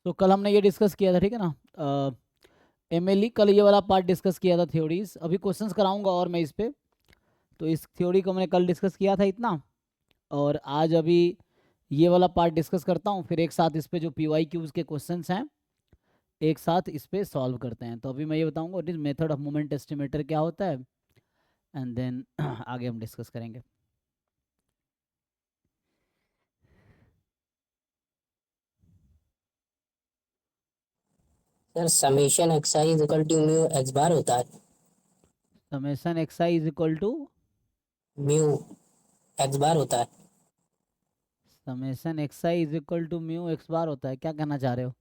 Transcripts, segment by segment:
तो कल हमने ये डिस्कस किया था, ठीक है ना। एमएलई कल ये वाला पार्ट डिस्कस किया था, थ्योरीज। अभी क्वेश्चंस कराऊंगा और मैं इस पे। तो इस थ्योरी को मैंने कल डिस्कस किया था इतना। और आज अभी ये वाला पार्ट डिस्कस करता हूँ, फिर एक साथ इस पे जो पीवाई क्यूज के क्वेश्चंस हैं एक साथ इस पे सॉल्व करते हैं। तो अभी मैं ये बताऊंगा it is method of moment estimator क्या होता है, एंड देन आगे हम डिस्कस करेंगे। Sir summation x I is equal to mu x bar होता है। Summation x I is equal to mu x bar होता है। Summation x I is equal to mu x bar होता है, क्या कहना चाह रहे हो?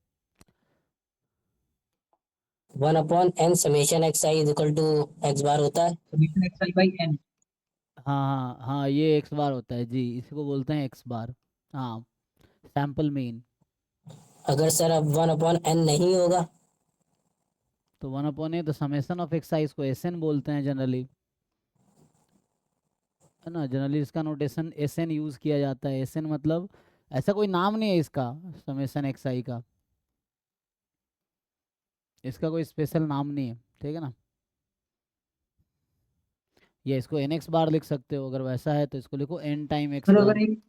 1/n summation x I is equal to x bar होता है। Summation x I by N. हाँ हाँ हाँ, ये एक्स बार होता है जी, इसको बोलते हैं एक्स बार। हाँ, सैम्पल मीन। अगर सर अब 1/n नहीं होगा। तो 1/a तो समेशन ऑफ एक्स आई, इसको एस एन बोलते हैं जनरली, है ना। जनरली इसका नोटेशन एस एन यूज़ किया जाता है। एस एन मतलब ऐसा कोई नाम नहीं है इसका, समेशन एक्स आई का। इसका कोई स्पेशल नाम नहीं है, ठीक है ना। या इसको एन एक्स बार लिख सकते हो, अगर वैसा है तो इसको लिखो एन टाइम एक्स सर बार। अगर एक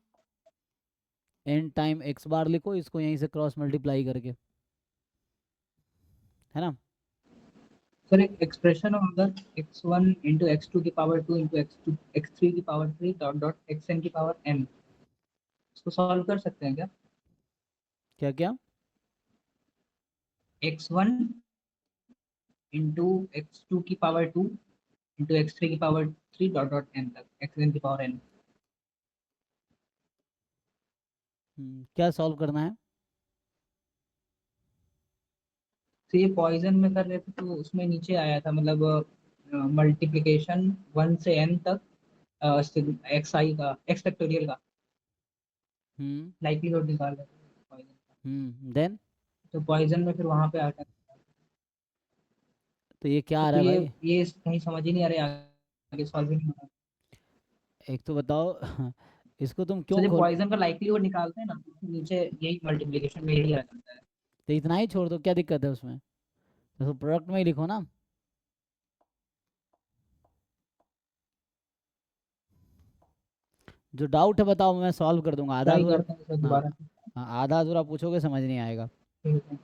एन टाइम एक्स बार लिखो इसको यहीं से क्रॉस मल्टीप्लाई करके, है ना। सर एक एक्सप्रेशन अगर x one into x two की power two into x three की power three dot dot x n की पावर एन, इसको सॉल्व कर सकते हैं क्या? क्या क्या? X one into x two की power two into x three की power three dot dot n तक एक्स एन की पावर एन। क्या सॉल्व करना है? तो ये पॉइजन में कर रहे थे तो उसमें नीचे आया था, मतलब मल्टीप्लिकेशन वन से एन तक एक्स आई का एक्स फैक्टोरियल का हम्म लाइक्लीहुड निकाल रहे थे पॉइजन का। देन तो पॉइजन में फिर वहां पे आता है। तो ये क्या तो आ रहा फिर है ये भाई? ये कहीं समझ ही नहीं आ रहा है, आगे सॉल्व ही नहीं हो रहा। एक तो बताओ इसको तुम तो क्यों जब खोल। पॉइजन का लाइक्लीहुड निकालते हैं ना तो उसके नीचे यही मल्टीप्लिकेशन में यही आ जाता है। तो इतना ही छोड़ दो, क्या दिक्कत है उसमें? तो प्रोडक्ट में ही लिखो ना। जो डाउट है बताओ, मैं सॉल्व कर दूंगा। आधा ट्राई अधूरा। करते हैं सर हाँ दोबारा से। हाँ, आधा अधूरा पूछोगे समझ नहीं आएगा। ठीक है।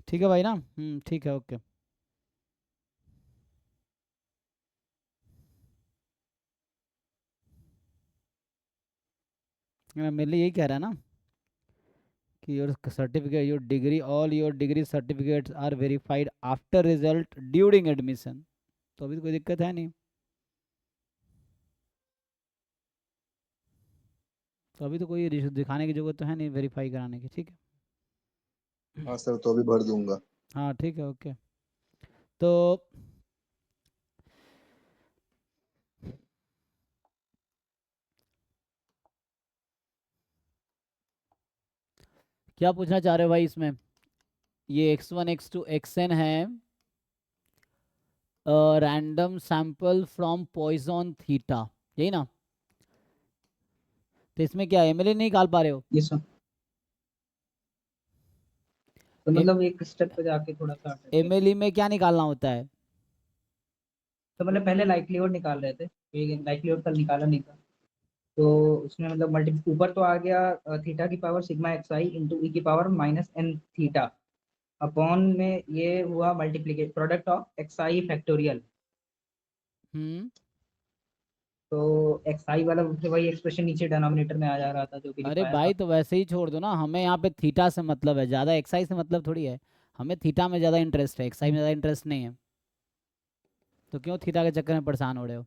ठीक है भाई ना, ठीक है, ओके। मेरे लिए यही कह रहा है ना कि your certificate, your degree, all your degree certificates are verified after result during admission. तो अभी तो कोई दिक्कत है नहीं। तो अभी तो कोई दिखाने की जरूरत तो है नहीं, वेरीफाई कराने की, ठीक है। हाँ सर, तो अभी भर दूंगा। हाँ ठीक है, ओके। तो क्या पूछना चाह रहे हो भाई इसमें? ये x1 x2 xn है, random sample from Poisson theta, यही ना। तो इसमें क्या एमएलए नहीं निकाल पा रहे हो? ये सब तो मतलब एक स्टेप पे जाके थोड़ा सा अटक गया। एमएलए में क्या निकालना होता है? तो मतलब पहले लाइक्लीहुड निकाल रहे थे, ये लाइक्लीहुड कल निकाला नहीं था। तो उसमें मतलब मल्टी ऊपर तो आ गया थीटा की power sigma x i into e की power minus n theta upon में ये हुआ multiplicate product of x i factorial. Hmm तो एक्स आई वाला फिर वही एक्सप्रेशन नीचे डिनोमिनेटर में आ जा रहा था जो कि अरे लिखवाया भाई था। तो वैसे ही छोड़ दो ना, हमें यहाँ पे थीटा से मतलब है, ज़्यादा एक्साई से मतलब थोड़ी है। हमें थीटा में ज़्यादा इंटरेस्ट है, एक्साई में ज़्यादा इंटरेस्ट नहीं है। तो क्यों थीटा के चक्कर में परेशान हो रहे हो?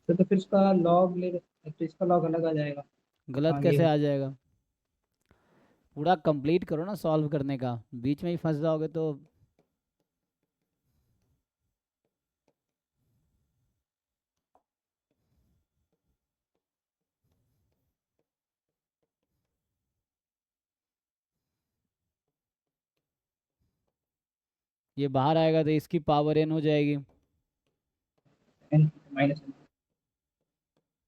तो फिर इसका लॉग ले, तो इसका लॉग अलग आ जाएगा। गलत हाँ ये कैसे है। आ जाएगा? पूरा कंप्लीट करो ना सॉल्व करने का, बीच में ही फंस जाओगे तो। ये बाहर आएगा तो इसकी पावर n हो जाएगी, n माइनस n।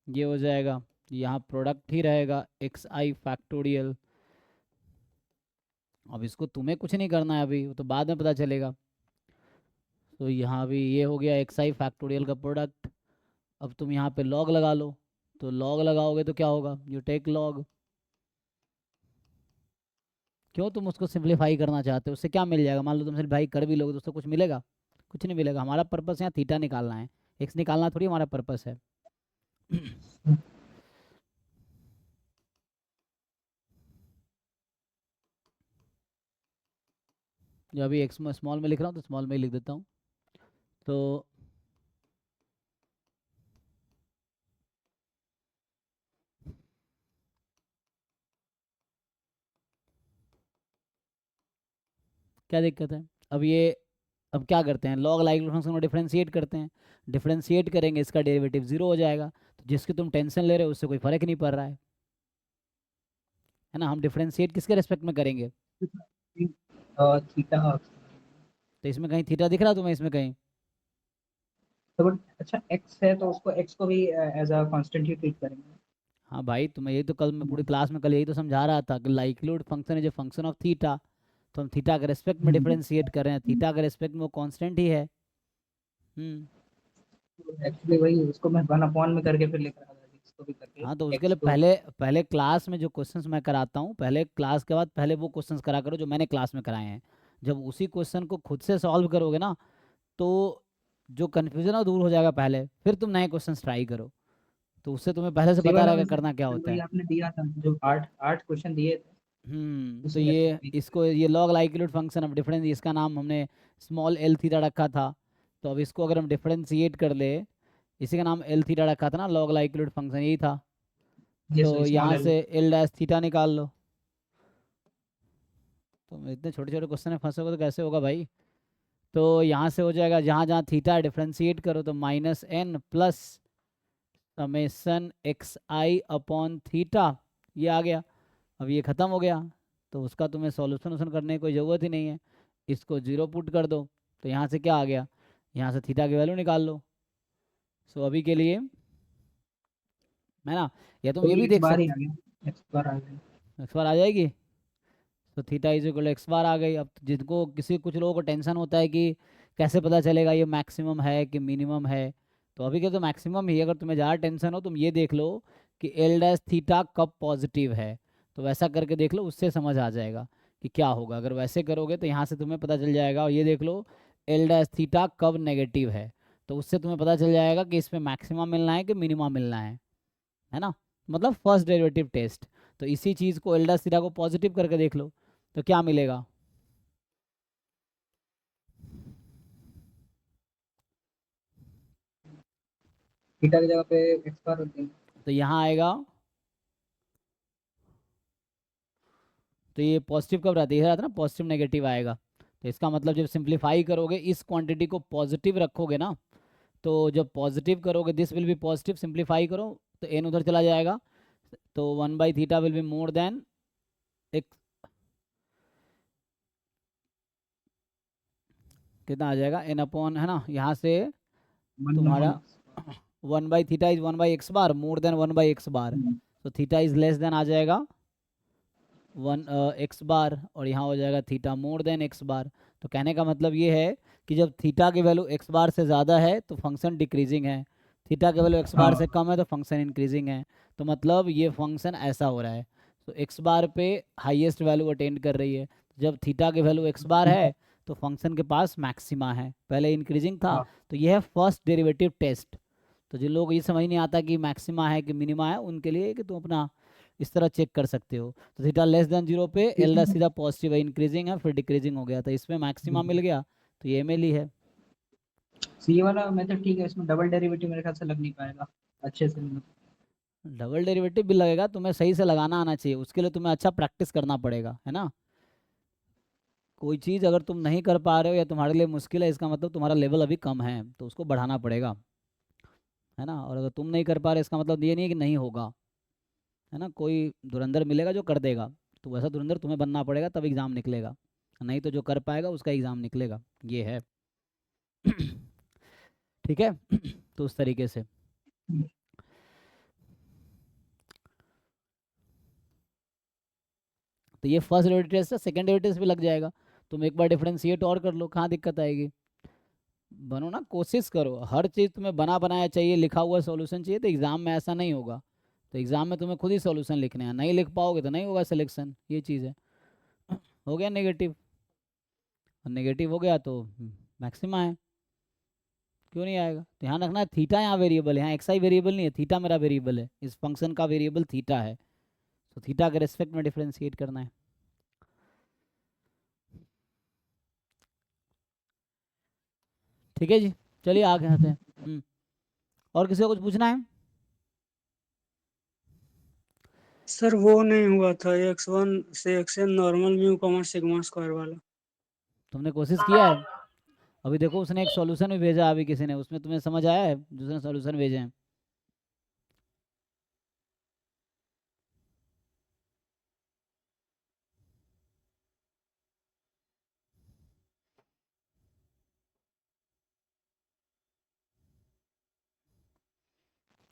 ये हो जाएगा, यहाँ प्रोडक्ट ही रहेगा xi फैक्टोरियल। अब इसको तुम्हें कुछ नहीं करना है अभी, वो तो बाद में पता चलेगा। तो यहाँ भी ये हो गया xi फैक्टोरियल का प्रोडक्ट। अब तुम यहाँ पे लॉग लगा लो, तो लॉग लगाओगे तो क्या होगा, यू टेक लॉग। क्यों तुम उसको सिंप्लीफाई करना चाहते हो, उससे क्या मिल जाएगा? मान लो तुम सिंप्लीफाई कर भी लोगे तो उससे कुछ मिलेगा? कुछ नहीं मिलेगा। हमारा पर्पस यहाँ थीटा निकालना है, एक्स निकालना थोड़ी हमारा पर्पस है। जो अभी एक्स स्मॉल में लिख रहा हूँ तो स्मॉल में ही लिख देता हूँ। तो क्या दिक्कत है? अब क्या करते हैं, लॉग लाइक्लीहुड फंक्शन को डिफरेंशिएट करते हैं। डिफरेंशिएट करेंगे, इसका डेरिवेटिव 0 हो जाएगा। तो जिसकी तुम टेंशन ले रहे हो उससे कोई फर्क नहीं पड़ रहा है ना। हम डिफरेंशिएट किसके रेस्पेक्ट में करेंगे? थीटा। तो इसमें कहीं थीटा दिख रहा तुम्हें इसमें कहीं? तो अच्छा x है तो उसको x को भी एज अ कांस्टेंट ही ट्रीट करेंगे। हाँ भाई, तुम्हें यही तो कल मैं पूरी क्लास में कल यही तो समझा रहा था कि likelihood function is a function of theta. तो हम थीटा के रेस्पेक्ट में डिफरेंशिएट कर रहे हैं, थीटा के रेस्पेक्ट में वो कांस्टेंट ही है। एक्चुअली वही उसको मैं 1 में करके फिर लिख रहा था इसको भी करके हाँ, तो उसके x लिए को। पहले पहले क्लास में जो क्वेश्चंस मैं कराता हूँ, पहले क्लास के बाद पहले वो क्वेश्चंस करा करो जो मैंने क्लास में कराए हैं। जब उसी क्वेश्चन को खुद से सॉल्व करोगे ना, तो जो कन्फ्यूजन है वो दूर हो जाएगा। पहले फिर तुम नए क्वेश्चंस ट्राई करो, तो उससे तुम्हें पहले से सी पता वाला रहेगा वैसे करना क्या होता वही है। आपने दिया था जो आठ आठ क्वेश्चन दिए थे तो उसी में से ये इसको ये log likelihood function of difference, इसका नाम हमने स्मॉल एल थीटा रखा था। तो अब इसको अगर हम डिफरेंशिएट कर ले, इसी का नाम एल थीटा रखा था ना, लॉग लाइक्लीहुड फंक्शन यही था। ये तो स्मॉल यहाँ एल। से एल डैश थीटा निकाल लो। तुम इतने छोटे छोटे क्वेश्चन में फंसोगे तो कैसे होगा भाई? तो यहाँ से हो जाएगा, जहाँ जहाँ थीटा डिफरेंशिएट करो तो minus n plus summation x i upon theta, ये आ गया। अब ये ख़त्म हो गया, तो उसका तुम्हें सॉल्यूशन करने की कोई ज़रूरत ही नहीं है। इसको 0 पुट कर दो, तो यहाँ से क्या आ गया, यहाँ से थीटा की वैल्यू निकाल लो। सो अभी के लिए है ना, या तुम तो ये भी भी एक्स देख बार ही सकते, आ गया, एक्स बार आ गया। एक्स बार आ जाएगी। तो theta is equal x bar आ गई। अब जिनको कुछ लोगों को टेंशन होता है कि कैसे पता चलेगा ये मैक्सिमम है कि मिनिमम है, तो अभी के तो मैक्सिमम ही है। अगर तुम्हें ज़्यादा टेंशन हो तुम ये देख लो कि एल डैश थीटा कब पॉजिटिव है, तो वैसा करके देख लो, उससे समझ आ जाएगा कि क्या होगा। अगर वैसे करोगे तो यहाँ से तुम्हें पता चल जाएगा। और ये देख लो एल डैश थीटा कब नेगेटिव है, तो उससे तुम्हें पता चल जाएगा कि इसमें मैक्सिमम मिलना है कि मिनिमम मिलना है ना। मतलब फर्स्ट डेरिवेटिव टेस्ट। तो इसी चीज़ को एल डैश थीटा को पॉजिटिव करके देख लो, तो क्या मिलेगा? थीटा की जगह पे एक्स बार रख देंगे। तो यहाँ आएगा, तो ये पॉजिटिव कब रहता है, ये रहता है ना पॉजिटिव नेगेटिव आएगा। तो इसका मतलब जब सिंप्लीफाई करोगे इस क्वांटिटी को पॉजिटिव रखोगे ना, तो जब पॉजिटिव करोगे this will be positive, simplify करो तो एन उधर चला जाएगा। तो 1/थीटा विल बी मोर देन एक, कितना आ जाएगा, एन अपॉन, है ना, यहाँ से वन तुम्हारा अपॉन 1/थीटा इज 1/एक्स बार मोर देन 1/एक्स बार। तो थीटा इज लेस देन आ जाएगा 1 एक्स बार, और यहाँ हो जाएगा theta more than x bar. तो कहने का मतलब ये है कि जब थीटा की वैल्यू एक्स बार से ज़्यादा है तो फंक्शन डिक्रीजिंग है, थीटा की वैल्यू एक्स बार से हाँ। कम है तो फंक्शन इंक्रीजिंग है। तो मतलब ये फंक्शन ऐसा हो रहा है। तो एक्स बार पे हाईएस्ट वैल्यू अटेंड कर रही है, जब थीटा की वैल्यू एक्स बार है तो फंक्शन के पास मैक्सिमा है, पहले इंक्रीजिंग था। हाँ। तो ये है फर्स्ट डेरिवेटिव टेस्ट। तो जिन लोगों को ये समझ नहीं आता कि मैक्सिमा है कि मिनिमा है, उनके लिए कि तुम अपना इस तरह चेक कर सकते हो। तो थीटा लेस देन 0 पे एल डैश सीधा पॉजिटिव है, इंक्रीजिंग है फिर डिक्रीजिंग हो गया, तो इसमें मैक्सिमा मिल गया, तो ये एम ही है। सी वाला मेथड ठीक है, इसमें डबल डेरिवेटिव मेरे ख्याल से लग नहीं पाएगा अच्छे से मतलब। डबल डेरिवेटिव भी लगेगा, तुम्हें सही से लगाना आना चाहिए, उसके लिए तुम्हें अच्छा प्रैक्टिस करना पड़ेगा, है ना। कोई चीज़ अगर तुम नहीं कर पा रहे हो या तुम्हारे लिए मुश्किल है, इसका मतलब तुम्हारा लेवल अभी कम है, तो उसको बढ़ाना पड़ेगा, है ना। और अगर तुम नहीं कर पा रहे इसका मतलब ये नहीं है कि नहीं होगा, है ना। कोई धुरंधर मिलेगा जो कर देगा, तो वैसा धुरंधर तुम्हें बनना पड़ेगा, तब एग्ज़ाम निकलेगा। नहीं तो जो कर पाएगा उसका एग्ज़ाम निकलेगा, ये है। ठीक है। तो उस तरीके से तो ये फर्स्ट डेरिवेटिव टेस्ट है, सेकंड डेरिवेटिव भी लग जाएगा। तुम एक बार डिफरेंशिएट और कर लो, कहाँ दिक्कत आएगी। बनो ना, कोशिश करो, हर चीज़ तुम्हें बना बनाया चाहिए, लिखा हुआ सॉल्यूशन चाहिए, तो एग्ज़ाम में ऐसा नहीं होगा। तो एग्ज़ाम में तुम्हें खुद ही सॉल्यूशन लिखने हैं, नहीं लिख पाओगे तो नहीं होगा सिलेक्शन, ये चीज़ है। हो गया नेगेटिव, और नेगेटिव हो गया तो मैक्सिमा है, क्यों नहीं आएगा। तो ध्यान रखना, थीटा यहाँ वेरिएबल है, यहाँ एक्स आई वेरिएबल नहीं है, थीटा मेरा वेरिएबल है, इस फंक्शन का वेरिएबल थीटा है। तो थीटा के रेस्पेक्ट में डिफ्रेंशिएट करना है। ठीक है जी, चलिए आगे आते हैं। और किसी को कुछ पूछना है? सर वो नहीं हुआ था x1 से xn normal mu common sigma square वाला। तुमने कोशिश किया है? अभी देखो उसने एक सॉल्यूशन भी भेजा अभी किसी ने, उसमें तुम्हें समझ आया है जिसने सॉल्यूशन भेजे हैं?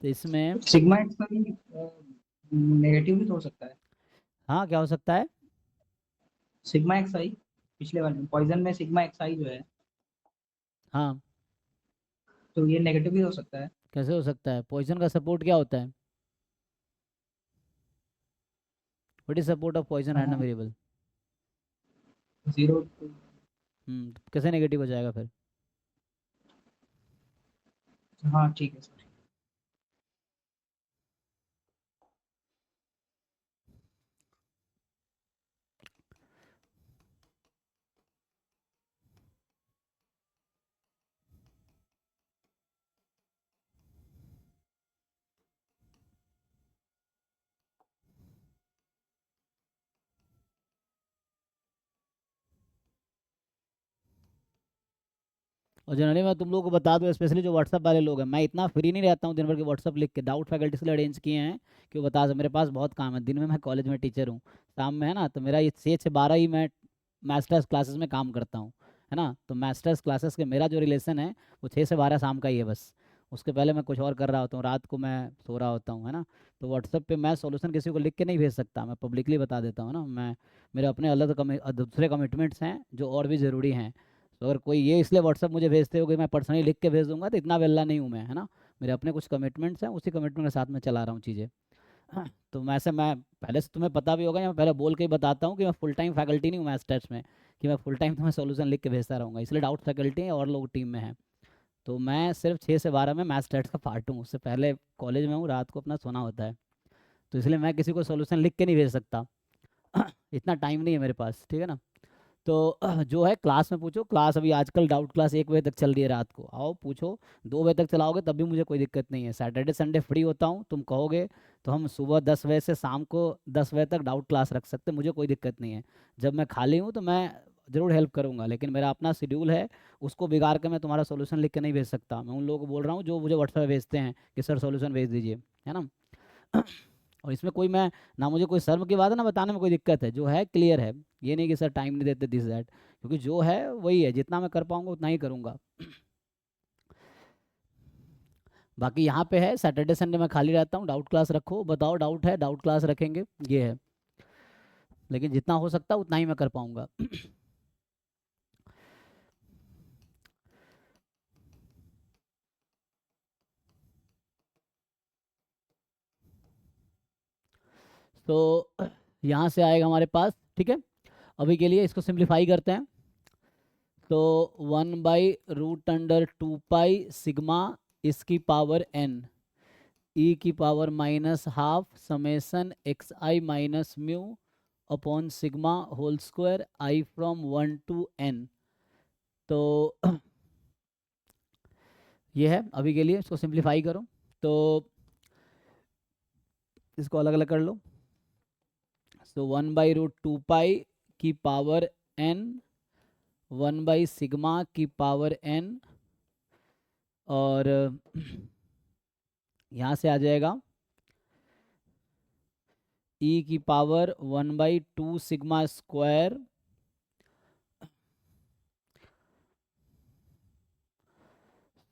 तो इसमें सिग्मा एक्स का भी नेगेटिव भी तो हो सकता है। हाँ, क्या हो सकता है? सिग्मा एक्स आई पिछले वाले में पॉइजन में सिग्मा एक्स आई जो है, हाँ, तो ये नेगेटिव भी हो सकता है। कैसे हो सकता है? पॉइजन का सपोर्ट क्या होता है? What is support of Poisson random variable? 0 तो कैसे नेगेटिव हो जाएगा फिर? हाँ ठीक है सर। और जनरली मैं तुम लोगों को बता दूं, स्पेशली जो व्हाट्सअप वाले लोग हैं, मैं इतना फ्री नहीं रहता हूँ दिन भर के व्हाट्सअप लिख के, डाउट फैकल्टी से अरेंज किए हैं कि वो बता सकें। मेरे पास बहुत काम है, दिन में मैं कॉलेज में टीचर हूँ, शाम में है ना, तो मेरा ये 6 से 12 ही मैं मास्टर्स क्लासेस में काम करता हूँ, है ना। तो मास्टर्स क्लासेस के मेरा जो रिलेशन है वो 6 से 12 शाम का ही है बस। उसके पहले मैं कुछ और कर रहा होता हूँ, रात को मैं सो रहा होता हूँ, है ना। तो व्हाट्सअप पे मैं सॉल्यूशन किसी को लिख के नहीं भेज सकता, मैं पब्लिकली बता देता हूँ ना। मैं मेरे अपने अलग दूसरे कमिटमेंट्स हैं जो और भी ज़रूरी हैं। तो अगर कोई ये इसलिए व्हाट्सअप मुझे भेजते हो कि मैं पर्सनली लिख के भेज दूंगा, तो इतना वेल्ला नहीं हूँ मैं, है ना। मेरे अपने कुछ कमिटमेंट्स हैं, उसी कमिटमेंट के साथ मैं चला रहा हूँ चीज़ें। तो मैं पहले से तुम्हें पता भी होगा, या मैं पहले बोल के ही बताता हूँ कि मैं फुल टाइम फैकल्टी नहीं हूँ मास्टर्स में, कि मैं फुल टाइम तुम्हें सोल्यूशन लिख के भेजता रहूँगा, इसलिए डाउट फैकल्टी है और लोग टीम में हैं। तो मैं सिर्फ 6 से 12 में मास्टर्स का पार्ट हूँ, उससे पहले कॉलेज में हूँ, रात को अपना सोना होता है। तो इसलिए मैं किसी को सोल्यूशन लिख के नहीं भेज सकता। इतना टाइम नहीं है मेरे पास, ठीक है ना। तो जो है क्लास में पूछो, क्लास अभी आजकल डाउट क्लास 1 बजे तक चल रही है, रात को आओ पूछो। 2 बजे तक चलाओगे तब भी मुझे कोई दिक्कत नहीं है, सैटरडे संडे फ्री होता हूँ, तुम कहोगे तो हम सुबह 10 बजे से शाम को 10 बजे तक डाउट क्लास रख सकते हैं, मुझे कोई दिक्कत नहीं है। जब मैं खाली हूँ तो मैं ज़रूर हेल्प करूँगा, लेकिन मेरा अपना शेड्यूल है, उसको बिगाड़ के मैं तुम्हारा सोल्यूशन लिख के नहीं भेज सकता। मैं उन लोगों को बोल रहा हूँ जो मुझे व्हाट्सएप पे भेजते हैं कि सर सोल्यूशन भेज दीजिए, है ना। और इसमें कोई मैं ना, मुझे कोई शर्म की बात है ना, बताने में कोई दिक्कत है, जो है क्लियर है। ये नहीं कि सर टाइम नहीं देते दिस दैट, क्योंकि जो है वही है, जितना मैं कर पाऊंगा उतना ही करूंगा। बाकी यहाँ पे है सैटरडे संडे मैं खाली रहता हूँ, डाउट क्लास रखो, बताओ डाउट है, डाउट क्लास रखेंगे, ये है। लेकिन जितना हो सकता है उतना ही मैं कर पाऊंगा। तो यहाँ से आएगा हमारे पास, ठीक है। अभी के लिए इसको सिंप्लीफाई करते हैं। तो 1/√2 पाई सिग्मा इसकी पावर n ई की power -12 summation x I minus mu upon sigma whole square I from 1 to n। तो ये है अभी के लिए, इसको सिंप्लीफाई करो। तो इसको अलग अलग कर लो। तो 1/√2 पाई की पावर n 1/सिग्मा की पावर n, और यहाँ से आ जाएगा ई की power 1/2 sigma square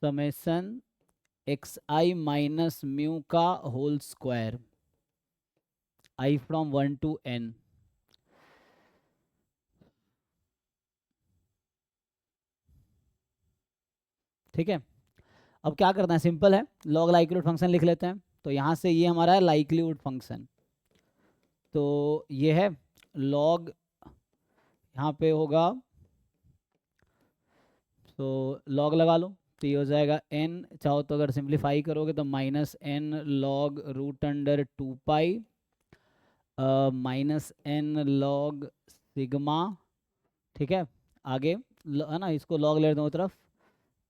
summation x आई माइनस म्यू का whole square I from 1 to n। ठीक है, अब क्या करना है, सिंपल है, लॉग लाइक्लीहुड फंक्शन लिख लेते हैं। तो यहाँ से ये हमारा है लाइक्लीहुड फंक्शन, तो ये है लॉग, यहाँ पे होगा, तो लॉग लगा लो, तो ये हो जाएगा n, चाहो तो अगर सिंप्लीफाई करोगे तो minus N log root under 2 pi minus N log sigma. ठीक है, आगे है ना, इसको लॉग ले दो तरफ,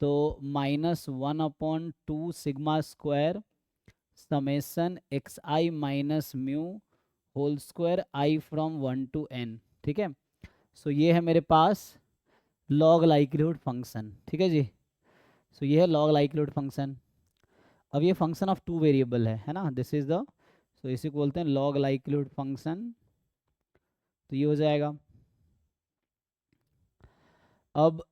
तो -1/2 sigma square summation x I minus mu whole square I from 1 to n। ठीक है, सो ये है मेरे पास लॉग लाइक्लीहुड फंक्शन। ठीक है जी, सो ये है लॉग लाइक्लीहुड फंक्शन। अब ये फंक्शन ऑफ 2 वेरिएबल है ना, दिस इज द, सो इसी को बोलते हैं लॉग लाइक्लीहुड फंक्शन। तो ये हो जाएगा। अब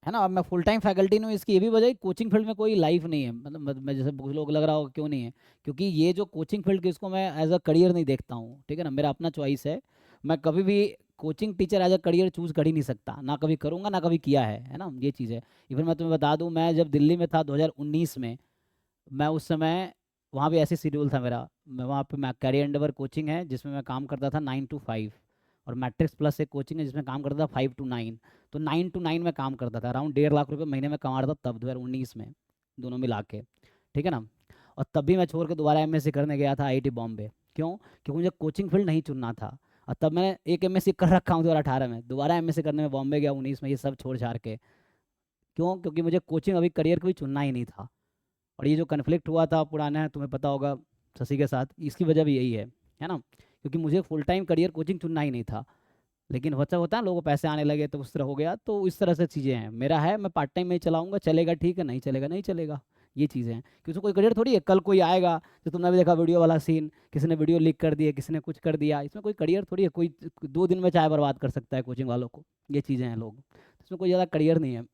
है ना, अब मैं फुल टाइम फैकल्टी में, इसकी ये भी वजह है कोचिंग फील्ड में कोई लाइफ नहीं है, मतलब मैं जैसे बहुत लोग लग रहा होगा क्यों नहीं है, क्योंकि ये जो कोचिंग फील्ड की इसको मैं एज अ करियर नहीं देखता हूँ। ठीक है ना, मेरा अपना चॉइस है, मैं कभी भी coaching teacher as a career choose कर ही नहीं सकता, ना कभी करूँगा ना कभी किया है ना, ये चीज़ है। इवन मैं तुम्हें बता दूँ, मैं जब दिल्ली में था 2019 में, मैं उस समय वहाँ भी ऐसे शेड्यूल था मेरा, मैं वहाँ पे मैं कैरियर एंडेवर कोचिंग है जिसमें मैं काम करता था 9 to 5, और मैट्रिक्स प्लस एक कोचिंग है जिसमें काम करता था 5 to 9। तो 9 to 9 में काम करता था, अराउंड 1.5 लाख रुपए महीने में कमा रहा था तब 2019 में, दोनों मिला के। ठीक है ना, और तब भी मैं छोड़ के दोबारा एमएससी करने गया था आईआईटी बॉम्बे। क्यों? क्योंकि मुझे कोचिंग फील्ड नहीं चुनना था, और तब मैंने एक एमएससी कर रखा हूँ 2018 में, दोबारा एमएससी करने में बॉम्बे गया 19 में, ये सब छोड़ छाड़ के। क्यों? क्योंकि मुझे कोचिंग अभी करियर को भी चुनना ही नहीं था। और ये जो कन्फ्लिक्ट हुआ था पुराना है, तुम्हें पता होगा, शशि के साथ, इसकी वजह भी यही है ना, क्योंकि मुझे फुल टाइम करियर कोचिंग चुनना ही नहीं था। लेकिन बच्चा होता है, लोगों को पैसे आने लगे तो उस तरह हो गया, तो इस तरह से चीज़ें हैं। मेरा है, मैं पार्ट टाइम में ही चलाऊंगा, चलेगा ठीक है, नहीं चलेगा नहीं चलेगा, ये चीज़ें हैं। क्योंकि कोई करियर थोड़ी है, कल कोई आएगा, जो तुमने भी देखा वीडियो वाला सीन, किसी ने वीडियो लीक कर दिया, किसी ने कुछ कर दिया, इसमें कोई करियर थोड़ी है, कोई 2 दिन में चाय बर्बाद कर सकता है कोचिंग वालों को, ये चीज़ें हैं लोग, इसमें कोई ज़्यादा करियर नहीं है।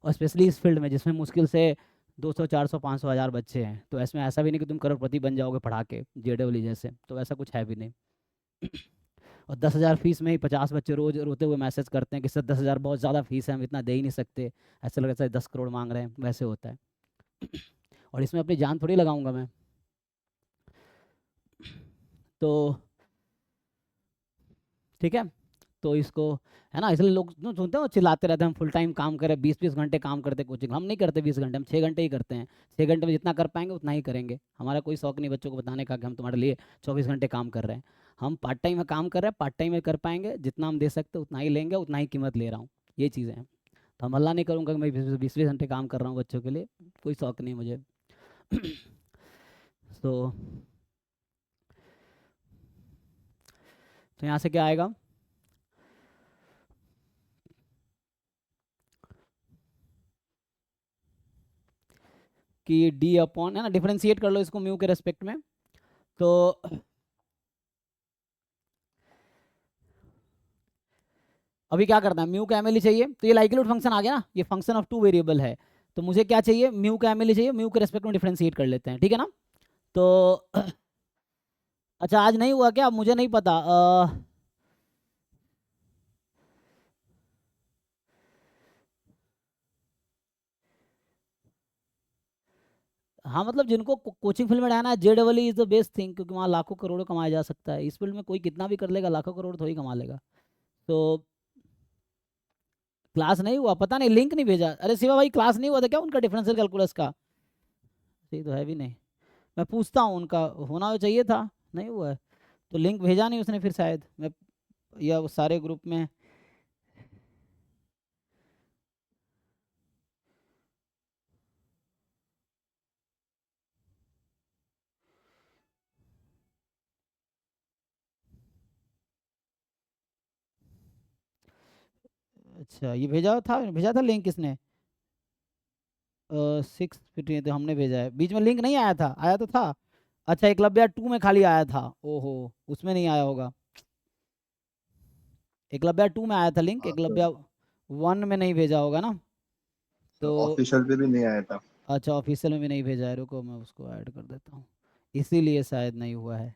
और स्पेशली इस फील्ड में जिसमें मुश्किल से 200 400 500 हज़ार बच्चे हैं, तो इसमें ऐसा भी नहीं कि तुम करोड़पति बन जाओगे पढ़ा के जेडब्ल्यू जैसे, तो ऐसा कुछ है भी नहीं। और 10,000 फीस में ही 50 बच्चे रोज रोते हुए मैसेज करते हैं कि सर 10,000 बहुत ज़्यादा फीस है, हम इतना दे ही नहीं सकते, ऐसा लगता है 10 करोड़ मांग रहे हैं, वैसे होता है। और इसमें अपनी जान थोड़ी लगाऊंगा मैं, तो ठीक है, तो इसको है ना, इसलिए लोग जो सुनते हो चिल्लाते रहते हैं हम फुल टाइम काम करें, 20-20 घंटे काम करते कोचिंग, हम नहीं करते 20 घंटे, हम 6 घंटे ही करते हैं। 6 घंटे में जितना कर पाएंगे उतना ही करेंगे, हमारा कोई शौक नहीं बच्चों को बताने का कि हम तुम्हारे लिए 24 घंटे काम कर रहे हैं। हम पार्ट टाइम में काम कर रहे हैं, पार्ट टाइम में कर पाएंगे, जितना हम दे सकते उतना ही लेंगे, उतना ही कीमत ले रहा हूँ, ये चीज़ें हैं। तो हम हल्ला नहीं करूँगा कि मैं 20-20 घंटे काम कर रहा हूँ बच्चों के लिए, कोई शौक नहीं मुझे। तो यहाँ से क्या आएगा कि डी अपॉन, है ना, डिफरेंशिएट कर लो इसको म्यू के रेस्पेक्ट में, तो अभी क्या करना है, म्यू का एमएलई चाहिए, तो ये लाइक्लीहुड फंक्शन आ गया ना, ये फंक्शन ऑफ 2 वेरिएबल है, तो मुझे क्या चाहिए, म्यू का एमएलई चाहिए, म्यू के रेस्पेक्ट में डिफरेंशिएट कर लेते हैं, ठीक है ना। तो अच्छा, आज नहीं हुआ क्या, मुझे नहीं पता, हाँ मतलब जिनको कोचिंग फील्ड में रहना है, JW is the best thing, क्योंकि वहाँ लाखों करोड़ों कमाया जा सकता है। इस फील्ड में कोई कितना भी कर लेगा, लाखों करोड़ थोड़ी कमा लेगा। तो क्लास नहीं हुआ, पता नहीं, लिंक नहीं भेजा, अरे शिवा भाई क्लास नहीं हुआ था क्या उनका डिफरेंशियल कैलकुलस का? सही तो है भी नहीं, मैं पूछता हूँ, उनका होना चाहिए था, नहीं हुआ है, तो लिंक भेजा नहीं उसने फिर शायद, मैं या वो सारे ग्रुप में। अच्छा, ये भेजा था लिंक किसने? 6 तो हमने भेजा है, बीच में लिंक नहीं आया था, आया तो था। अच्छा, एकलव्य 2 में खाली आया था, ओहो, उसमें नहीं आया होगा, एकलव्य 2 में आया था लिंक, हाँ, तो एकलव्य 1 में नहीं भेजा होगा ना, तो ऑफिशियल पे भी नहीं आया था। अच्छा ऑफिशियल में भी नहीं भेजा है, रुको मैं उसको ऐड कर देता हूँ, इसीलिए शायद नहीं हुआ है।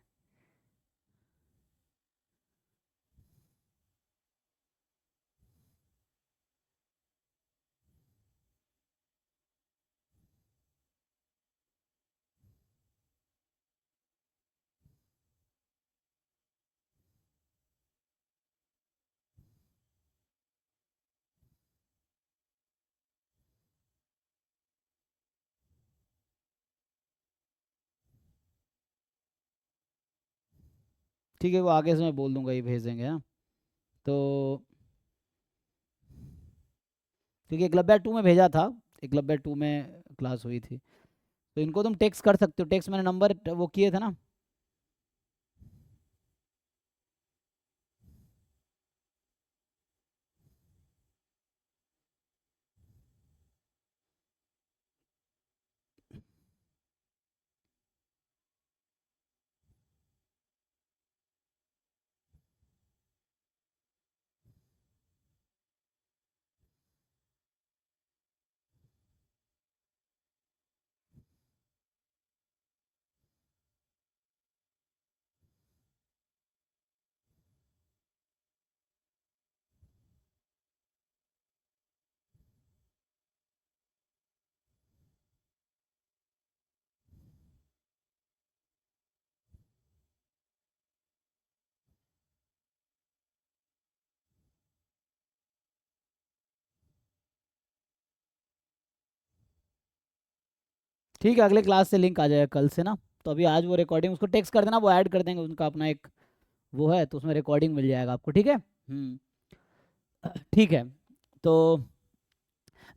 ठीक है, वो आगे से मैं बोल दूंगा, ये भेजेंगे हाँ। तो क्योंकि एकलव्य 2 में भेजा था, एकलव्य 2 में क्लास हुई थी, तो इनको तुम टेक्स्ट कर सकते हो, टेक्स्ट मैंने नंबर वो किए थे ना। ठीक है, अगले क्लास से लिंक आ जाएगा कल से ना, तो अभी आज वो रिकॉर्डिंग उसको टेक्स्ट कर देना, वो ऐड कर देंगे, उनका अपना एक वो है, तो उसमें रिकॉर्डिंग मिल जाएगा आपको, ठीक है। ठीक है, तो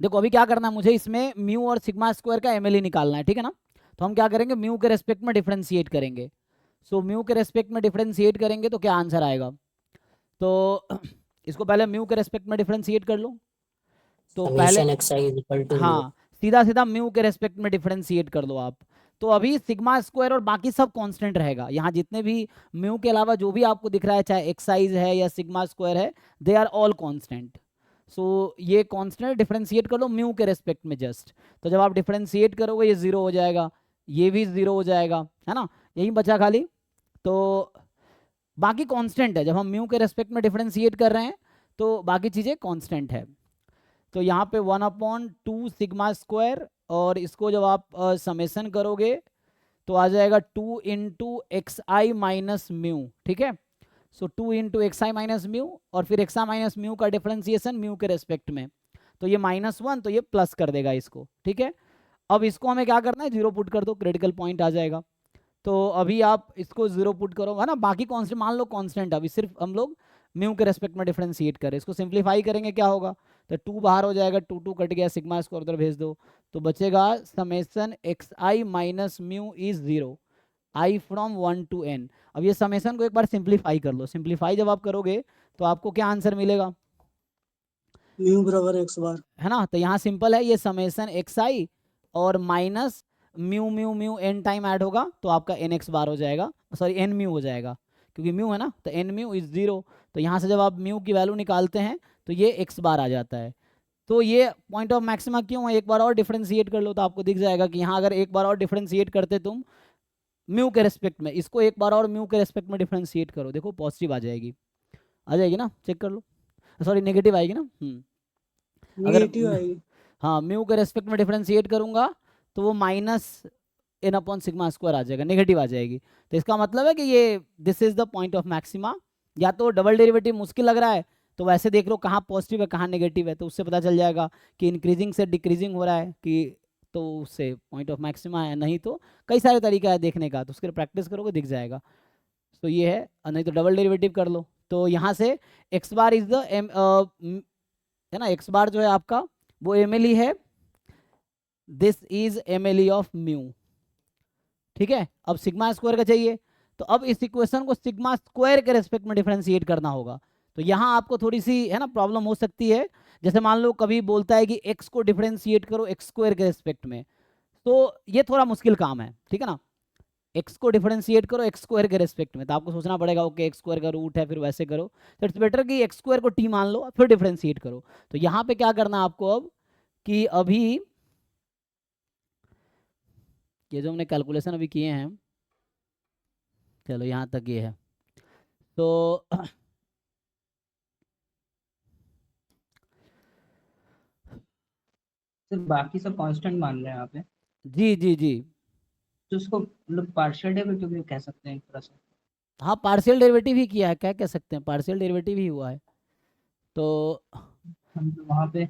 देखो अभी क्या करना है मुझे, इसमें म्यू और सिग्मा स्क्वायर का एमएलई निकालना है, ठीक है ना। तो हम क्या करेंगे, म्यू के रेस्पेक्ट में डिफरेंशिएट करेंगे। सो म्यू के रेस्पेक्ट में डिफरेंशिएट करेंगे तो क्या आंसर आएगा, तो इसको पहले म्यू के रेस्पेक्ट में डिफरेंशिएट कर लो, तो पहले summation x I is equal to हाँ सीधा सीधा म्यू के रेस्पेक्ट में डिफरेंशिएट कर लो आप। तो अभी सिग्मा स्क्वायर और बाकी सब कांस्टेंट रहेगा, यहाँ जितने भी म्यू के अलावा जो भी आपको दिख रहा है, चाहे एक्साइज है या सिग्मा स्क्वायर है, दे आर ऑल कांस्टेंट। सो ये कांस्टेंट डिफरेंशिएट कर लो म्यू के रेस्पेक्ट में जस्ट, तो जब आप डिफरेंशिएट करोगे ये जीरो हो जाएगा, ये भी जीरो हो जाएगा, है ना, यही बचा खाली। तो बाकी कांस्टेंट है, जब हम म्यू के रेस्पेक्ट में डिफरेंशिएट कर रहे हैं तो बाकी चीज़ें कांस्टेंट है। तो यहाँ पे 1/2 सिग्मा स्क्वायर, और इसको जब आप समेसन करोगे तो आ जाएगा 2 इंटू एक्स आई माइनस म्यू, ठीक है। सो 2 इंटू एक्स आई माइनस म्यू, और फिर एक्स आई माइनस म्यू का डिफरेंशिएशन म्यू के रेस्पेक्ट में, तो ये -1, तो ये प्लस कर देगा इसको, ठीक है। अब इसको हमें क्या करना है, जीरो पुट कर दो, क्रिटिकल पॉइंट आ जाएगा। तो अभी आप इसको जीरो पुट करो, है ना, बाकी कांस्टेंट मान लो कांस्टेंट, अभी सिर्फ हम लोग म्यू के रेस्पेक्ट में डिफरेंशिएट करें, इसको सिंप्लीफाई करेंगे क्या होगा, तो 2 बाहर हो जाएगा, 2 कट गया, सिग्मा इसको उधर भेज दो, तो बचेगा summation x I minus mu is 0 I from 1 to n। अब ये समेसन को एक बार सिंप्लीफाई कर लो, सिंप्लीफाई जब आप करोगे तो आपको क्या आंसर मिलेगा, म्यू बराबर एक्स बार, है ना। तो यहाँ सिंपल है, ये समेसन एक्स आई और minus mu mu mu N time add होगा तो आपका एन एक्स बार हो जाएगा, सॉरी एन म्यू हो जाएगा, क्योंकि म्यू है ना, तो एन म्यू इज 0। तो यहाँ से जब आप म्यू की वैल्यू निकालते हैं तो ये एक्स बार आ जाता है। तो ये पॉइंट ऑफ मैक्सिमा क्यों है, एक बार और डिफरेंशिएट कर लो तो आपको दिख जाएगा कि यहाँ अगर एक बार और डिफरेंशिएट करते तुम म्यू के रेस्पेक्ट में, इसको एक बार और म्यू के रेस्पेक्ट में डिफरेंशिएट करो, देखो पॉजिटिव आ जाएगी, आ जाएगी ना, चेक कर लो, सॉरी नेगेटिव आएगी ना। अगर नेगेटिव आएगी। हाँ म्यू के रेस्पेक्ट में डिफरेंशिएट करूंगा तो वो -n/सिग्मा स्क्वायर आ जाएगा, नेगेटिव आ जाएगी। तो इसका मतलब है कि ये this is the point of maxima. या तो डबल डेरिवेटिव मुश्किल लग रहा है तो वैसे देख लो कहाँ पॉजिटिव है कहाँ नेगेटिव है, तो उससे पता चल जाएगा कि इंक्रीजिंग से डिक्रीजिंग हो रहा है कि, तो उससे पॉइंट ऑफ मैक्सिमा है। नहीं तो कई सारे तरीका है देखने का, तो उसके प्रैक्टिस करोगे दिख जाएगा। तो ये है, नहीं तो डबल डेरिवेटिव कर लो। तो यहाँ से एक्स बार इज द है ना, एक्स बार जो है आपका वो एमएलई है, this is MLE of mu, ठीक है। अब सिग्मा स्क्वायर का चाहिए, तो अब इस इक्वेशन को सिग्मा स्क्वायर के रेस्पेक्ट में डिफरेंशिएट करना होगा। तो यहाँ आपको थोड़ी सी है ना प्रॉब्लम हो सकती है, जैसे मान लो कभी बोलता है कि x को डिफरेंशिएट करो एक्स स्क्वायर के रेस्पेक्ट में, तो ये थोड़ा मुश्किल काम है, ठीक है ना। एक्स को डिफरेंशिएट करो एक्स स्क्वायर के रेस्पेक्ट में, तो आपको सोचना पड़ेगा ओके एक्स स्क्वायर का रूट है फिर वैसे करो, तो इट्स बेटर कि एक्स स्क्वायर को टी मान लो फिर डिफरेंशिएट करो। तो यहाँ पे क्या करना है आपको अब कि अभी ये जो हमने कैलकुलेशन अभी किए हैं, चलो यहाँ तक ये है, तो सर बाकी सब कांस्टेंट मान रहे हैं यहाँ पे, जी जी जी तो उसको मतलब पार्शियल डेरिवेटिव भी कह सकते हैं एक तरह से। हाँ पार्शियल डेरिवेटिव ही किया है, क्या कह सकते हैं पार्शियल डेरिवेटिव ही हुआ है। तो हम वहाँ पे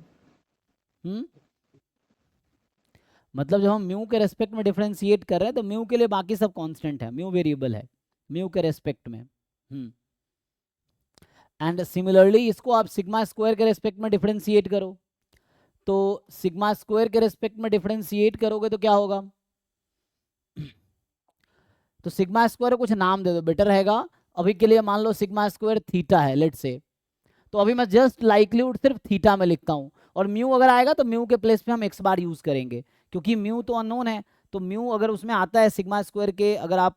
मतलब जब हम म्यू के रेस्पेक्ट में डिफरेंशिएट कर रहे हैं तो म्यू के लिए बाकी सब कांस्टेंट है, म्यू वेरिएबल है म्यू के रेस्पेक्ट में। एंड सिमिलरली इसको आप सिग्मा स्क्वायर के रेस्पेक्ट में डिफरेंशिएट करो, तो सिग्मा स्क्वायर के रेस्पेक्ट में डिफरेंशिएट करोगे तो क्या होगा, तो सिग्मा स्क्वायर को कुछ नाम दे दो बेटर रहेगा। अभी के लिए मान लो सिग्मा स्क्वायर थीटा है लेट से, तो अभी मैं जस्ट लाइक्लीहुड सिर्फ थीटा में लिखता हूँ, और म्यू अगर आएगा तो म्यू के प्लेस पे हम एक्स बार यूज करेंगे, क्योंकि म्यू तो अननोन है। तो म्यू अगर उसमें आता है सिग्मा स्क्वायर के, अगर आप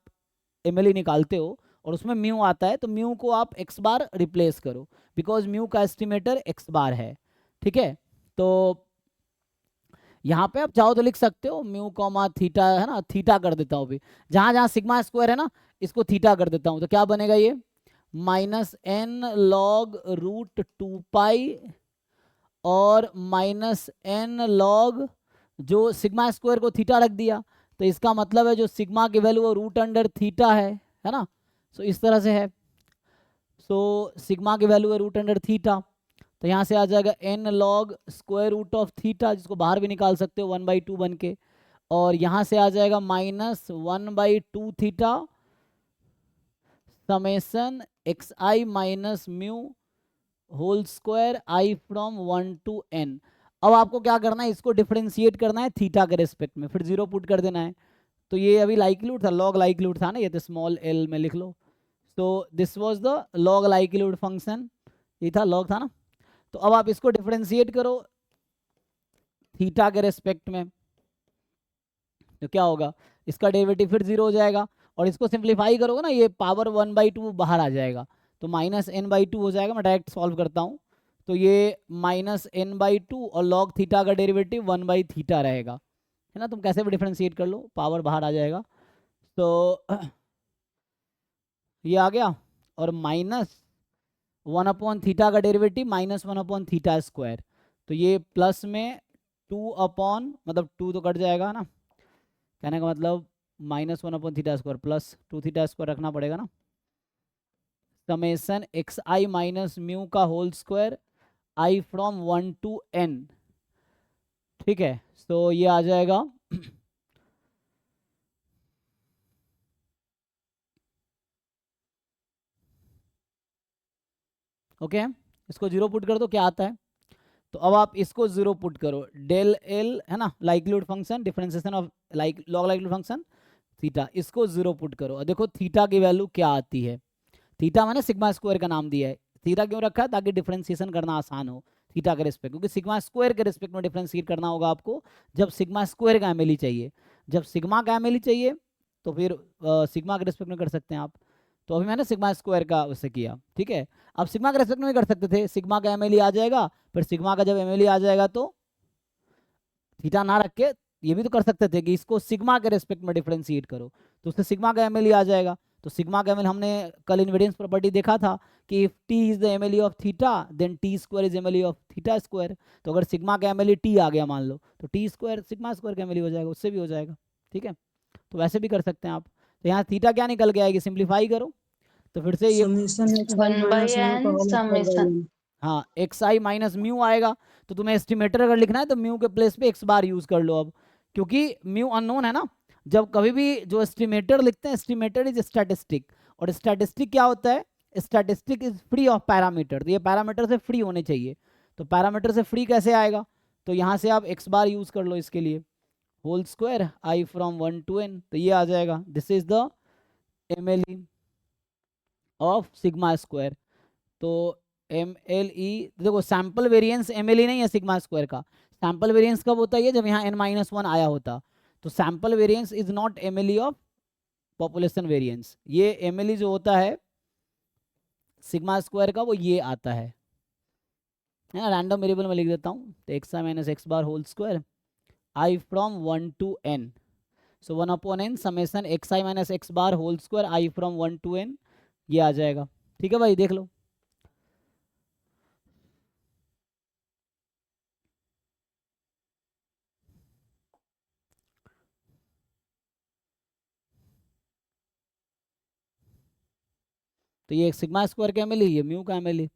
एमएलई निकालते हो और उसमें म्यू आता है तो म्यू को आप एक्स बार रिप्लेस करो, बिकॉज म्यू का एस्टिमेटर एक्स बार है। ठीक है, तो यहाँ पे आप चाहो तो लिख सकते हो म्यू कॉमा थीटा, है ना, थीटा कर देता हूँ अभी, जहाँ जहाँ सिग्मा स्क्वायर है ना इसको थीटा कर देता हूँ, तो क्या बनेगा ये माइनस एन लॉग रूट 2 पाई और माइनस एन लॉग जो सिग्मा स्क्वायर को थीटा रख दिया, तो इसका मतलब है जो सिग्मा की वैल्यू वो रूट अंडर थीटा है ना। सो इस तरह से है, सो सिग्मा की वैल्यू है रूट अंडर थीटा, तो यहाँ से आ जाएगा N log square root of theta, जिसको बाहर भी निकाल सकते हो 1/2 बन के, और यहाँ से आ जाएगा minus 1/2 theta summation x I minus mu whole square I from 1 to n। अब आपको क्या करना है, इसको डिफरेंशिएट करना है थीटा के रेस्पेक्ट में, फिर जीरो पुट कर देना है। तो ये अभी लाइक्लीहुड था, लॉग लाइक्लीहुड था ना, ये तो स्मॉल एल में लिख लो। तो this was the log likelihood function, ये था लॉग था ना। तो अब आप इसको डिफरेंशिएट करो थीटा के रेस्पेक्ट में, तो क्या होगा, इसका डेरिवेटिव फिर जीरो हो जाएगा, और इसको सिंप्लीफाई करोगे ना ये पावर 1/2 बाहर आ जाएगा, तो माइनस n/2 हो जाएगा। मैं डायरेक्ट सॉल्व करता हूँ, तो ये माइनस n/2 और लॉग थीटा का डेरिवेटिव 1/थीटा रहेगा, है ना। तुम कैसे भी डिफरेंशिएट कर लो, पावर बाहर आ जाएगा। तो ये आ गया, और माइनस 1/थीटा का डेरिवेटिव माइनस 1/थीटा स्क्वायर, तो ये प्लस में 2 मतलब 2 तो कट जाएगा ना, कहने का मतलब माइनस 1/थीटा स्क्वायर प्लस 2 थीटा स्क्वायर रखना पड़ेगा ना, समेसन एक्स आई माइनस म्यू का whole square I from 1 to n। ठीक है, तो ये आ जाएगा ओके इसको जीरो पुट कर दो, क्या आता है, तो अब आप इसको जीरो पुट करो, डेल एल है ना likelihood function differentiation of log likelihood function theta, इसको जीरो पुट करो और देखो थीटा की वैल्यू क्या आती है। थीटा मैंने सिग्मा स्क्वायर का नाम दिया है, थीटा क्यों रखा है, ताकि डिफरेंशिएशन करना आसान हो थीटा के रिस्पेक्ट, क्योंकि सिग्मा स्क्वायर के रिस्पेक्ट में डिफरेंशिएट करना होगा आपको जब सिग्मा स्क्वायर का एमएलई चाहिए, जब सिग्मा का एमएलई चाहिए तो फिर सिग्मा के रिस्पेक्ट में कर सकते हैं आप। तो अभी मैंने सिग्मा स्क्वायर का उससे किया, ठीक है। अब सिग्मा के रेस्पेक्ट में कर सकते थे, सिग्मा का एमएलई आ जाएगा, फिर सिग्मा का जब एमएलई आ जाएगा तो थीटा ना रख के ये भी तो कर सकते थे कि इसको सिग्मा के रेस्पेक्ट में डिफरेंशिएट करो, तो उससे सिग्मा का एमएलई आ जाएगा। तो सिग्मा का एमएलई हमने कल इनवेरियंस प्रॉपर्टी देखा था कि if T is the MLE of theta then T square is MLE of theta square. तो अगर सिग्मा का एमएलई टी आ गया मान लो, तो टी स्क्वायर सिग्मा स्क्वायर का एमएलई हो जाएगा, उससे भी हो जाएगा, ठीक है। तो वैसे भी कर सकते हैं आप। तो यहाँ थीटा क्या निकल के आएगी, सिंप्लीफाई करो तो फिर से ये summation x i 1 by minus mu का n whole square by summation n। हाँ एक्स आई माइनस म्यू आएगा, तो तुम्हें एस्टिमेटर अगर लिखना है तो म्यू के प्लेस पे एक्स बार यूज कर लो अब, क्योंकि म्यू अननोन है ना। जब कभी भी जो एस्टिमेटर लिखते हैं, एस्टिमेटर इज स्टैटिस्टिक, और स्टैटिस्टिक क्या होता है, statistic is free of parameter, तो ये पैरामीटर से फ्री होने चाहिए। तो पैरामीटर से फ्री कैसे आएगा, तो यहाँ से आप एक्स बार यूज कर लो इसके लिए, whole square I from 1 to n, तो ये आ जाएगा this is the MLE of sigma square. तो एमएलई देखो सैंपल वेरिएंस एमएलई नहीं है सिग्मा स्क्वायर का, सैंपल वेरिएंस कब होता है, जब यहाँ n-1 आया होता, तो sample variance is not MLE of population variance, ये एमएलई जो होता है सिग्मा स्क्वायर का वो ये आता है ना, रैंडम वेरिएबल में लिख देता हूँ, तो x I minus x bar whole square I from 1 to n, so 1/n summation x I minus x bar whole square I from 1 to n, ये आ जाएगा। ठीक है भाई, देख लो। तो ये सिग्मा स्क्वायर का एमएलई, ये म्यू का एमएलई।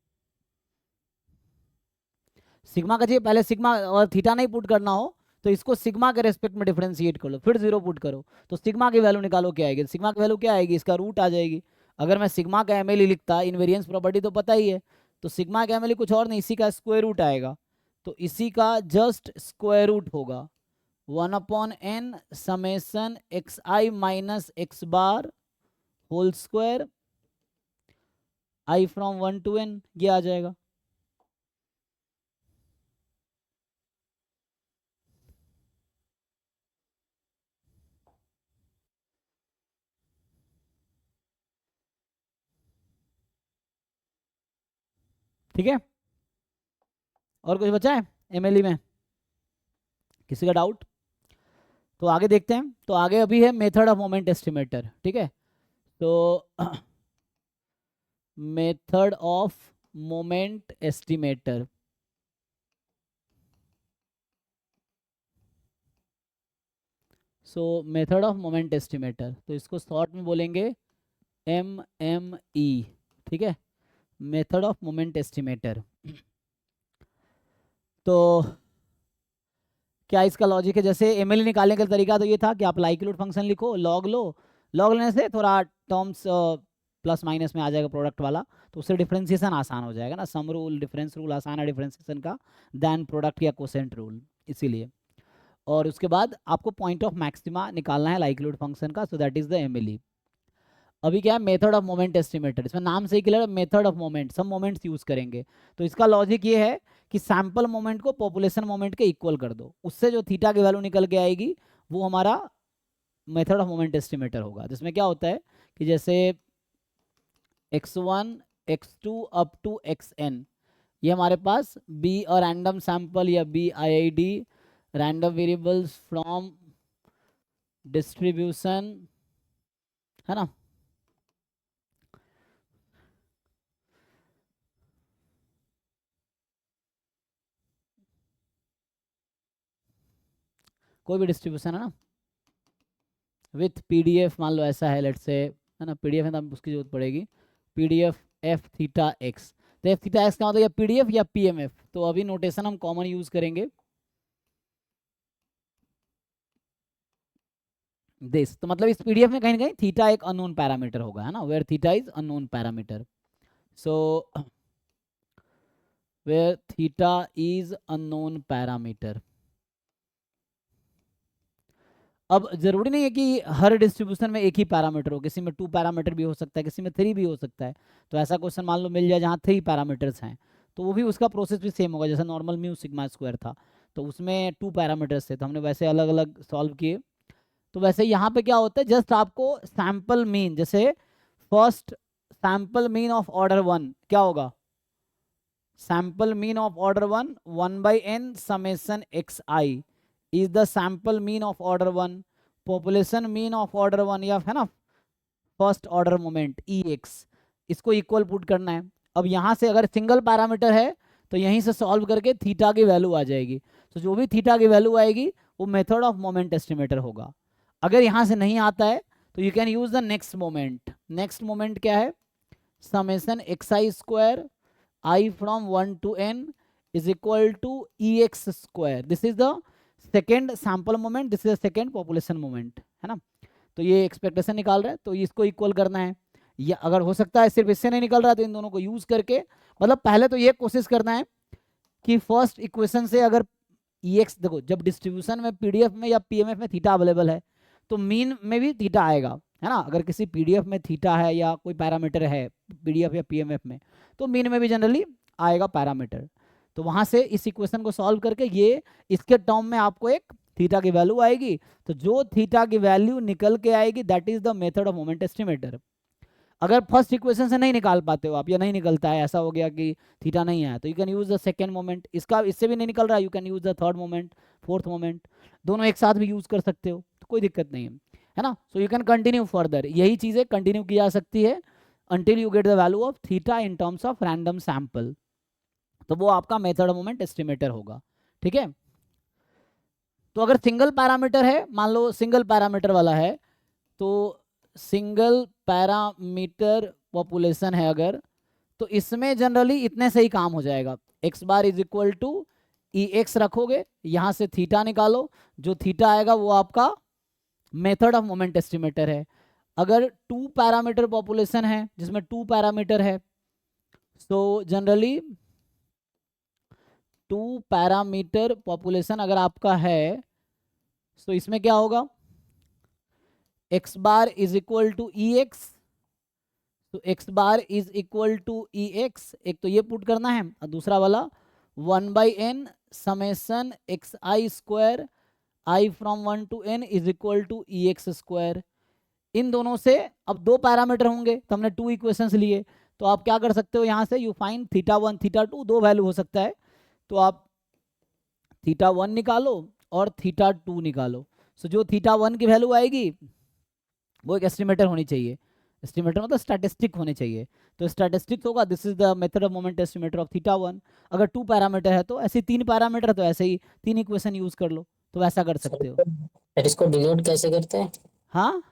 सिग्मा का चाहिए, पहले सिग्मा और थीटा नहीं पुट करना हो तो इसको सिग्मा के रेस्पेक्ट में डिफरेंशिएट कर लो, फिर 0 पुट करो, तो सिग्मा की वैल्यू निकालो क्या आएगी। सिग्मा की वैल्यू क्या आएगी, इसका रूट आ जाएगी। अगर मैं सिग्मा का एमएलई लिखता, इनवेरिएंस प्रॉपर्टी तो पता ही है, तो सिग्मा का एमएलई कुछ और नहीं, इसी का स्क्वायर रूट आएगा, तो इसी का जस्ट स्क्वायर रूट होगा 1/n summation x I minus x bar whole square I from 1 to n, ये आ जाएगा। ठीक है, और कुछ बचा है एमएलई में, किसी का डाउट? तो आगे देखते हैं। तो आगे अभी है मेथड ऑफ मोमेंट एस्टिमेटर। ठीक है, तो method of moment estimator, so method of moment estimator, तो इसको शॉर्ट में बोलेंगे MME। ठीक है, मेथड ऑफ मोमेंट एस्टिमेटर। तो क्या इसका लॉजिक है, जैसे एमएलई निकालने का तरीका तो ये था कि आप लाइक्लीहुड फंक्शन लिखो, लॉग लो, लॉग लेने से थोड़ा टर्म्स प्लस माइनस में आ जाएगा प्रोडक्ट वाला, तो उससे डिफरेंशिएशन आसान हो जाएगा ना, सम रूल डिफरेंस रूल आसान है डिफरेंशिएशन का देन प्रोडक्ट या कोसेंट रूल, इसीलिए। और उसके बाद आपको पॉइंट ऑफ मैक्सिमा निकालना है लाइक्लीहुड फंक्शन का, so that is the MLE. अभी क्या है, मेथड ऑफ मोमेंट एस्टिमेटर, इसमें नाम से ही क्लियर है, मेथड ऑफ मोमेंट, सब मोमेंट्स यूज करेंगे। तो इसका लॉजिक ये है कि सैंपल मोमेंट को पॉपुलेशन मोमेंट के इक्वल कर दो, उससे जो थीटा की वैल्यू निकल के आएगी वो हमारा मेथड ऑफ मोमेंट एस्टिमेटर होगा। जिसमें क्या होता है कि जैसे x1 x2 up to xn, ये हमारे पास बी और रैंडम सैंपल या BIID random variables from distribution है ना। कोई भी डिस्ट्रीब्यूशन है ना, विथ PDF मान लो ऐसा है, लेट से है ना, PDF है तो उसकी जरूरत पड़ेगी, PDF f थीटा x, तो f थीटा x का मतलब या PDF या PMF, तो अभी नोटेशन हम कॉमन यूज करेंगे दिस, तो मतलब इस PDF में कहीं ना कहीं थीटा एक अननोन पैरामीटर होगा, है ना, where theta is unknown parameter, so where theta is unknown parameter. अब जरूरी नहीं है कि हर डिस्ट्रीब्यूशन में एक ही पैरामीटर हो, किसी में 2 पैरामीटर भी हो सकता है, किसी में 3 भी हो सकता है। तो ऐसा क्वेश्चन मान लो मिल जाए जहाँ 3 पैरामीटर्स हैं, तो वो भी उसका प्रोसेस भी सेम होगा, जैसे नॉर्मल म्यू सिग्मा स्क्वायर था तो उसमें 2 पैरामीटर्स थे, तो हमने वैसे अलग अलग सॉल्व किए। तो वैसे यहाँ पे क्या होता है, जस्ट आपको सैंपल मीन, जैसे first sample mean of order 1 क्या होगा, sample mean of order 1/n summation xi is the sample mean of order 1, population mean of order 1 या है ना फर्स्ट ऑर्डर मोमेंट Ex, इसको इक्वल पुट करना है। अब यहाँ से अगर सिंगल पैरामीटर है तो यहीं से सॉल्व करके थीटा की वैल्यू आ जाएगी, तो जो भी थीटा की वैल्यू आएगी वो मेथड ऑफ मोमेंट एस्टिमेटर होगा। अगर यहाँ से नहीं आता है तो you can use the next moment. Next moment क्या है, summation xi square I from 1 to n is equal to Ex square, this is the second sample moment, this is second population moment, है ना। तो ये expectation निकाल रहा है, तो इसको इक्वल करना है, या अगर हो सकता है सिर्फ इससे नहीं निकल रहा तो इन दोनों को यूज करके, मतलब पहले तो ये कोशिश करना है कि फर्स्ट इक्वेशन से अगर Ex, देखो जब डिस्ट्रीब्यूशन में PDF में या PMF में थीटा अवेलेबल है तो मीन में भी थीटा आएगा, है ना। अगर किसी PDF में थीटा है या कोई पैरामीटर है PDF या PMF में, तो मीन में भी जनरली आएगा पैरामीटर। तो वहां से इस इक्वेशन को सॉल्व करके ये इसके टर्म में आपको एक थीटा की वैल्यू आएगी, तो जो थीटा की वैल्यू निकल के आएगी that is the method of moment estimator. अगर फर्स्ट इक्वेशन से नहीं निकाल पाते हो आप, या नहीं निकलता है, ऐसा हो गया कि थीटा नहीं आया, तो you can use the second moment. इसका इससे भी नहीं निकल रहा, you can use the third moment, fourth moment, दोनों एक साथ भी यूज कर सकते हो, तो कोई दिक्कत नहीं है ना। So you can continue further, यही चीज़ें कंटिन्यू की जा सकती है until you get the value of theta in terms of random sample, तो वो आपका मेथड ऑफ मोमेंट एस्टिमेटर होगा। ठीक है, तो अगर सिंगल पैरामीटर है, मान लो सिंगल पैरामीटर वाला है, तो सिंगल पैरामीटर पॉपुलेशन है अगर, तो इसमें जनरली इतने से ही काम हो जाएगा। X bar is equal to E x रखोगे, यहाँ से थीटा निकालो, जो थीटा आएगा वो आपका मेथड ऑफ मोमेंट एस्टिमेटर है। अगर 2 पैरामीटर पॉपुलेशन है जिसमें 2 पैरामीटर है, सो जनरली 2 पैरामीटर पॉपुलेशन अगर आपका है, तो इसमें क्या होगा, x bar is equal to E x, तो x bar is equal to E x, एक तो ये पुट करना है, और दूसरा वाला 1/n summation x i square I from 1 to n is equal to E x square. इन दोनों से अब 2 पैरामीटर होंगे, तो हमने 2 इक्वेशंस लिए, तो आप क्या कर सकते हो, यहाँ से you find theta 1 theta 2, 2 value हो सकता है, तो आप थीटा 1 निकालो और थीटा 2 निकालो। सो जो थीटा 1 की वैल्यू आएगी वो एक एस्टिमेटर होनी चाहिए, एस्टिमेटर मतलब स्टैटिस्टिक होने चाहिए, तो स्टैटिस्टिक होगा, this is the method of moment estimator of theta 1। अगर 2 पैरामीटर है तो ऐसे 3 पैरामीटर है तो ऐसे ही 3 इक्वेशन यूज कर लो, तो वैसा कर सकते हो। सर इसको डिनोट कैसे करते हैं? हाँ,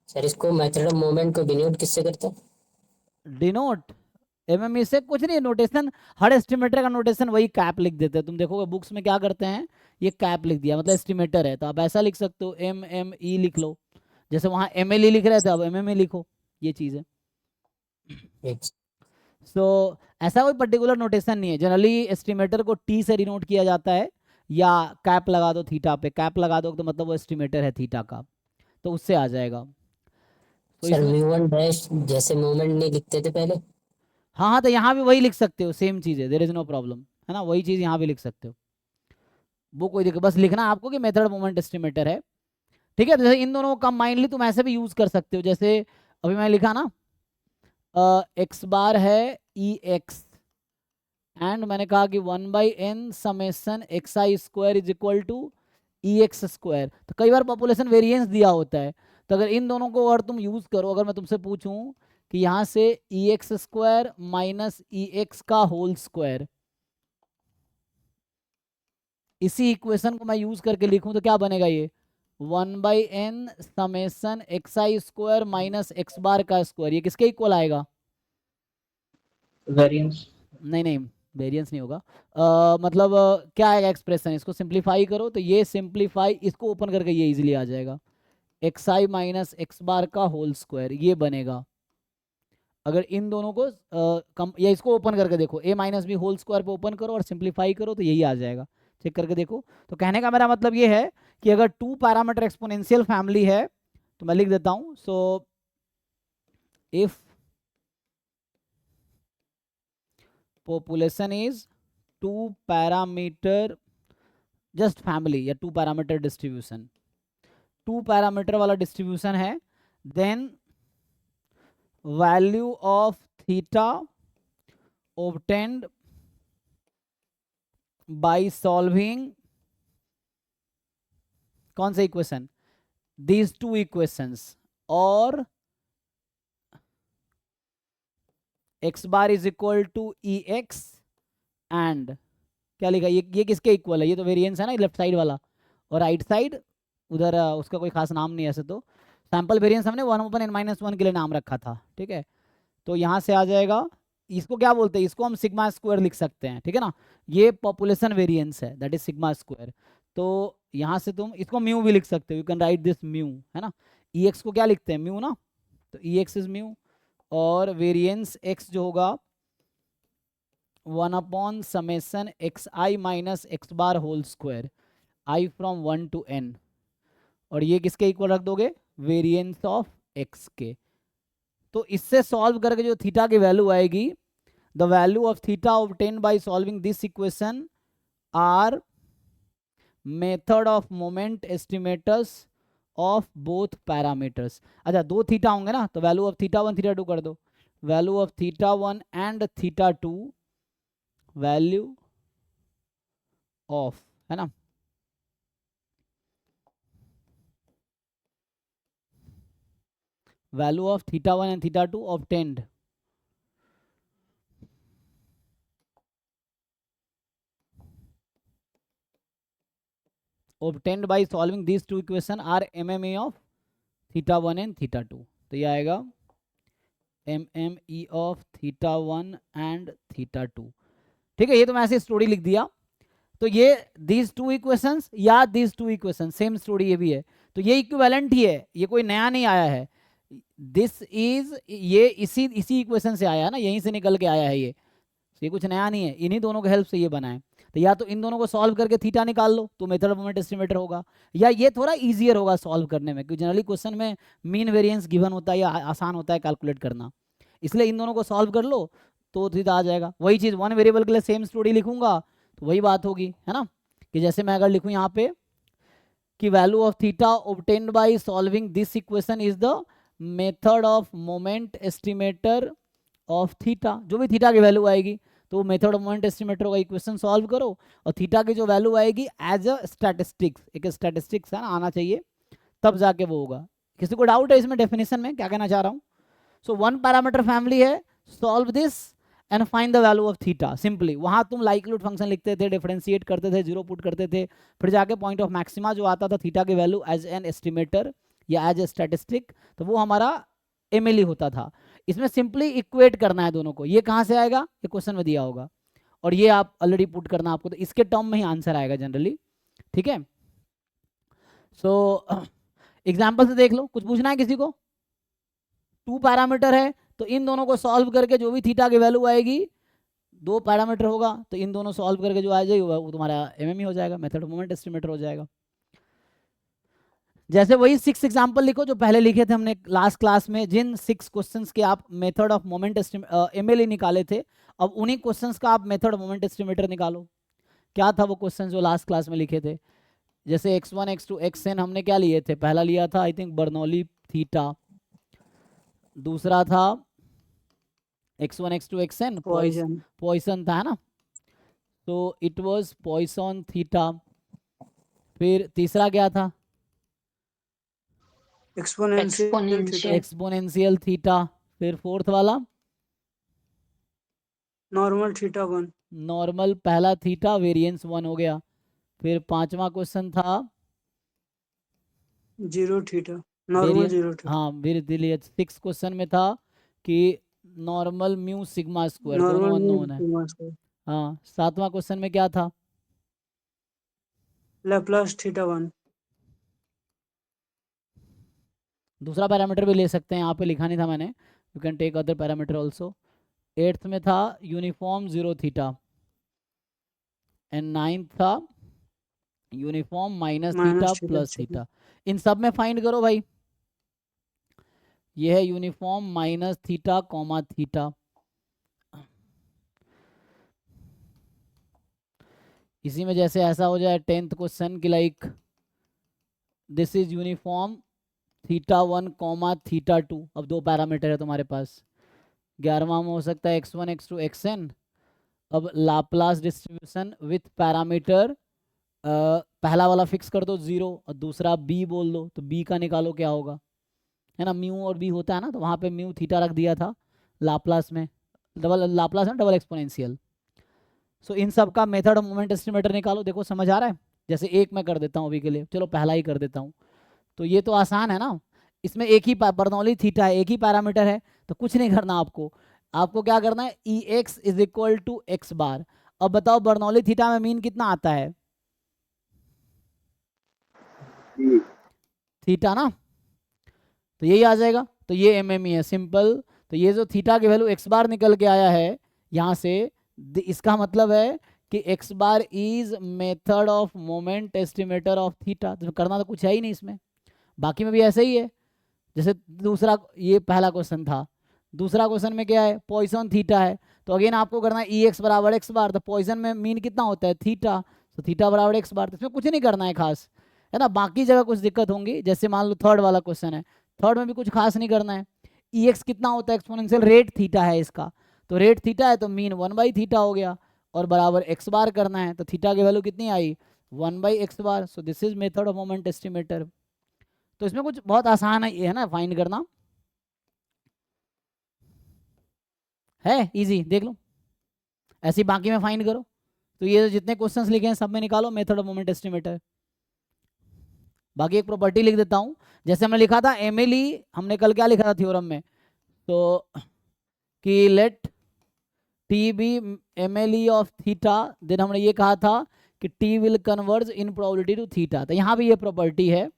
सर इसको मेथड ऑफ मोमेंट को डिनोट किससे करते हैं? डिनोट एमएमई से कुछ नहीं, नोटेशन हर एस्टिमेटर का नोटेशन वही कैप लिख देते हैं। तुम देखोगे बुक्स में क्या करते हैं, ये कैप लिख दिया, मतलब एस्टिमेटर है, तो आप ऐसा लिख सकते हो, एम एम ई लिख लो, जैसे वहाँ एम एल ई लिख रहे थे अब एम एम ए लिखो, ये चीज़ है। सो ऐसा कोई पर्टिकुलर नोटेशन नहीं है, जनरली एस्टिमेटर को टी से डिनोट किया जाता है, या कैप लगा दो थीटा पे, कैप लगा दो तो मतलब वो एस्टिमेटर है थीटा का, तो उससे आ जाएगा। तो सर इसमें v1 डैश जैसे मोमेंट नहीं लिखते थे पहले? हाँ हाँ, तो यहाँ भी वही लिख सकते हो, सेम चीज़ है, देयर इज नो प्रॉब्लम, है ना, वही चीज़ यहाँ भी लिख सकते हो, वो कोई दिक्कत, बस लिखना आपको कि मेथड मोमेंट एस्टिमेटर है। ठीक है, तो जैसे इन दोनों को कंबाइनली तुम ऐसे भी यूज कर सकते हो, जैसे अभी मैं लिखा ना, एक्स बार है ई एक्स, एंड मैंने कहा कि 1/n summation x i square is equal to E x square. तो कई बार पॉपुलेशन वेरिएंस दिया होता है, तो अगर इन दोनों को और तुम यूज करो, अगर मैं तुमसे पूछूं कि यहाँ से ई एक्स स्क्वायर माइनस ई एक्स का होल स्क्वायर, इसी इक्वेशन को मैं यूज करके लिखूं तो क्या बनेगा, ये 1/n summation x i square minus x बार का स्क्वायर, ये किसके इक्वल आएगा, वेरिएंस। नहीं नहीं, वेरिएंस नहीं होगा, मतलब क्या आएगा एक्सप्रेशन, इसको सिंप्लीफाई करो तो ये सिंप्लीफाई, इसको ओपन करके ये इजीली आ जाएगा, एक्स आई माइनस एक्स बार का होल स्क्वायर, ये बनेगा। अगर इन दोनों को या इसको ओपन करके देखो, ए माइनस बी होल स्क्वायर पे ओपन करो और सिंप्लीफाई करो तो यही आ जाएगा, चेक करके देखो। तो कहने का मेरा मतलब ये है कि अगर 2 पैरामीटर एक्सपोनेंशियल फैमिली है, तो मैं लिख देता हूँ, so if population is 2 parameter just family या 2 parameter distribution, 2 parameter वाला distribution है, then value of theta obtained by solving कौन सा इक्वेशन, these 2 equations, और x bar is equal to E x, and क्या लिखा, ये किसके इक्वल है, ये तो वेरिएंस है ना लेफ्ट साइड वाला, और राइट साइड उधर उसका कोई खास नाम नहीं है, ऐसे तो सैंपल वेरिएंस हमने 1/n-1 के लिए नाम रखा था, ठीक है। तो यहाँ से आ जाएगा, इसको क्या बोलते हैं, इसको हम सिग्मा स्क्वायर लिख सकते हैं, ठीक है ना, ये पॉपुलेशन वेरिएंस है, दैट इज सिग्मा स्क्वायर। तो यहाँ से तुम इसको म्यू भी लिख सकते हो, you can write this mu, है ना, ई एक्स को क्या लिखते हैं, म्यू ना, तो ई एक्स इज म्यू, और वेरिएंस x जो होगा 1/समेशन x I minus x bar whole square I from 1 to n, और ये किसके इक्वल रख दोगे, वेरिएंस ऑफ x के। तो इससे सॉल्व करके जो थीटा की वैल्यू आएगी, the value of theta obtained by solving this equation are method of moment estimators of both parameters. अच्छा, दो थीटा होंगे ना, तो वैल्यू ऑफ थीटा 1 थीटा 2 कर दो। Value of theta 1 and theta 2, value of, है ना, value of theta 1 and theta 2 obtained obtained by solving these two equation are MME of theta 1 and theta 2। तो ये आएगा MME of theta 1 and theta 2। ठीक है, ये तो मैं ऐसे स्टोरी लिख दिया। तो ये these two equations या these two equations same story ये भी है, तो ये इक्विवेलेंट ही है, ये कोई नया नहीं आया है। दिस इज, ये इसी इक्वेशन से आया है ना, यहीं से निकल के आया है ये कुछ नया नहीं है, इन्हीं दोनों के हेल्प से ये बना है। तो या तो इन दोनों को सॉल्व करके थीटा निकाल लो तो मेथड ऑफ मोमेंट एस्टिमेटर होगा, या ये थोड़ा इजियर होगा सॉल्व करने में, क्योंकि जनरली क्वेश्चन में मीन वेरिएंस गिवन होता है या आसान होता है कैलकुलेट करना, इसलिए इन दोनों को सॉल्व कर लो तो थीटा आ जाएगा। वही चीज़ वन वेरिएबल के लिए सेम स्टोरी लिखूंगा तो वही बात होगी, है ना, कि जैसे मैं अगर लिखूँ यहाँ पे कि value of theta obtained by solving this equation is the method of moment estimator of theta, जो भी थीटा की वैल्यू आएगी तो मेथड ऑफ मोमेंट एस्टिमेटर का इक्वेशन सॉल्व करो, और थीटा की जो वैल्यू आएगी एज अ स्टैटिस्टिक्स, एक स्टैटिस्टिक्स है ना, आना चाहिए, तब जाके वो होगा। किसी को डाउट है इसमें डेफिनेशन में क्या कहना चाह रहा हूँ? सो वन पैरामीटर फैमिली है, solve this and find the value of theta. Simply वहां तुम लाइक्लीहुड फंक्शन लिखते थे, डिफरेंशिएट करते थे, जीरो पुट करते थे, फिर जाके पॉइंट ऑफ मैक्सिमा जो आता था थीटा की वैल्यू एज एन एस्टिमेटर या एज ए स्टैटिस्टिक, तो वो हमारा एमएलई होता था। इसमें सिंपली इक्वेट करना है दोनों को, ये कहाँ से आएगा, ये क्वेश्चन में दिया होगा, और ये आप ऑलरेडी पुट करना आपको, तो इसके टर्म में ही आंसर आएगा जनरली। ठीक है, सो एग्जाम्पल से देख लो, कुछ पूछना है किसी को? 2 पैरामीटर है तो इन दोनों को सॉल्व करके जो भी थीटा की वैल्यू आएगी, 2 पैरामीटर होगा तो इन दोनों सॉल्व करके जो आ जाएगी वो तुम्हारा एमएमई हो जाएगा, मेथड ऑफ मोमेंट एस्टिमेटर हो जाएगा। जैसे वही 6 एग्जाम्पल लिखो जो पहले लिखे थे हमने लास्ट क्लास में, जिन 6 क्वेश्चंस के आप मेथड ऑफ मोमेंट एमएलई निकाले थे, अब उन्हीं क्वेश्चंस का आप मेथड ऑफ मोमेंट एस्टिमेटर निकालो। क्या था वो क्वेश्चन जो लास्ट क्लास में लिखे थे? जैसे x1 x2 xn हमने क्या लिए थे? पहला लिया था आई थिंक बर्नौली थीटा, दूसरा था x1 x2 xn पॉइसन था, है ना, तो इट वाज पॉइसन थीटा। फिर तीसरा क्या था? Exponential theta. फिर फोर्थ वाला नॉर्मल थीटा 1, नॉर्मल पहला थीटा वेरिएंस 1 हो गया। फिर पांचवा क्वेश्चन था zero theta, normal zero theta. हाँ, फिर 6 क्वेश्चन में था कि नॉर्मल म्यू सिग्मा स्क्वायर, दोनों अननोन है। हाँ, 7वां क्वेश्चन में क्या था? Laplace theta 1। दूसरा पैरामीटर भी ले सकते हैं, यहाँ पे लिखा नहीं था मैंने, you can take other parameter also. 8th में था यूनिफॉर्म 0 थीटा, एंड 9th था uniform minus theta plus theta. इन सब में फाइंड करो भाई, ये है uniform minus theta comma theta. इसी में जैसे ऐसा हो जाए 10th क्वेश्चन की like this is uniform theta 1 comma theta 2, अब 2 पैरामीटर है तुम्हारे पास। 11वां में हो सकता है x1 x2 xn। अब लाप्लास डिस्ट्रीब्यूशन विथ पैरामीटर, पहला वाला फिक्स कर दो 0 और दूसरा b बोल दो, तो b का निकालो क्या होगा, है ना, म्यू और b होता है ना, तो वहाँ पे म्यू थीटा रख दिया था लाप्लास में, डबल लाप्लास है डबल एक्सपोनेंशियल। सो इन सब का मेथड ऑफ मोमेंट एस्टिमेटर निकालो। देखो समझ आ रहा है? जैसे एक मैं कर देता हूँ अभी के लिए, चलो पहला ही कर देता हूँ, तो ये तो आसान है ना, इसमें एक ही बर्नौली थीटा है, एक ही पैरामीटर है, तो कुछ नहीं करना आपको क्या करना है, e x is equal to x bar. अब बताओ बर्नौली थीटा में मीन कितना आता है? थीटा ना, तो यही आ जाएगा, तो ये एमएमई है सिंपल। तो ये जो थीटा की वैल्यू एक्स बार निकल के आया है यहाँ से, इसका मतलब है कि x bar is method of moment estimator of theta. तो करना तो कुछ है ही नहीं इसमें, बाकी में भी ऐसा ही है। जैसे दूसरा, ये पहला क्वेश्चन था, दूसरा क्वेश्चन में क्या है, पॉइसन थीटा है, तो अगेन आपको करना है ई एक्स बराबर एक्स बार, तो पॉइसन में मीन कितना होता है थीटा, तो थीटा बराबर एक्स बार, तो इसमें कुछ नहीं करना है खास, है ना। बाकी जगह कुछ दिक्कत होंगी, जैसे मान लो थर्ड वाला क्वेश्चन है, थर्ड में भी कुछ खास नहीं करना है। ई एक्स कितना होता है, एक्सपोनेंशियल रेट थीटा है इसका, तो रेट थीटा है तो मीन 1/थीटा हो गया, और बराबर एक्स बार करना है, तो थीटा की वैल्यू कितनी आई 1/x bar. So this is method of moment estimator. तो इसमें कुछ बहुत आसान है, ये है ना फाइंड करना, है इजी, देख लो ऐसे ही बाकी में फाइंड करो। तो ये जितने क्वेश्चंस लिखे हैं सब में निकालो मेथड ऑफ मोमेंट एस्टिमेटर। बाकी एक प्रॉपर्टी लिख देता हूँ, जैसे हमने लिखा था एमएलई, हमने कल क्या लिखा था थ्योरम में, तो कि let T be MLE of theta, then हमने ये कहा था कि T will converge in probability to theta. तो यहाँ भी ये प्रॉपर्टी है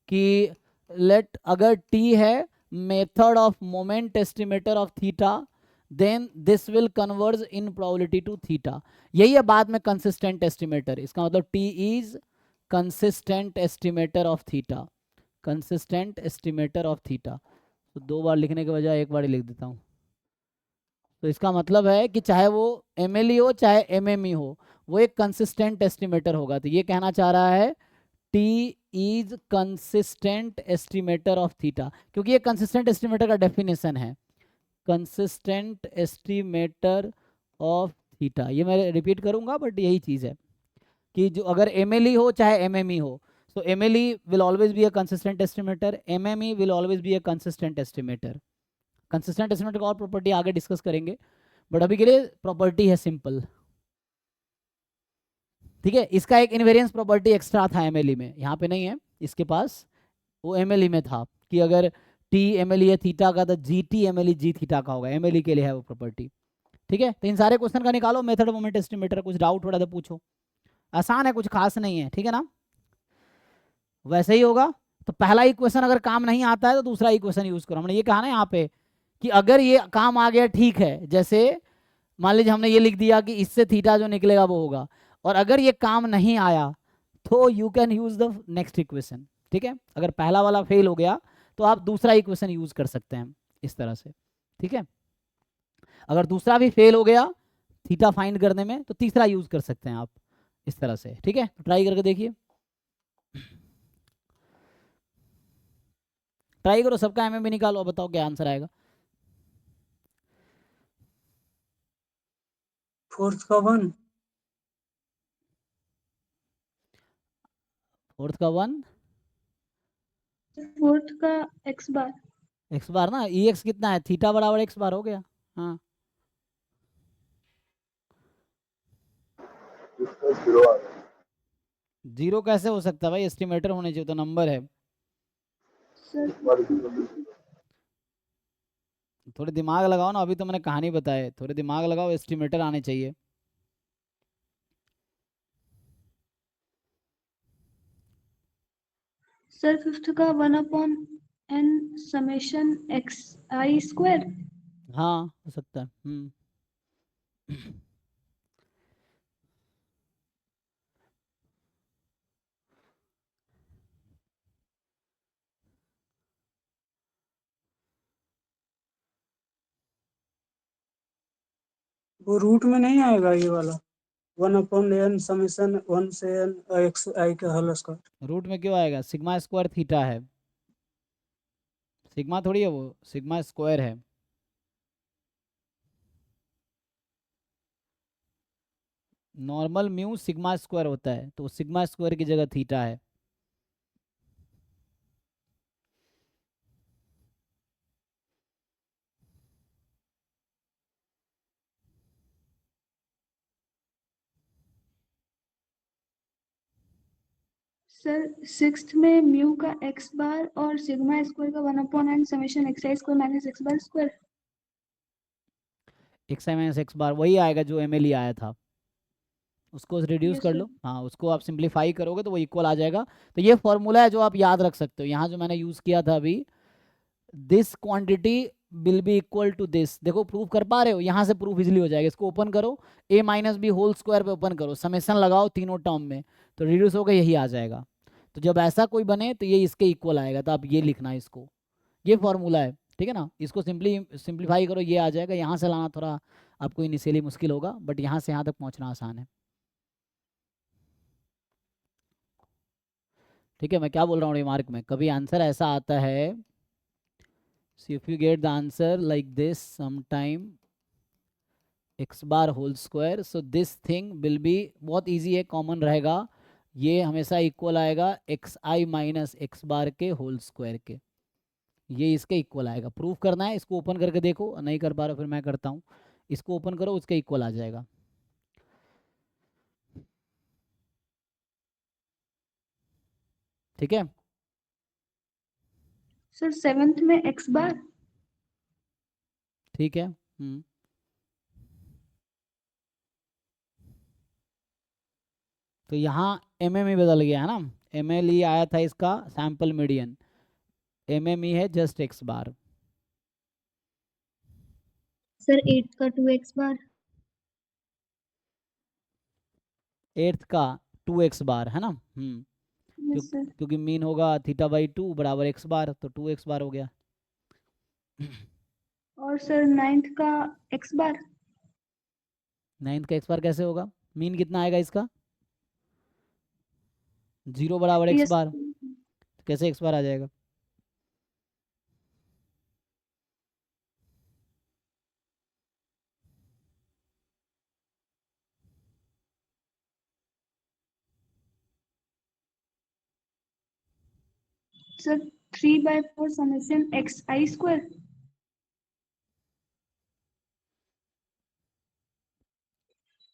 कि लेट अगर टी है method of moment estimator of theta, then this will converge in probability to theta. यही है बाद में कंसिस्टेंट एस्टिमेटर, इसका मतलब T is consistent estimator of theta, consistent estimator of theta. तो 2 बार लिखने के बजाय 1 बार ही लिख देता हूँ। तो इसका मतलब है कि चाहे वो एमएलई हो चाहे एमएमई हो, वो एक कंसिस्टेंट एस्टिमेटर होगा। तो ये कहना चाह रहा है T is consistent estimator of theta, क्योंकि ये कंसिस्टेंट एस्टिमेटर का डेफिनेशन है, कंसिस्टेंट एस्टिमेटर ऑफ थीटा। ये मैं रिपीट करूंगा बट यही चीज़ है कि जो अगर एमएलई हो चाहे एमएमई हो, so MLE will always be a consistent estimator, MME will always be a consistent estimator। Consistent estimator का और प्रॉपर्टी आगे डिस्कस करेंगे, बट अभी के लिए प्रॉपर्टी है सिंपल, ठीक है। इसका एक इनवेरियंस प्रॉपर्टी एक्स्ट्रा था MLE में, यहाँ पे नहीं है इसके पास, वो MLE में था कि अगर T MLE है थीटा का तो GT MLE G थीटा का होगा, MLE के लिए है वो प्रॉपर्टी, ठीक है। तो इन सारे क्वेश्चन का निकालो मेथड ऑफ मोमेंट एस्टिमेटर, कुछ डाउट थोड़ा तो पूछो, आसान है, कुछ खास नहीं है, ठीक है ना। वैसे ही होगा, तो पहला इक्वेशन अगर काम नहीं आता है तो दूसरा इक्वेशन यूज करो। हमने ये कहा ना यहाँ पे कि अगर ये काम आ गया ठीक है, जैसे मान लीजिए हमने ये लिख दिया कि इससे थीटा जो निकलेगा वो होगा, और अगर ये काम नहीं आया तो you can use the next equation, ठीक है। अगर पहला वाला फेल हो गया तो आप दूसरा इक्वेशन यूज कर सकते हैं इस तरह से, ठीक है। अगर दूसरा भी फेल हो गया थीटा फाइंड करने में तो तीसरा यूज कर सकते हैं आप इस तरह से, ठीक है। ट्राई करके देखिए, ट्राई करो, सबका एमएम निकालो, बताओ क्या आंसर आएगा। फोर्थ का 1, फोर्थ का 1, फोर्थ का एक्स बार। एक्स बार ना, ई एक्स कितना है, थीटा बराबर एक्स बार हो गया। हाँ जीरो कैसे हो सकता है भाई, एस्टिमेटर होने चाहिए तो नंबर है। सर थोड़े दिमाग लगाओ ना, अभी तो मैंने कहानी बताई, थोड़े दिमाग लगाओ, एस्टिमेटर आने चाहिए। सर फिफ्थ का 1/n समेशन xi²। हाँ हो सकता है। वो रूट में नहीं आएगा ये वाला 1/n समेशन 1 से n x i का होल स्क्वायर। रूट में क्यों आएगा, सिग्मा स्क्वायर थीटा है, सिग्मा थोड़ी है वो, सिग्मा स्क्वायर है। नॉर्मल म्यू सिग्मा स्क्वायर होता है, तो सिग्मा स्क्वायर की जगह थीटा है। सर सिक्स्थ में म्यू का एक्स बार और सिग्मा स्क्वायर का 1/n summation xi² minus x bar square. X आई माइनस एक्स बार वही आएगा जो MLE आया था, उसको रिड्यूस Yes, कर sir. लो, हाँ उसको आप सिंप्लीफाई करोगे तो वो इक्वल आ जाएगा। तो ये फॉर्मूला है जो आप याद रख सकते हो, यहाँ जो मैंने यूज़ किया था अभी, this quantity will be equal to this. देखो प्रूफ कर पा रहे हो, यहाँ से प्रूफ इजिली हो जाएगा। इसको ओपन करो, a minus B whole square पे ओपन करो, समेसन लगाओ तीनों टर्म में, तो रिड्यूस होकर यही आ जाएगा। तो जब ऐसा कोई बने तो ये इसके इक्वल आएगा, तो आप ये लिखना है इसको, ये फॉर्मूला है, ठीक है ना। इसको सिंप्लीफाई करो, ये आ जाएगा। यहाँ से लाना थोड़ा आपको इनिशियली मुश्किल होगा, बट यहाँ से यहाँ तक पहुँचना आसान है। ठीक है, मैं क्या बोल रहा हूँ रिमार्क में, कभी आंसर ऐसा आता है, so if you get the answer like this sometime x bar whole square, so this thing will be, बहुत इजी है, कॉमन रहेगा, ये हमेशा इक्वल आएगा एक्स आई माइनस एक्स बार के होल स्क्वायर के, ये इसके इक्वल आएगा। प्रूफ करना है, इसको ओपन करके देखो, नहीं कर पा रहे हो फिर मैं करता हूँ, इसको ओपन करो, उसके इक्वल आ जाएगा। ठीक है, सर 7th में x बार। ठीक है। तो यहाँ एम एम ही बदल गया है ना, एम एल ई आया था इसका sample median, M M E है जस्ट एक्स बार। सर 8th का 2x बार। 8th का 2x बार है ना, यस सर। क्योंकि मीन होगा थीटा बाई 2 बराबर एक्स बार, तो 2x बार हो गया। और सर 9th का x बार। 9th का एक्स बार कैसे होगा, मीन कितना आएगा इसका, 0 बराबर एक्स यस। बार, तो कैसे एक्स बार आ जाएगा। Sir 3/4 summation x i square.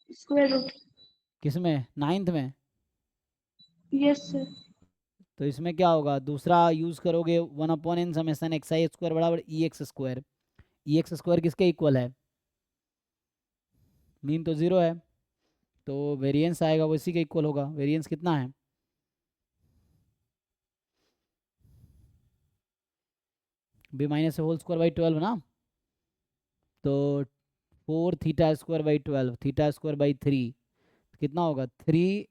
Square root. किसमें, 9th में, यस सर। तो इसमें क्या होगा, दूसरा यूज करोगे, 1/n summation x i square बराबर ई एक्स स्क्वायर, ई एक्स स्क्वायर किसके इक्वल है, मीन तो 0 है, तो वेरिएंस आएगा वो इसी के इक्वल होगा, वेरिएंस कितना है, B minus whole square by 12 ना, तो 4 theta square by 12, theta square by 3 कितना होगा, 3,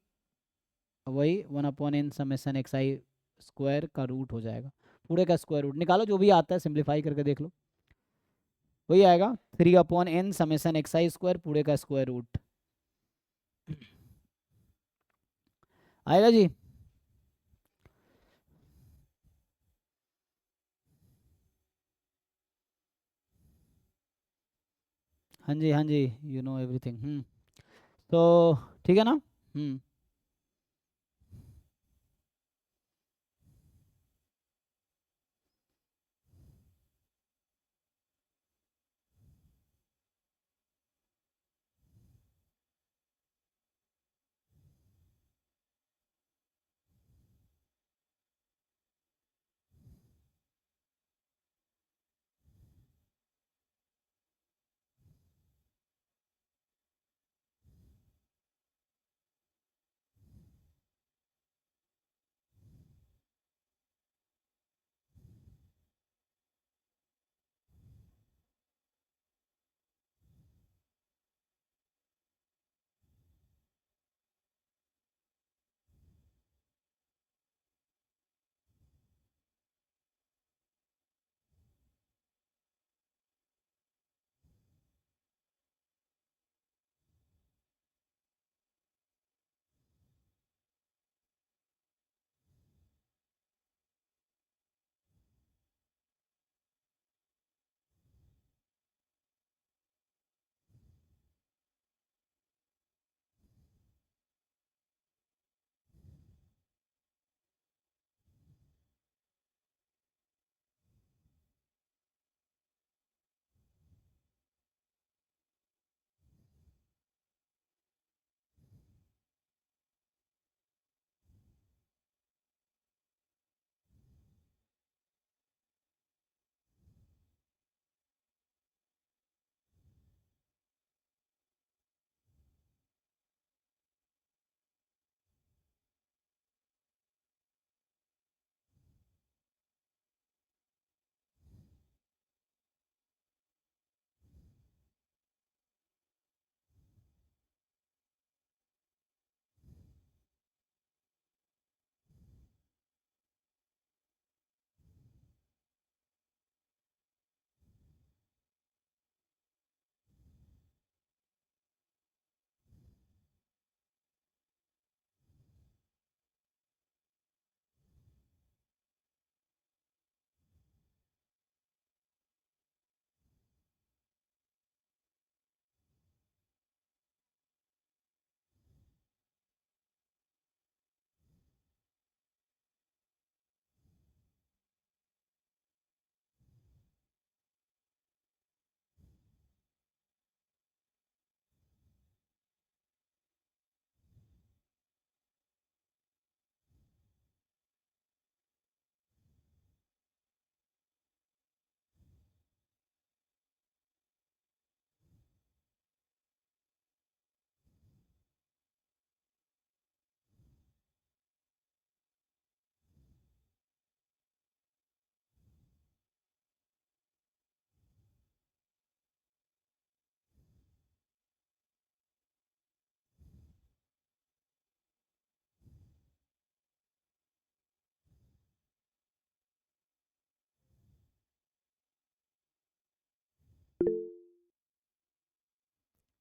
वही 1/n summation x i square का रूट हो जाएगा, पूरे का स्क्वायर रूट निकालो, जो भी आता है सिंप्लीफाई करके देख लो, वही आएगा 3/n summation x i square पूरे का स्क्वायर रूट आएगा जी। हाँ जी, हाँ जी, यू नो एवरीथिंग। तो ठीक है ना।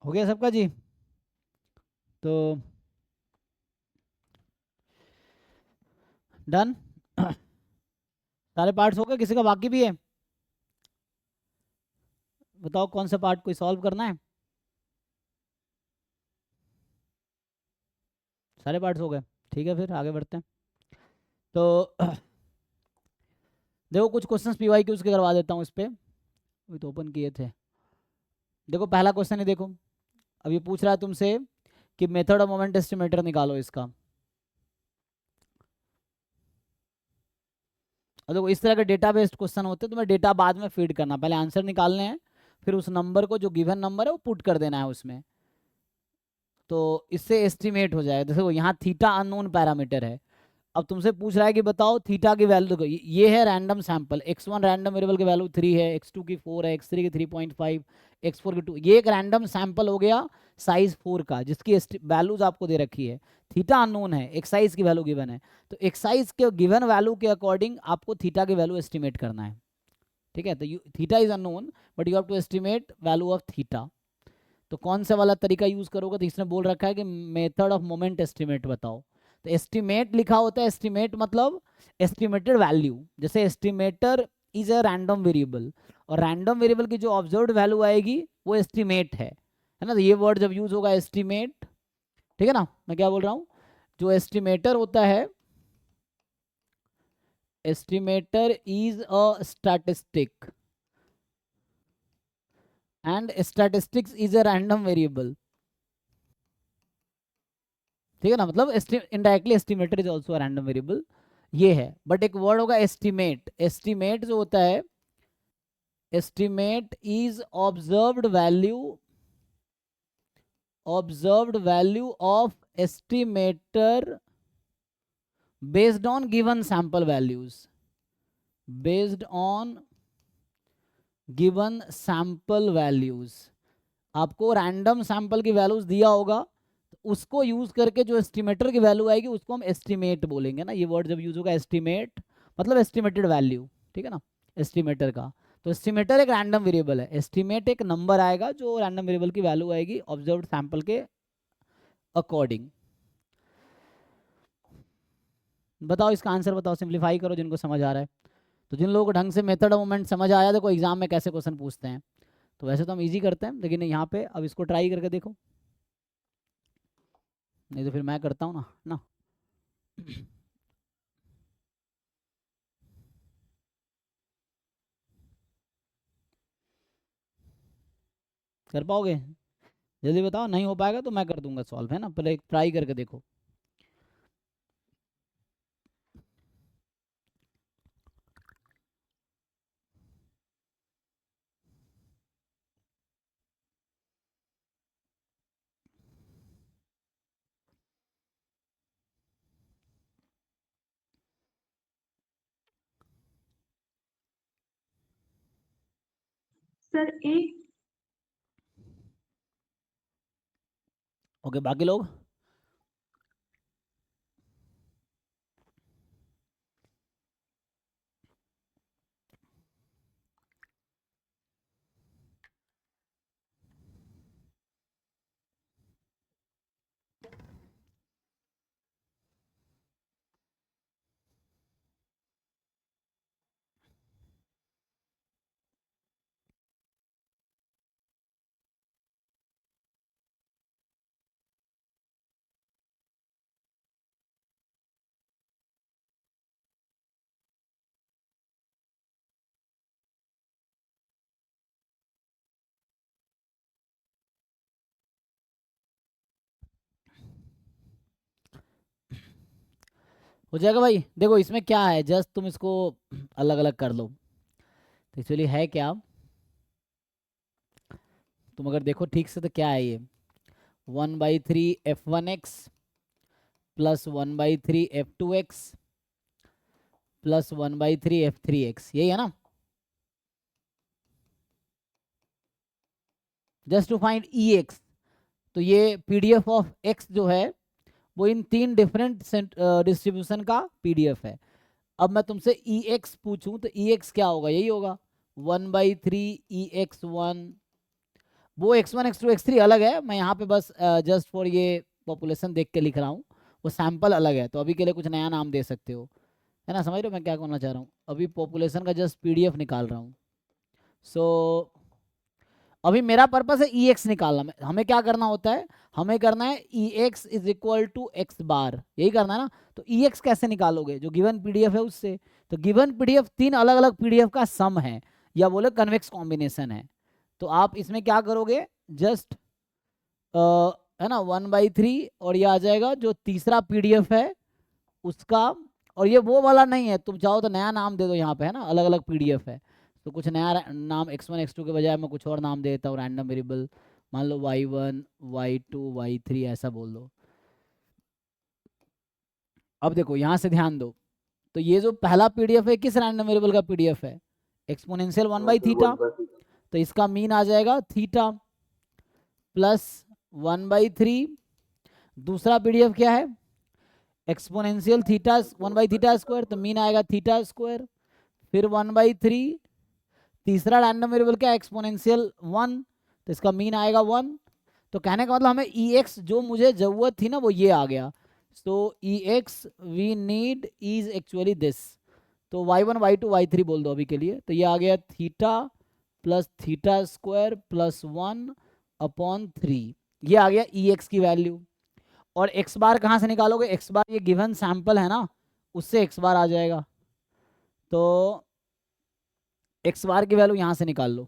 हो गया सबका जी? तो डन। सारे पार्ट्स हो गए, किसी का बाकी भी है? बताओ कौन सा पार्ट कोई सॉल्व करना है? सारे पार्ट्स हो गए, ठीक है फिर आगे बढ़ते हैं। तो देखो कुछ क्वेश्चंस पीवाई क्यूज के करवा देता हूँ इस पे, अभी तो ओपन किए थे। देखो पहला क्वेश्चन है, देखो अब ये पूछ रहा है तुमसे कि मेथड ऑफ मोमेंट एस्टिमेटर निकालो इसका। और देखो इस तरह के डेटा बेस्ड क्वेश्चन होते हैं, तुम्हें डेटा बाद में फीड करना, पहले आंसर निकालने हैं, फिर उस नंबर को जो गिवन नंबर है वो पुट कर देना है उसमें, तो इससे एस्टिमेट हो जाएगा। देखो यहाँ थीटा अननोन पैरामीटर है, अब तुमसे पूछ रहा है कि बताओ थीटा की वैल्यू, देखो ये है random sample, x1 random variable की वैल्यू 3 है, x2 की 4 है, x3 की 3.5, x4 की 2, ये एक रैंडम सैंपल हो गया साइज 4 का, जिसकी वैल्यूज आपको दे रखी है। थीटा अननोन है, एक्साइज की वैल्यू गिवन है, तो एक्साइज के गिवन वैल्यू के अकॉर्डिंग आपको थीटा की वैल्यू एस्टिमेट करना है, ठीक है। तो theta is unknown but you have to estimate value of theta. तो कौन सा वाला तरीका यूज करोगे? तो इसने बोल रखा है कि मेथड ऑफ मोमेंट एस्टिमेट बताओ। तो एस्टिमेट लिखा होता है, एस्टिमेट मतलब एस्टिमेटेड वैल्यू, जैसे estimator is a random variable, और रैंडम वेरिएबल की जो ऑब्जर्व्ड वैल्यू आएगी वो एस्टिमेट है ना। तो ये वर्ड जब यूज होगा एस्टिमेट, ठीक है ना, मैं क्या बोल रहा हूँ, जो एस्टिमेटर होता है, estimator is a statistic and statistics is a random variable, ठीक है ना, मतलब indirectly estimator is also a random variable, ये है। बट एक वर्ड होगा एस्टिमेट, एस्टिमेट जो होता है, estimate is observed value of estimator based on given sample values, based on given sample values. आपको रैंडम सैंपल की वैल्यूज दिया होगा, उसको यूज करके जो एस्टिमेटर की वैल्यू आएगी उसको हम एस्टिमेट बोलेंगे ना। ये वर्ड जब यूज होगा एस्टिमेट मतलब एस्टिमेटेड वैल्यू, ठीक है ना, एस्टिमेटर का। तो एस्टिमेटर एक रैंडम वेरिएबल है, एस्टिमेट एक नंबर आएगा जो रैंडम वेरिएबल की वैल्यू आएगी ऑब्जर्व्ड सैंपल के अकॉर्डिंग। बताओ इसका आंसर बताओ, सिंप्लीफाई करो जिनको समझ आ रहा है। तो जिन लोगों को ढंग से मेथड ऑफ मोमेंट समझ आया, देखो एग्जाम में कैसे क्वेश्चन पूछते हैं, तो वैसे तो हम इजी करते हैं, लेकिन यहाँ पे अब इसको ट्राई करके देखो, नहीं तो फिर मैं करता हूँ ना। कर पाओगे? जल्दी बताओ, नहीं हो पाएगा तो मैं कर दूंगा सॉल्व, है ना, पहले ट्राई करके देखो। सर ए। ओके, बाकी लोग? हो जाएगा भाई। देखो इसमें क्या है, जस्ट तुम इसको अलग अलग कर लो। तो एक्चुअली है क्या, तुम अगर देखो ठीक से तो क्या है ये, 1/3 f1x plus 1/3 f2x plus 1/3 f3x, यही है ना। जस्ट टू फाइंड ex, तो ये पीडीएफ ऑफ x जो है वो इन 3 डिफरेंट डिस्ट्रीब्यूशन का पीडीएफ है। अब मैं तुमसे ex पूछूं तो ex क्या होगा, यही होगा 1/3 EX1, वो x1 x2 x3 अलग है, मैं यहाँ पे बस जस्ट फॉर ये पॉपुलेशन देख के लिख रहा हूँ, वो सैंपल अलग है, तो अभी के लिए कुछ नया नाम दे सकते हो, है ना, समझ रहे हो मैं क्या कहना चाह रहा हूँ। अभी पॉपुलेशन का जस्ट PDF निकाल रहा हूँ। सो अभी मेरा पर्पस है EX निकालना, हमें क्या करना होता है, हमें करना है EX is equal to x bar, यही करना है ना। तो EX कैसे निकालोगे, जो गिवन PDF है उससे, तो गिवन PDF 3 अलग अलग PDF का सम है, या बोले कन्वेक्स कॉम्बिनेशन है। तो आप इसमें क्या करोगे, जस्ट है ना 1/3, और ये आ जाएगा जो तीसरा PDF है उसका, और ये वो वाला नहीं है, तुम चाहो तो नया नाम दे दो यहाँ पे, है ना, अलग अलग PDF है, तो कुछ नया नाम x1 x2 के बजाय मैं कुछ और नाम दे देता हूँ, रैंडम वेरिएबल, मान लो y1 y2 y3 ऐसा बोल दो। अब देखो यहाँ से ध्यान दो, तो ये जो पहला PDF है किस रैंडम वेरिएबल का PDF है, एक्सपोनेंशियल 1/थीटा, तो इसका मीन आ जाएगा थीटा प्लस 1/3। दूसरा PDF क्या है, एक्सपोनेंशियल थीटा 1/थीटा स्क्वायर, तो मीन आएगा थीटा स्क्वायर, फिर 1/3। तीसरा रैंडम वेरिएबल क्या है, एक्सपोनेंशियल 1, तो इसका मीन आएगा 1। तो कहने का मतलब हमें EX जो मुझे जरूरत थी ना वो ये आ गया। So EX we need is actually this, तो y1 y2 y3 बोल दो अभी के लिए, तो ये आ गया theta plus theta square plus 1/3, ये आ गया EX की वैल्यू। और x बार कहाँ से निकालोगे, x बार ये गिवन सैंपल है ना, उससे x बार आ जाएगा, तो x बार की वैल्यू यहाँ से निकाल लो।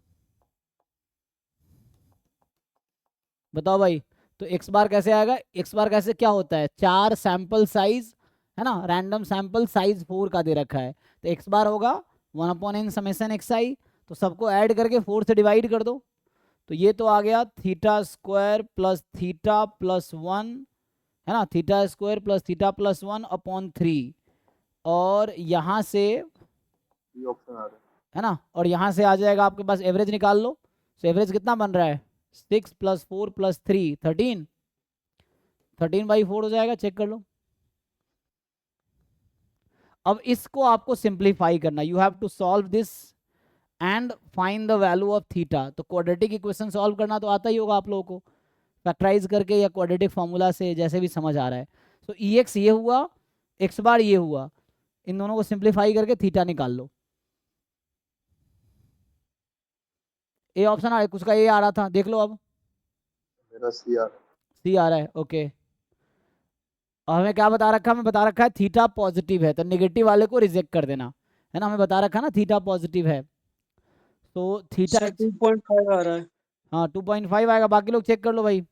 बताओ भाई, तो x बार कैसे आएगा, x बार कैसे क्या होता है, 4 सैंपल साइज है ना, रैंडम सैंपल साइज 4 का दे रखा है, तो x बार होगा 1/n समेशन xi, तो सबको ऐड करके 4 से डिवाइड कर दो, तो ये तो आ गया theta square plus theta plus 1, है ना, theta square plus theta plus 1/3, और यहाँ से है ना, और यहाँ से आ जाएगा आपके पास एवरेज निकाल लो, तो एवरेज कितना बन रहा है, 6 + 4 + 3 13, 13/4 हो जाएगा, चेक कर लो। अब इसको आपको सिंप्लीफाई करना, you have to solve this and find the value of theta. तो क्वाड्रेटिक इक्वेशन सॉल्व करना तो आता ही होगा आप लोगों को, फैक्टराइज करके या क्वाड्रेटिक फॉर्मूला से, जैसे भी समझ आ रहा है। तो EX ये हुआ, x बार ये हुआ, इन दोनों को सिंप्लीफाई करके थीटा निकाल लो। ए ऑप्शन आ रहा है, कुछ का ए आ रहा था, देख लो अब, मेरा सी आ रहा है, ओके। और हमें क्या बता रखा है, हमें बता रखा है थीटा पॉजिटिव है, तो नेगेटिव वाले को रिजेक्ट कर देना, है ना, हमें बता रखा है ना थीटा पॉजिटिव है, तो थीटा 2.5 आ रहा है। हाँ 2.5 आएगा, बाकी लोग चेक कर लो भाई।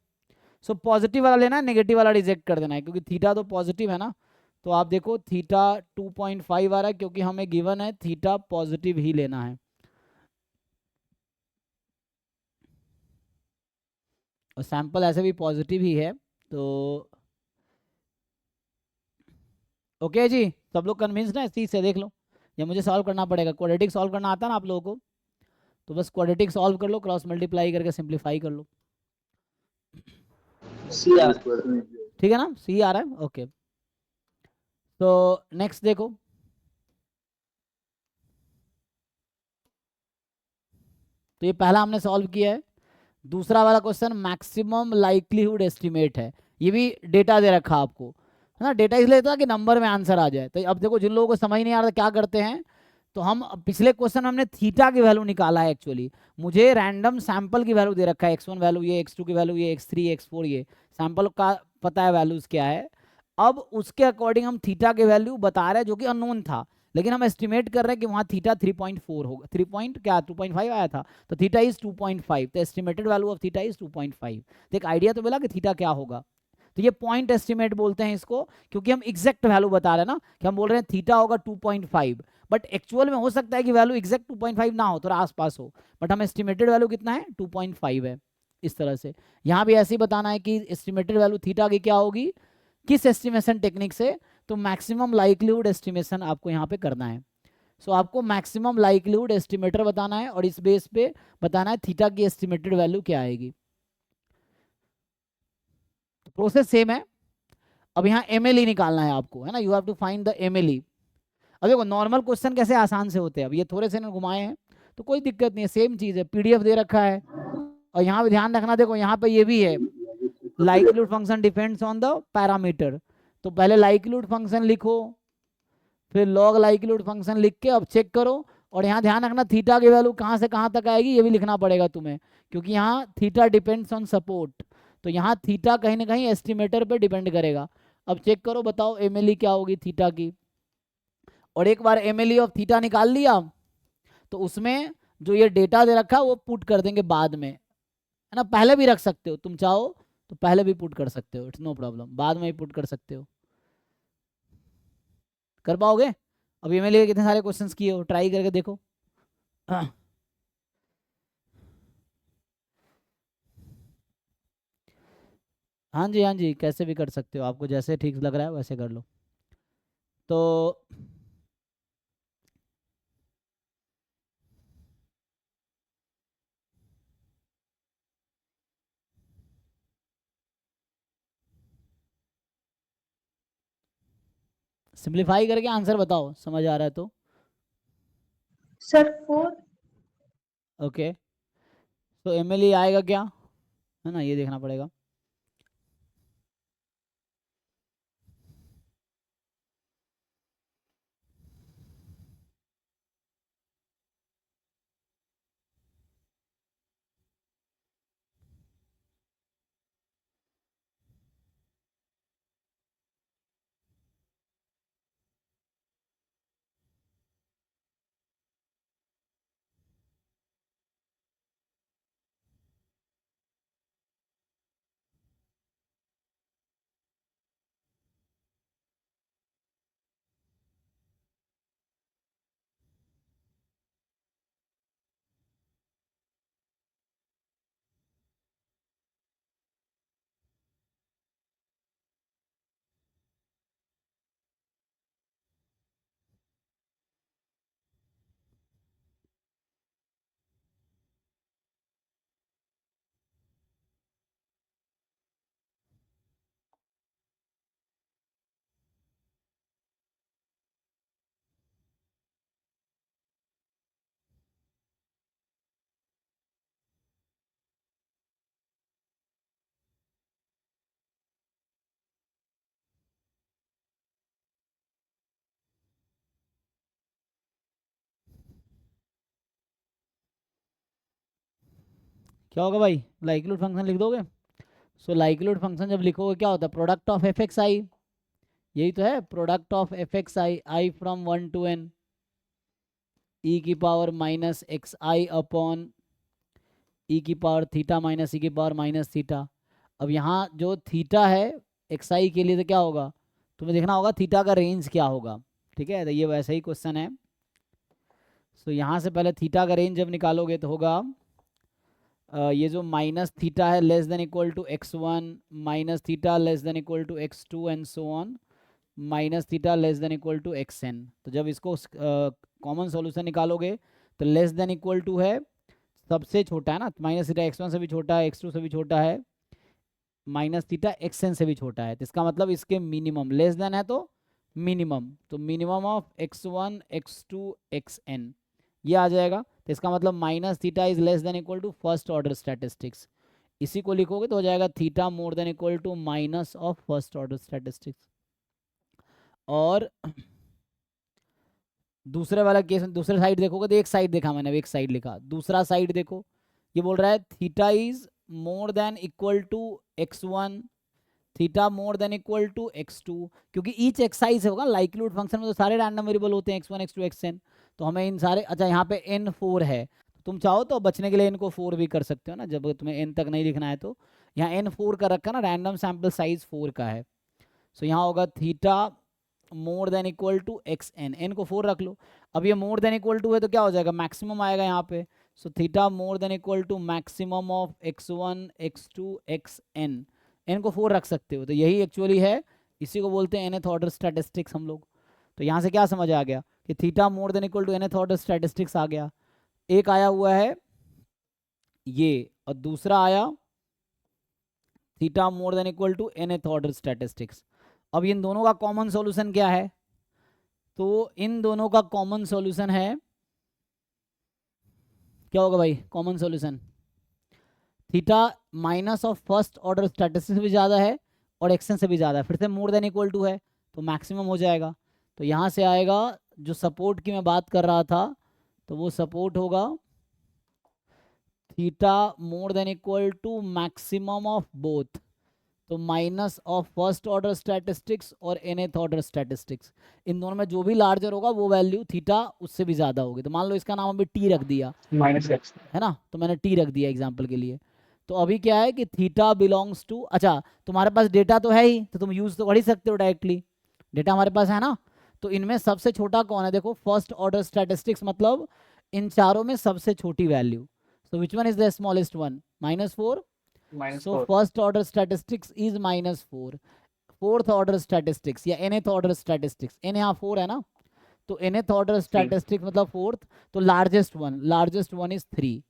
सो पॉजिटिव वाला लेना है, नेगेटिव वाला रिजेक्ट कर देना है, क्योंकि थीटा तो पॉजिटिव है ना, तो आप देखो थीटा 2.5 आ रहा है, क्योंकि हमें गिवन है थीटा पॉजिटिव ही लेना है, और सैंपल ऐसे भी पॉजिटिव ही है, तो ओके जी, सब लोग कन्विंस्ड हैं इस चीज़ से, देख लो, या मुझे सॉल्व करना पड़ेगा, क्वाड्रेटिक सॉल्व करना आता है ना आप लोगों को, तो बस क्वाड्रेटिक सॉल्व कर लो, क्रॉस मल्टीप्लाई करके सिंप्लीफाई कर लो, ठीक है ना, सी आ रहा है, ओके। तो नेक्स्ट देखो, तो ये पहला हमने सॉल्व किया है। दूसरा वाला क्वेश्चन मैक्सिमम लाइक्लीहुड एस्टिमेट है, ये भी डेटा दे रखा आपको, है ना, डेटा इसलिए था कि नंबर में आंसर आ जाए। तो अब देखो जिन लोगों को समझ नहीं आ रहा क्या करते हैं, तो हम पिछले क्वेश्चन में हमने थीटा की वैल्यू निकाला है, एक्चुअली मुझे रैंडम सैंपल की वैल्यू दे रखा है, x1 वैल्यू ये, x2 की वैल्यू ये, x3 x4 ये सैंपल का पता है वैल्यूज क्या है। अब उसके अकॉर्डिंग हम थीटा की वैल्यू बता रहे हैं, जो कि अननोन था, लेकिन हम एस्टिमेट कर रहे हैं कि वहाँ थीटा 3.4 होगा, 2.5 आया था, तो थीटा इज 2.5, तो estimated value of theta is 2.5। तो एक आइडिया तो मिला कि थीटा क्या होगा, तो ये पॉइंट एस्टिमेट बोलते हैं इसको, क्योंकि हम एग्जैक्ट वैल्यू बता रहे हैं ना, कि हम बोल रहे हैं थीटा होगा 2.5, बट एक्चुअल में हो सकता है कि वैल्यू एग्जैक्ट 2.5 ना हो, थोड़ा आसपास हो, बट हम एस्टिमेटेड वैल्यू कितना है 2.5 है। इस तरह से यहाँ भी ऐसे ही बताना है कि एस्टिमेटेड वैल्यू थीटा की क्या होगी, किस एस्टिमेशन टेक्निक से, तो मैक्सिमम लाइक्लीहुड एस्टिमेशन आपको यहाँ पे करना है। सो आपको मैक्सिमम लाइक्लीहुड एस्टिमेटर बताना है, और इस बेस पे बताना है थीटा की एस्टिमेटेड वैल्यू क्या आएगी। तो प्रोसेस सेम है। अब यहाँ MLE निकालना है आपको, है ना, you have to find the MLE। अब देखो नॉर्मल क्वेश्चन कैसे आसान से होते हैं, अब ये थोड़े से घुमाए हैं, तो कोई दिक्कत नहीं है, सेम चीज़ है, पीडीएफ दे रखा है। और यहाँ पे ध्यान रखना, देखो यहाँ पे ये भी है, likelihood function depends on the parameter. तो पहले लाइक्लीहुड फंक्शन लिखो, फिर लॉग लाइक्लीहुड फंक्शन लिख के अब चेक करो। और यहाँ ध्यान रखना थीटा की वैल्यू कहाँ से कहाँ तक आएगी ये भी लिखना पड़ेगा तुम्हें, क्योंकि यहाँ थीटा डिपेंड्स ऑन सपोर्ट। तो यहाँ थीटा कहीं ना कहीं एस्टिमेटर पे डिपेंड करेगा। अब चेक करो, बताओ एमएलई क्या होगी थीटा की। और एक बार एमएलई ऑफ थीटा निकाल लिया तो उसमें जो ये डेटा दे रखा है वो पुट कर देंगे बाद में, है ना। पहले भी रख सकते हो तुम चाहो तो, पहले भी पुट कर सकते हो, इट्स नो प्रॉब्लम, बाद में भी पुट कर सकते हो। कर पाओगे? अब एमएलई के कितने सारे क्वेश्चंस किए हो, ट्राई करके देखो। हाँ जी हाँ जी, कैसे भी कर सकते हो, आपको जैसे ठीक लग रहा है वैसे कर लो। तो सिंप्लीफाई करके आंसर बताओ, समझ आ रहा है तो। सर 4। ओके, तो एमएलई आएगा क्या, है ना, ये देखना पड़ेगा। क्या होगा भाई, लाइक्लीहुड फंक्शन लिख दोगे। सो लाइक्लीहुड फंक्शन जब लिखोगे क्या होता है, प्रोडक्ट ऑफ एफ एक्स आई, यही तो है, product of F x I, I from 1 to n e की power minus x i upon ई की पावर थीटा माइनस ई की पावर माइनस थीटा। अब यहाँ जो थीटा है एक्स आई के लिए तो क्या होगा, तुम्हें देखना होगा थीटा का रेंज क्या होगा, ठीक है। तो ये वैसा ही क्वेश्चन है। सो यहाँ से पहले थीटा का रेंज जब निकालोगे तो होगा ये जो माइनस थीटा है less than equal to x1, minus theta less than equal to x2 and so on, minus theta less than equal to xn। तो जब इसको कॉमन सॉल्यूशन निकालोगे तो लेस देन इक्वल टू है सबसे छोटा है ना, माइनस थीटा x1 से भी छोटा है, x2 से भी छोटा है, माइनस थीटा xn से भी छोटा है। तो इसका मतलब इसके मिनिमम, लेस देन है तो मिनिमम, तो minimum of x1 x2 xn ये आ जाएगा। तो इसका मतलब minus theta is less than equal to first order statistics, इसी को लिखोगे तो हो जाएगा theta more than equal to minus of first order statistics. और दूसरे वाला केस में दूसरे साइड देखोगे तो एक साइड देखा मैंने, एक साइड लिखा, दूसरा साइड देखो, ये बोल रहा है theta is more than equal to x1, theta more than equal to x2, क्योंकि ईच एक्साइज होगा लाइक्लीहुड फंक्शन में तो सारे रैंडम वेरिएबल होते हैं x1 x2 xn, तो हमें इन सारे, अच्छा यहाँ पे n4 है, तुम चाहो तो बचने के लिए इनको 4 भी कर सकते हो ना, जब तुम्हें n तक नहीं लिखना है तो। यहाँ n4 का रखा ना, रैंडम सैम्पल साइज 4 का है। सो यहाँ होगा theta more than equal to xn, n को 4 रख लो। अब ये मोर देन इक्वल टू है तो क्या हो जाएगा, मैक्सिमम आएगा यहाँ पे। So theta more than equal to maximum of x1 x2 xn, n को 4 रख सकते हो। तो यही एक्चुअली है, इसी को बोलते हैं nth ऑर्डर स्टैटिस्टिक्स हम लोग। तो यहाँ से क्या समझ आ गया कि theta more than equal to nth order statistics आ गया। एक आया हुआ है ये, और दूसरा आया theta more than equal to nth order statistics. अब इन दोनों का कॉमन सॉल्यूशन क्या है, तो इन दोनों का कॉमन सॉल्यूशन है क्या होगा भाई common solution? Theta minus of first order statistics से भी ज़्यादा है और एक्शन से भी ज़्यादा है, फिर से मोर देन इक्वल टू है तो मैक्सिमम हो जाएगा। तो यहाँ से आएगा जो सपोर्ट की मैं बात कर रहा था, तो वो सपोर्ट होगा theta more than equal to maximum of both, तो minus of first order statistics और nth ऑर्डर स्टैटिस्टिक्स, इन दोनों में जो भी लार्जर होगा वो वैल्यू थीटा उससे भी ज़्यादा होगी। तो मान लो इसका नाम अभी टी रख दिया, -x है ना, तो मैंने टी रख दिया एग्जाम्पल के लिए। तो अभी क्या है कि थीटा बिलोंग्स टू, अच्छा तुम्हारे पास डेटा तो है ही तो तुम यूज़ तो कर ही सकते हो डायरेक्टली, डेटा हमारे पास है ना। तो इनमें सबसे छोटा कौन है, देखो फर्स्ट ऑर्डर स्टैटिस्टिक्स, मतलब इन चारों में सबसे छोटी value. So which one is the smallest one? -4। So first order statistics is -4। Fourth order statistics या nth ऑर्डर स्टैटिस्टिक्स, n यहाँ 4 है ना, तो nth ऑर्डर स्टैटिस्टिक्स मतलब फोर्थ, तो लार्जेस्ट वन इज 3।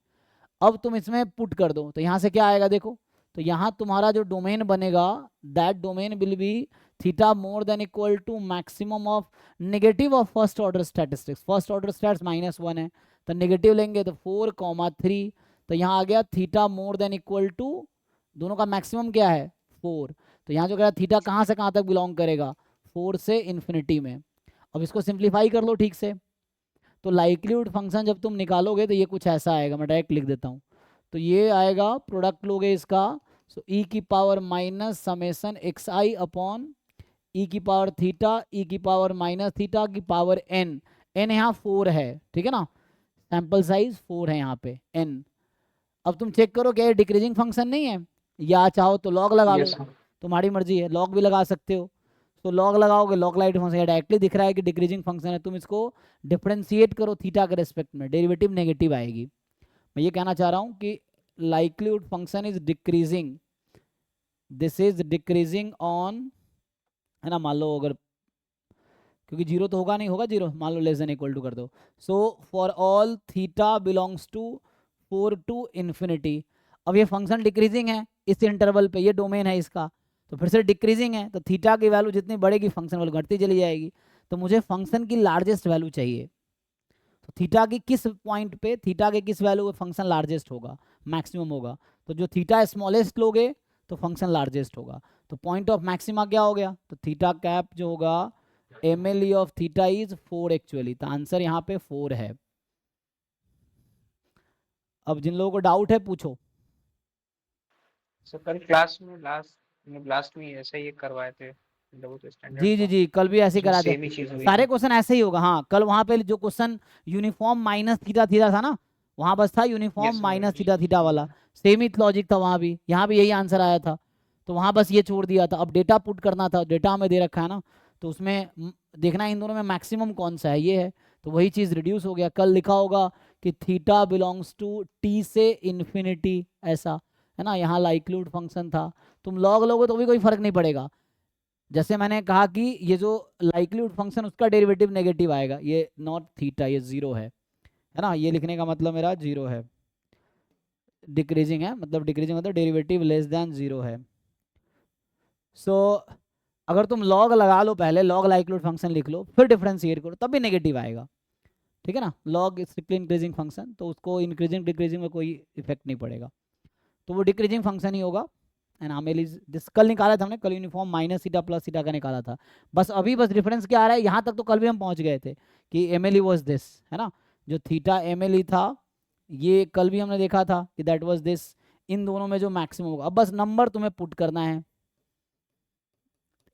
अब तुम इसमें पुट कर दो तो यहाँ से क्या आएगा देखो, तो यहाँ तुम्हारा जो डोमेन बनेगा that domain will be theta more than equal to maximum of negative of first order statistics. First order stats -1 है तो नेगेटिव लेंगे तो 4, 3, तो यहाँ आ गया theta more than equal to, दोनों का मैक्सिमम क्या है 4, तो यहाँ जो कह रहा थीटा कहाँ से कहाँ तक बिलोंग करेगा 4 से इन्फिनिटी में। अब इसको सिंप्लीफाई कर लो ठीक से, तो लाइक्लीहुड फंक्शन जब तुम निकालोगे तो ये कुछ ऐसा आएगा, मैं डायरेक्ट लिख देता हूँ। तो ये आएगा प्रोडक्ट लोगे इसका, सो ई की power minus summation x i upon ई की पावर थीटा ई की पावर माइनस थीटा की पावर एन। एन यहाँ 4 है, ठीक है ना, सैम्पल साइज 4 है यहाँ पे एन। अब तुम चेक करो क्या ये डिक्रीजिंग फंक्शन नहीं है, या चाहो तो लॉग लगा लो, तुम्हारी मर्जी है, लॉग भी लगा सकते हो। तो लॉग लगाओगे लॉग लाइट फंक्शन डायरेक्टली दिख रहा है कि डिक्रीजिंग फंक्शन है, तुम इसको डिफरेंशिएट करो थीटा के रेस्पेक्ट में, डेरिवेटिव नेगेटिव आएगी। मैं ये कहना चाह रहा हूँ कि likelihood function is decreasing, this is decreasing on, है ना, मान लो अगर, क्योंकि जीरो तो होगा नहीं, होगा जीरो, मान लो लेस देन इक्वल टू कर दो। So for all theta belongs to 4 to infinity. अब ये फंक्शन डिक्रीजिंग है इस इंटरवल पे, ये डोमेन है इसका, तो फिर से डिक्रीजिंग है, तो थीटा की वैल्यू जितनी बढ़ेगी फंक्शन वैल्यू घटती चली जाएगी। तो मुझे फंक्शन की लार्जेस्ट वैल्यू चाहिए, तो थीटा की किस पॉइंट पे, थीटा के किस वैल्यू पे फंक्शन लार्जेस्ट होगा, मैक्सिमम होगा। तो जो थीटा स्मॉलेस्ट लोगे तो फंक्शन लार्जेस्ट होगा। तो पॉइंट ऑफ मैक्सिमा क्या हो गया, तो थीटा कैप जो होगा MLE of theta is 4 actually, तो आंसर यहाँ पे 4 है। अब जिन लोगों को डाउट है पूछो। सर कल क्लास में लास्ट में ऐसा ही करवाए थे, जी कल भी ऐसे ही करा थे, सेम ही चीज हुई सारे थी। क्वेश्चन ऐसे ही होगा। हाँ कल वहाँ पे जो question uniform minus theta theta था ना, वहाँ बस था uniform Yes, minus sir. Theta theta वाला, सेम ही लॉजिक था वहाँ भी, यहाँ भी यही आंसर आया था, तो वहाँ बस ये छोड़ दिया था। अब डेटा पुट करना था, डेटा हमें दे रखा है ना, तो उसमें देखना है इन दोनों में मैक्सिमम कौन सा है, ये है, तो वही चीज़ रिड्यूस हो गया। कल लिखा होगा कि थीटा बिलोंग्स टू टी से इन्फिनिटी, ऐसा है ना, यहाँ लाइक्लीहुड फंक्शन था। तुम लॉग लोगे तो भी कोई फर्क नहीं पड़ेगा, जैसे मैंने कहा कि ये जो लाइक्लीहुड फंक्शन उसका डेरिवेटिव नेगेटिव आएगा, ये नॉट थीटा, ये 0 है ना, ये लिखने का मतलब मेरा 0 है, डिक्रीजिंग है, मतलब डिक्रीजिंग मतलब डेरिवेटिव लेस देन 0 है। सो अगर तुम लॉग लगा लो पहले, लॉग लाइक्लीहुड फंक्शन लिख लो, फिर डिफरेंशिएट करो, तब भी नेगेटिव आएगा, ठीक है ना। लॉग स्ट्रिक्टली इंक्रीजिंग फंक्शन, तो उसको इंक्रीजिंग डिक्रीजिंग में कोई इफेक्ट नहीं पड़ेगा, तो वो डिक्रीजिंग फंक्शन ही होगा। एंड आमेल इज दिस, कल निकाला था हमने, कल uniform minus theta plus theta का निकाला था। बस अभी बस डिफरेंस क्या आ रहा है, यहाँ तक तो कल भी हम पहुँच गए थे कि MLE वॉज दिस, है ना, जो थीटा MLE था ये कल भी हमने देखा था कि दैट वाज दिस, इन दोनों में जो मैक्सिमम होगा। अब बस नंबर तुम्हें पुट करना है,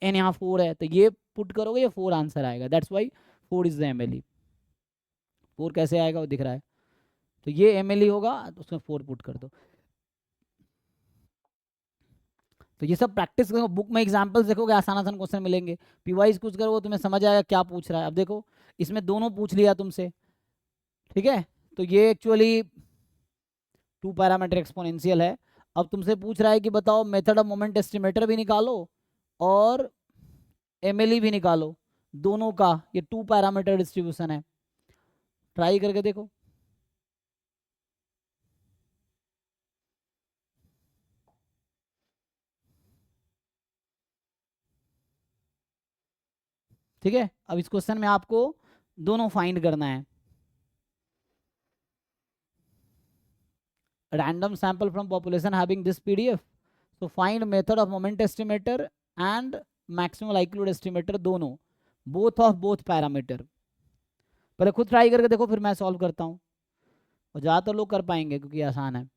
एन यहाँ 4 है तो ये पुट करोगे ये 4 आंसर आएगा, that's why 4 is the MLE। 4 कैसे आएगा वो दिख रहा है, तो ये MLE होगा तो उसमें 4 पुट कर दो। तो ये सब प्रैक्टिस करो, बुक में एग्जाम्पल्स देखोगे आसान आसान क्वेश्चन मिलेंगे, पीवाइज कुछ करोगे तुम्हें समझ आएगा क्या पूछ रहा है। अब देखो इसमें दोनों पूछ लिया तुमसे, ठीक है, तो ये एक्चुअली 2 पैरामीटर एक्सपोनेंशियल है। अब तुमसे पूछ रहा है कि बताओ मेथड ऑफ मोमेंट एस्टिमेटर भी निकालो और MLE भी निकालो, दोनों का ये 2 पैरामीटर डिस्ट्रीब्यूशन है, ट्राई करके देखो। ठीक है, अब इस क्वेश्चन में आपको दोनों फाइंड करना है। random sample from population having this PDF. So find method of moment estimator and maximum likelihood estimator, दोनों, both of both parameter. पहले खुद ट्राई करके देखो, फिर मैं सॉल्व करता हूँ, और ज़्यादातर लोग कर पाएंगे क्योंकि आसान है.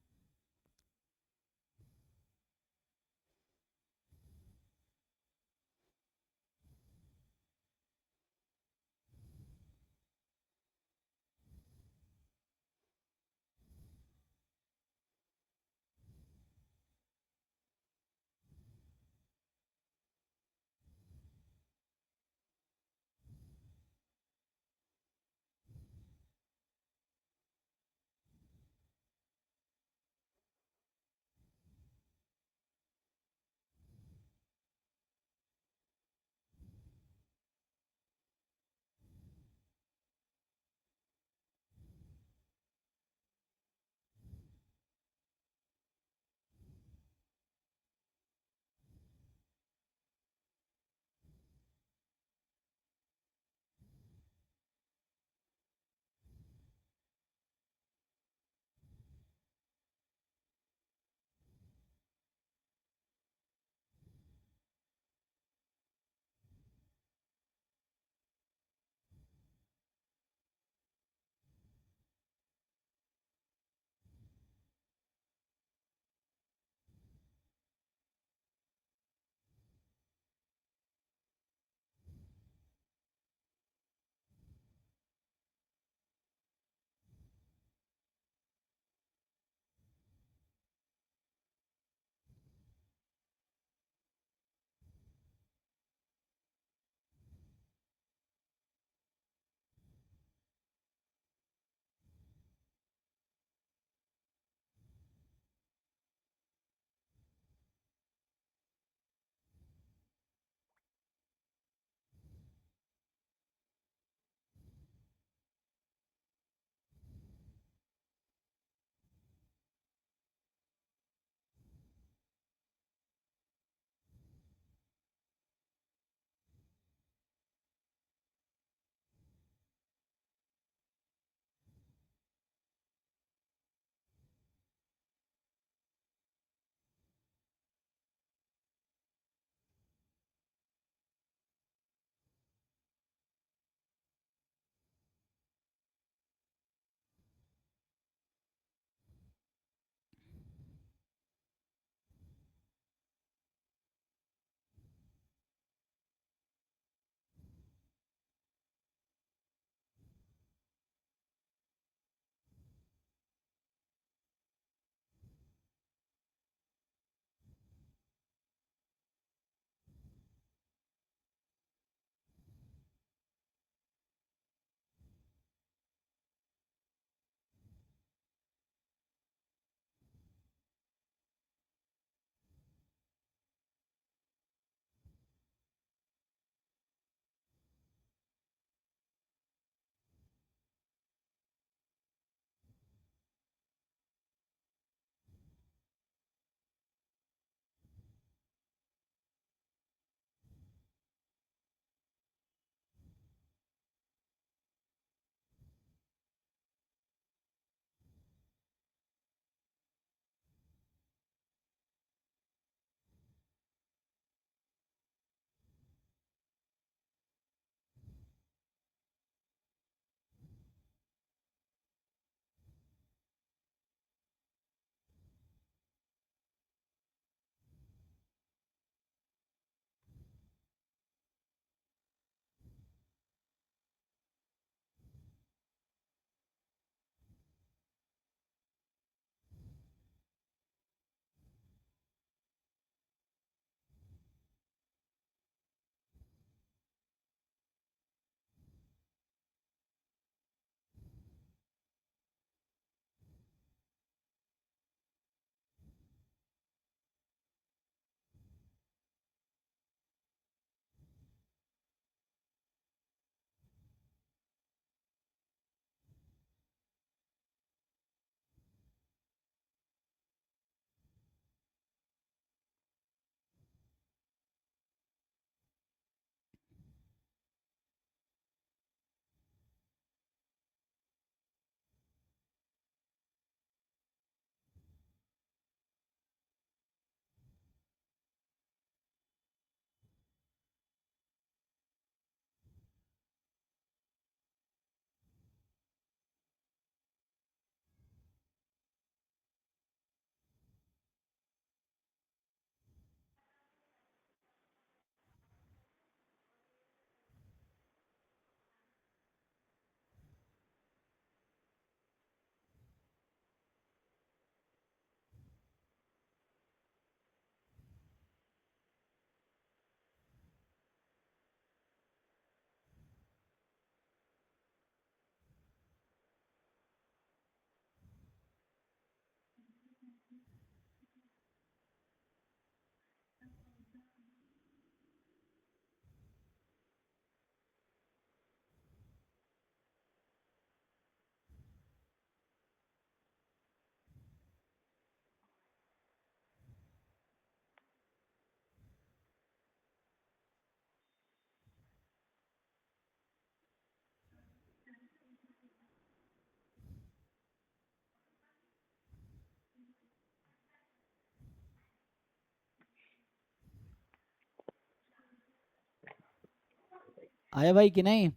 आया भाई कि नहीं?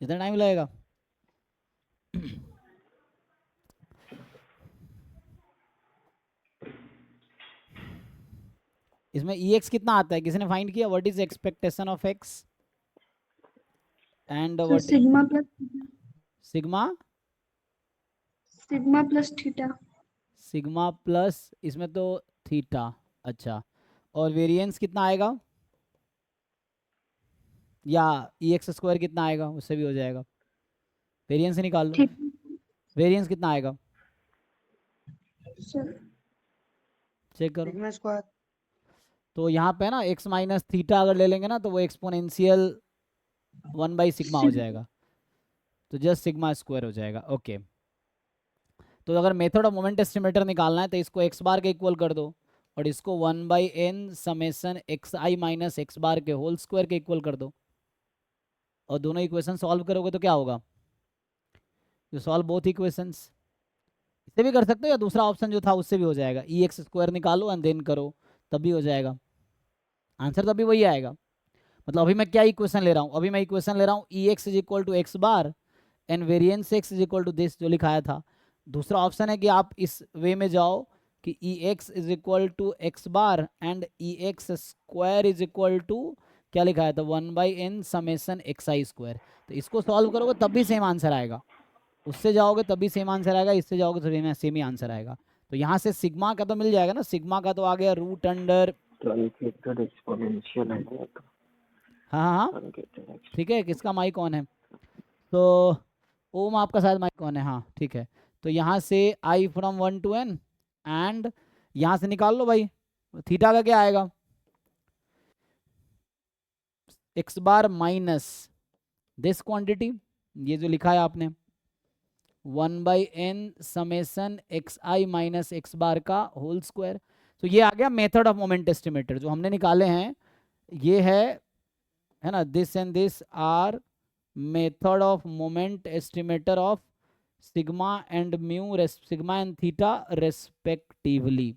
इतना टाइम लगेगा? इसमें EX कितना आता है, किसी ने फाइंड किया? What is expectation of X and sir what sigma plus sigma sigma plus theta. Sigma plus इसमें तो थीटा। अच्छा, और वेरिएंस कितना आएगा? या EX स्क्वायर कितना आएगा, उससे भी हो जाएगा। वेरिएंस निकाल लो, ठीक वेरिएंस कितना आएगा सर। चेक करो। Sigma square. तो यहाँ पे ना x माइनस थीटा अगर ले लेंगे ना तो वो एक्सपोनेंशियल 1/सिग्मा हो जाएगा, तो जस्ट सिग्मा स्क्वायर हो जाएगा। ओके, तो अगर मेथड ऑफ मोमेंट एस्टिमेटर निकालना है तो इसको x बार के इक्वल कर दो और इसको 1/n summation xi minus x बार के होल स्क्वायर के इक्वल कर दो, और दोनों इक्वेशन सॉल्व करोगे तो क्या होगा? You solve both equations. इससे भी कर सकते हो या दूसरा ऑप्शन जो था उससे भी हो जाएगा, EX स्क्वायर निकालो एंड देन करो, तब भी हो जाएगा, आंसर तभी वही आएगा। मतलब अभी मैं क्या इक्वेशन ले रहा हूँ? अभी मैं इक्वेशन ले रहा हूँ EX is equal to x bar and variance x is equal to this जो लिखाया था। दूसरा ऑप्शन है कि आप इस वे में जाओ कि EX is equal to x bar and EX square is equal to क्या लिखाया था, 1/n समेसन xi स्क्वायर। तो इसको सॉल्व करोगे तब भी सेम आंसर आएगा, उससे जाओगे तब भी सेम आंसर आएगा, इससे जाओगे तो सेम ही आंसर आएगा। तो यहाँ से सिग्मा का तो मिल जाएगा ना, सिग्मा का तो आ गया रूट अंडर, ट्रांकेटेड एक्सपोनेंशियल है ना तो हाँ हाँ हाँ ट्रांकेटेड ठीक है। किसका माइक ऑन है? तो ओम आपका शायद माइक ऑन है, हाँ ठीक है। तो यहाँ से I from 1 to n and यहाँ से निकाल लो भाई, थीटा का क्या आएगा, x bar minus this quantity, ये जो लिखा है आपने 1/n summation xi minus x बार का होल स्क्वायर। तो ये आ गया मेथड ऑफ मोमेंट एस्टिमेटर जो हमने निकाले हैं, ये है ना, this and this are method of moment estimator of sigma and mu sigma and theta respectively.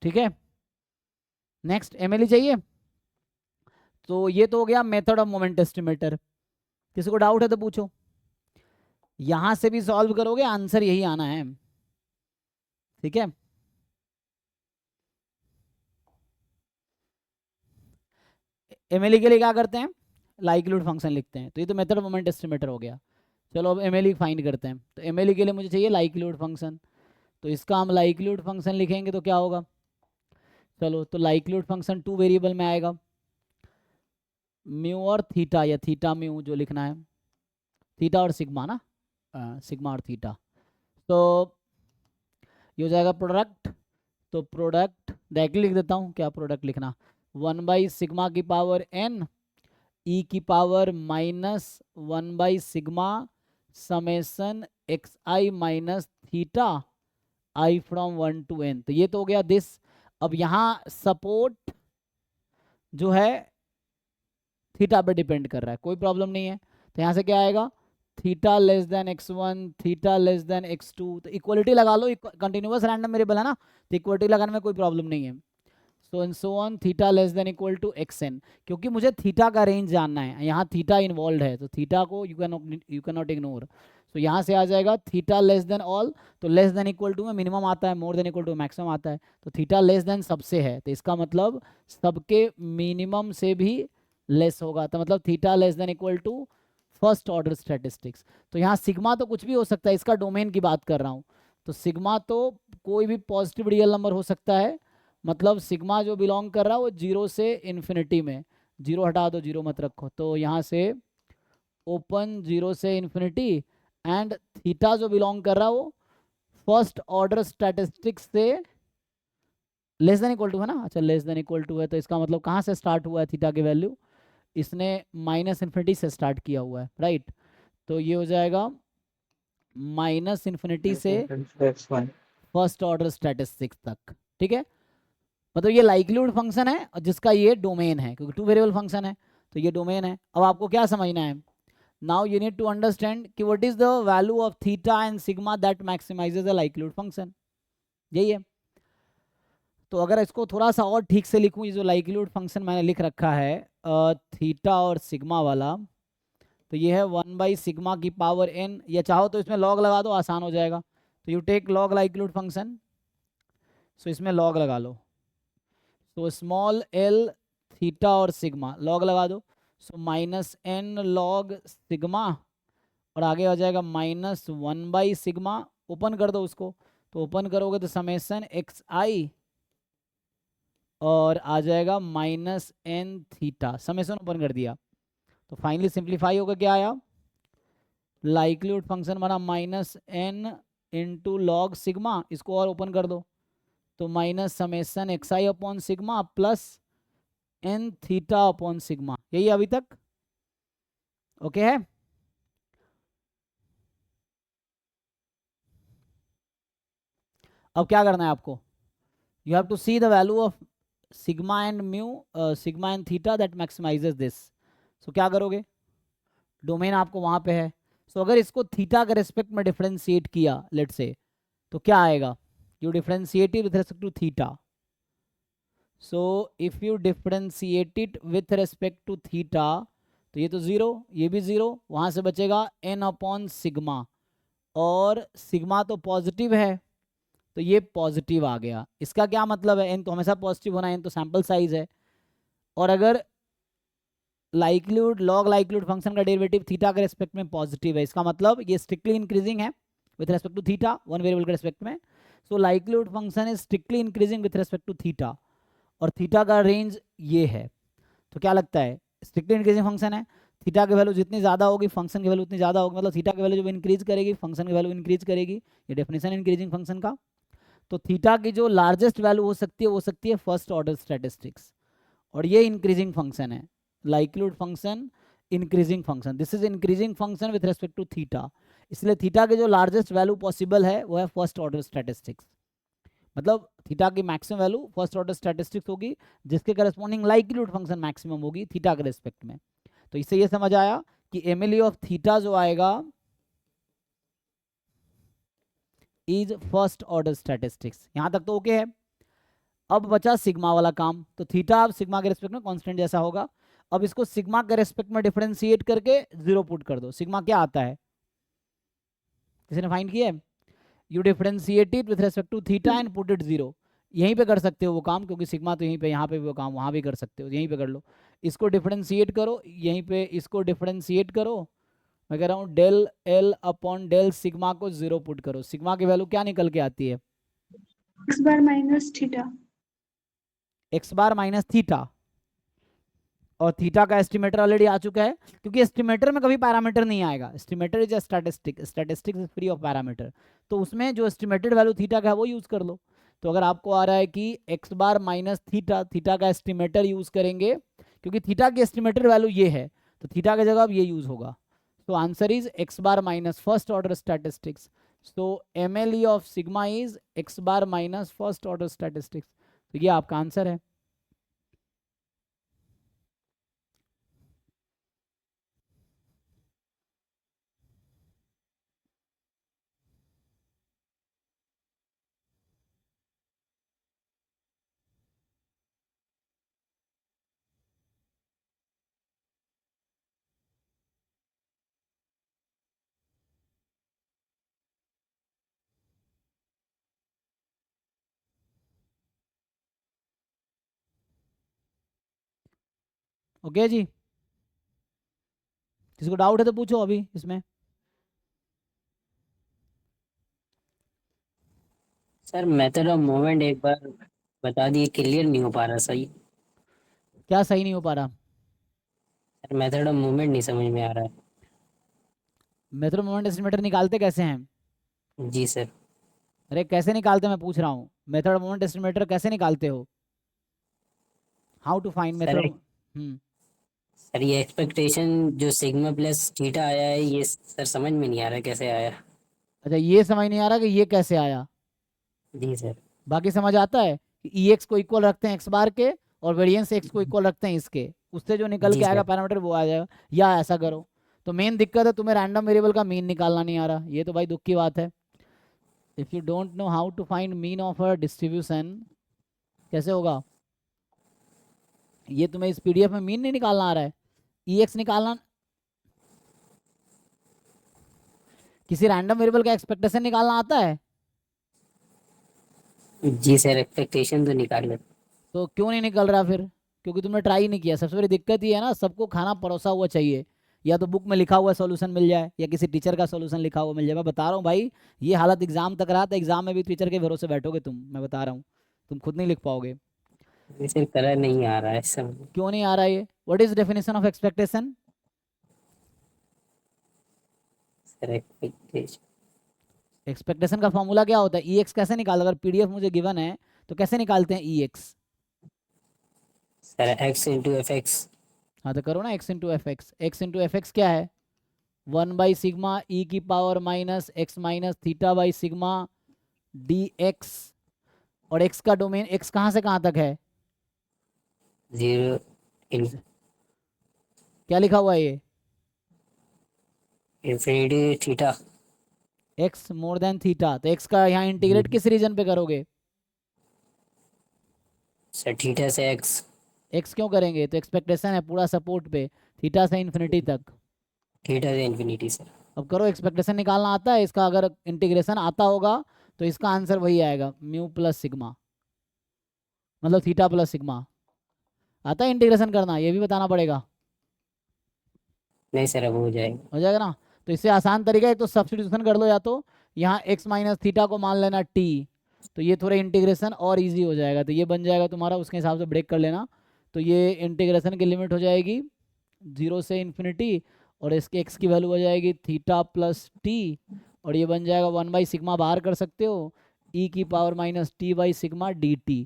ठीक है, नेक्स्ट MLE चाहिए। तो ये तो हो गया मेथड ऑफ मोमेंट एस्टिमेटर, किसी को डाउट है तो पूछो। यहां से भी सॉल्व करोगे आंसर यही आना है, ठीक है। MLE के लिए क्या करते हैं, लाइक्लीहुड फंक्शन लिखते हैं, तो ये तो मेथड ऑफ मोमेंट एस्टिमेटर हो गया। चलो अब MLE फाइंड करते हैं। तो MLE के लिए मुझे चाहिए लाइक्लीहुड फंक्शन, तो इसका हम लाइक्लीहुड फंक्शन लिखेंगे तो क्या होगा, चलो तो लाइक्लीहुड फंक्शन 2 वेरिएबल में आएगा, म्यू और थीटा या थीटा म्यू जो लिखना है, थीटा और सिग्मा ना, सिग्मा और थीटा। तो ये हो जाएगा प्रोडक्ट, तो प्रोडक्ट डायरेक्टली लिख देता हूँ, क्या प्रोडक्ट लिखना, 1/सिग्मा की पावर n e की पावर माइनस 1/सिग्मा समेसन xi माइनस theta I from 1 to n। तो ये तो हो गया दिस। अब यहाँ सपोर्ट जो है थीटा पे डिपेंड कर रहा है, कोई प्रॉब्लम नहीं है। तो यहाँ से क्या आएगा, theta less then x1 theta less then x2, तो इक्वलिटी लगा लो, कंटिन्यूअस रैंडम वेरिएबल है ना, तो इक्वलिटी लगाने में कोई प्रॉब्लम नहीं है। So and so on theta less than equal to xn, क्योंकि मुझे थीटा का रेंज जानना है, यहाँ थीटा इन्वॉल्व है, तो थीटा को यू कैन नॉट इग्नोर। तो यहाँ से आ जाएगा थीटा लेस देन ऑल, तो लेस देन इक्वल टू में मिनिमम आता है, more than equal to maximum आता है, तो थीटा लेस देन सबसे है, तो इसका मतलब सबके मिनिमम से भी लेस होगा, तो मतलब theta less than equal to first order statistics. तो यहाँ सिग्मा तो कुछ भी हो सकता है, इसका डोमेन की बात कर रहा हूँ, तो सिग्मा तो कोई भी पॉजिटिव रियल नंबर हो सकता है, मतलब सिग्मा जो बिलोंग कर रहा है वो 0 से इन्फिनिटी में, 0 हटा दो, 0 मत रखो, तो यहाँ से ओपन 0 से इन्फिनिटी, एंड थीटा जो बिलोंग कर रहा है वो फर्स्ट ऑर्डर स्टैटिस्टिक्स से लेस देन इक्वल टू है ना, अच्छा लेस देन इक्वल टू है, तो इसका मतलब कहाँ से स्टार्ट हुआ है थीटा की वैल्यू, इसने माइनस इन्फिनिटी से स्टार्ट किया हुआ है, राइट। तो ये हो जाएगा माइनस इन्फिनिटी से फर्स्ट ऑर्डर स्टैटिस्टिक्स तक, ठीक है। मतलब ये लाइक्लीहुड फंक्शन है और जिसका ये डोमेन है, क्योंकि 2 वेरिएबल फंक्शन है तो ये डोमेन है। अब आपको क्या समझना है, now you need to understand कि what is the value of theta and sigma that maximises the likelihood function, यही है। तो अगर इसको थोड़ा सा और ठीक से लिखूं, ये जो लाइक्लीहुड फंक्शन मैंने लिख रखा है थीटा और सिग्मा वाला, तो ये है 1/σ की पावर n, या चाहो तो इसमें लॉग लगा दो, आसान हो जाएगा। तो you take log likelihood function, so इसमें लॉग लगा लो। तो स्मॉल l थीटा और सिग्मा लॉग लगा दो, सो -n log सिग्मा, और आगे आ जाएगा -1/σ। ओपन कर दो उसको, तो ओपन करोगे तो समेसन xi और आ जाएगा -n थीटा, समेसन ओपन कर दिया। तो फाइनली सिंप्लीफाई होकर क्या आया, लाइक्लीहुड फंक्शन बना -n इंटू लॉग सिग्मा, इसको और ओपन कर दो तो -xi/σ प्लस n थीटा/σ। यही अभी तक ओके है। अब क्या करना है आपको, you have to see the value of sigma and mu, sigma and theta that maximises this. So क्या करोगे, डोमेन आपको वहां पे है, सो अगर इसको थीटा के रिस्पेक्ट में डिफरेंशिएट किया लेट से, तो क्या आएगा, you differentiate it with respect to theta. So if you differentiate it with respect to theta, तो ये तो 0, ये भी 0, वहाँ से बचेगा n/σ, और सिग्मा तो पॉजिटिव है तो ये पॉजिटिव आ गया। इसका क्या मतलब है, n तो हमेशा पॉजिटिव होना है, n तो सैम्पल साइज है। और अगर लाइक्लीहुड लॉग लाइक्लीहुड फंक्शन का डेरिवेटिव थीटा के रेस्पेक्ट में पॉजिटिव है, इसका मतलब ये स्ट्रिक्टली इंक्रीजिंग है with respect to theta, one variable के रेस्पेक्ट में। So likelihood function is strictly increasing with respect to theta, और थीटा का रेंज ये है। तो क्या लगता है, स्ट्रिक्टली इंक्रीजिंग फंक्शन है, थीटा की वैल्यू जितनी ज़्यादा होगी फंक्शन की वैल्यू उतनी ज़्यादा होगी, मतलब थीटा की वैल्यू जब इंक्रीज करेगी फंक्शन की वैल्यू इंक्रीज करेगी, ये डेफिनेशन इंक्रीजिंग फंक्शन का। तो थीटा की जो लार्जेस्ट वैल्यू हो सकती है वो सकती है फर्स्ट ऑर्डर स्टैटिस्टिक्स, और ये इंक्रीजिंग फंक्शन है, likelihood function increasing function, this is increasing function with respect to theta. इसलिए थीटा के जो लार्जेस्ट वैल्यू पॉसिबल है वो है फर्स्ट ऑर्डर स्टैटिस्टिक्स, मतलब थीटा की maximum value first order statistics होगी जिसके करस्पॉन्डिंग लाइक्लीहुड फंक्शन मैक्सिमम होगी थीटा के रेस्पेक्ट में। तो इससे ये समझ आया कि एमएलई ऑफ थीटा जो आएगा इज फर्स्ट ऑर्डर स्टैटिस्टिक्स। यहां तक तो ओके है। अब बचा सिग्मा वाला काम, तो थीटा अब सिग्मा के रेस्पेक्ट में कांस्टेंट जैसा होगा। अब इसको सिग्मा के रेस्पेक्ट में डिफरेंशिएट करके 0 पुट कर दो। सिग्मा क्या आता है, किसी ने फाइंड किया है, you differentiate it with respect to theta and put it 0। यहीं पे कर सकते हो वो काम, क्योंकि सिग्मा तो यहीं पे, यहाँ पे वो काम वहाँ भी कर सकते हो, यहीं पे कर लो। इसको डिफरेंशिएट करो, यहीं पे इसको डिफरेंशिएट करो, मैं कह रहा हूँ del L upon del sigma को 0 पुट करो। सिग्मा की वैल्यू क्या निकल के आती है, x बार माइनस थीटा, एक्स बार माइनस थीटा, और थीटा का एस्टिमेटर ऑलरेडी आ चुका है, क्योंकि एस्टिमेटर में कभी पैरामीटर नहीं आएगा। Estimator is a statistic, statistics is free of parameter, तो उसमें जो एस्टिमेटेड वैल्यू थीटा का है वो यूज कर लो। तो अगर आपको आ रहा है कि एक्स बार माइनस थीटा, थीटा का एस्टिमेटर यूज करेंगे, क्योंकि थीटा की एस्टिमेटेड वैल्यू ये है, तो थीटा की जगह अब ये यूज होगा। तो answer is x bar minus first order statistics. So MLE of sigma is x bar minus first order statistics. तो ये आपका आंसर है। ओके जी, किसी को डाउट है तो पूछो अभी इसमें। सर मेथड ऑफ मूवमेंट एक बार बता दिए, क्लियर नहीं हो पा रहा सही। क्या सही नहीं हो पा रहा, सर मेथड ऑफ मूवमेंट नहीं समझ में आ रहा है। मेथड मोमेंट एस्टिमेटर निकालते कैसे हैं? जी सर। अरे कैसे निकालते मैं पूछ रहा हूँ, मेथड मोमेंट एस्टिमेटर कैसे निकालते हो, how to find sir method. Sir ये एक्सपेक्टेशन जो सिग्मा प्लस थीटा आया है, ये सर समझ में नहीं आ रहा कैसे आया। अच्छा ये समझ नहीं आ रहा कि ये कैसे आया, जी सर। बाकी समझ आता है कि ई एक्स को इक्वल रखते हैं एक्स बार के, और वेरिएंस एक्स को इक्वल रखते हैं इसके, उससे जो निकल जी के आएगा सर। पैरामीटर वो आ जाएगा, या ऐसा करो। तो मेन दिक्कत है तुम्हें रैंडम वेरिएबल का मीन निकालना नहीं आ रहा, ये तो भाई दुख की बात है। If you don't know how to find mean of a distribution, कैसे होगा? ये तुम्हें इस पीडीएफ में मीन नहीं निकालना आ रहा है, EX निकालना, किसी रैंडम वेरिएबल का एक्सपेक्टेशन निकालना आता है? जी सर, एक्सपेक्टेशन तो निकाल लो। तो क्यों नहीं निकल रहा फिर? क्योंकि तुमने ट्राई नहीं किया। सबसे बड़ी दिक्कत ये है ना, सबको खाना परोसा हुआ चाहिए, या तो बुक में लिखा हुआ सॉल्यूशन मिल जाए या किसी टीचर का सॉल्यूशन लिखा हुआ मिल जाए। मैं बता रहा हूँ भाई, ये हालत एग्जाम तक रहा, तो एग्जाम में भी टीचर के भरोसे बैठोगे तुम, मैं बता रहा हूँ, तुम खुद नहीं लिख पाओगे। जी सर, कलर नहीं आ रहा है सब। क्यों नहीं आ रहा ये? What is definition of expectation? Sir expectation, expectation का फॉर्मूला क्या होता है? EX कैसे निकाल, अगर पीडीएफ मुझे गिवन है तो कैसे निकालते हैं EX? Sir x into F x. हाँ तो करो ना, x into F x. X into F x क्या है? 1/सिग्मा e की power minus x minus theta by sigma dx। और x का डोमेन, x कहाँ से कहाँ तक है? 0 इन क्या लिखा हुआ है ये? Infinity theta. x more than theta. तो x का यहाँ इंटीग्रेट किस रीजन पे करोगे? सर थीटा से x। x क्यों करेंगे? तो एक्सपेक्टेशन है पूरा सपोर्ट पे, थीटा से इन्फिनिटी तक। थीटा से इन्फिनिटी सर। अब करो, एक्सपेक्टेशन निकालना आता है इसका? अगर इंटीग्रेशन आता होगा तो इसका आंसर वही आएगा, म्यू प्लस सिग्मा, मतलब थीटा प्लस सिग्मा। आता है इंटीग्रेशन करना? ये भी बताना पड़ेगा। नहीं सर, अब हो जाएगा। हो जाएगा ना? तो इससे आसान तरीका है, तो सब्स्टिट्यूशन कर लो, या तो यहाँ x माइनस थीटा को मान लेना t, तो ये थोड़ा इंटीग्रेशन और इजी हो जाएगा। तो ये बन जाएगा तुम्हारा, उसके हिसाब से ब्रेक कर लेना। तो ये इंटीग्रेशन की लिमिट हो जाएगी 0 से इन्फिनिटी, और इसके x की वैल्यू हो जाएगी थीटा प्लस t, और ये बन जाएगा 1/सिग्मा, बाहर कर सकते हो, e की power minus t by sigma dt।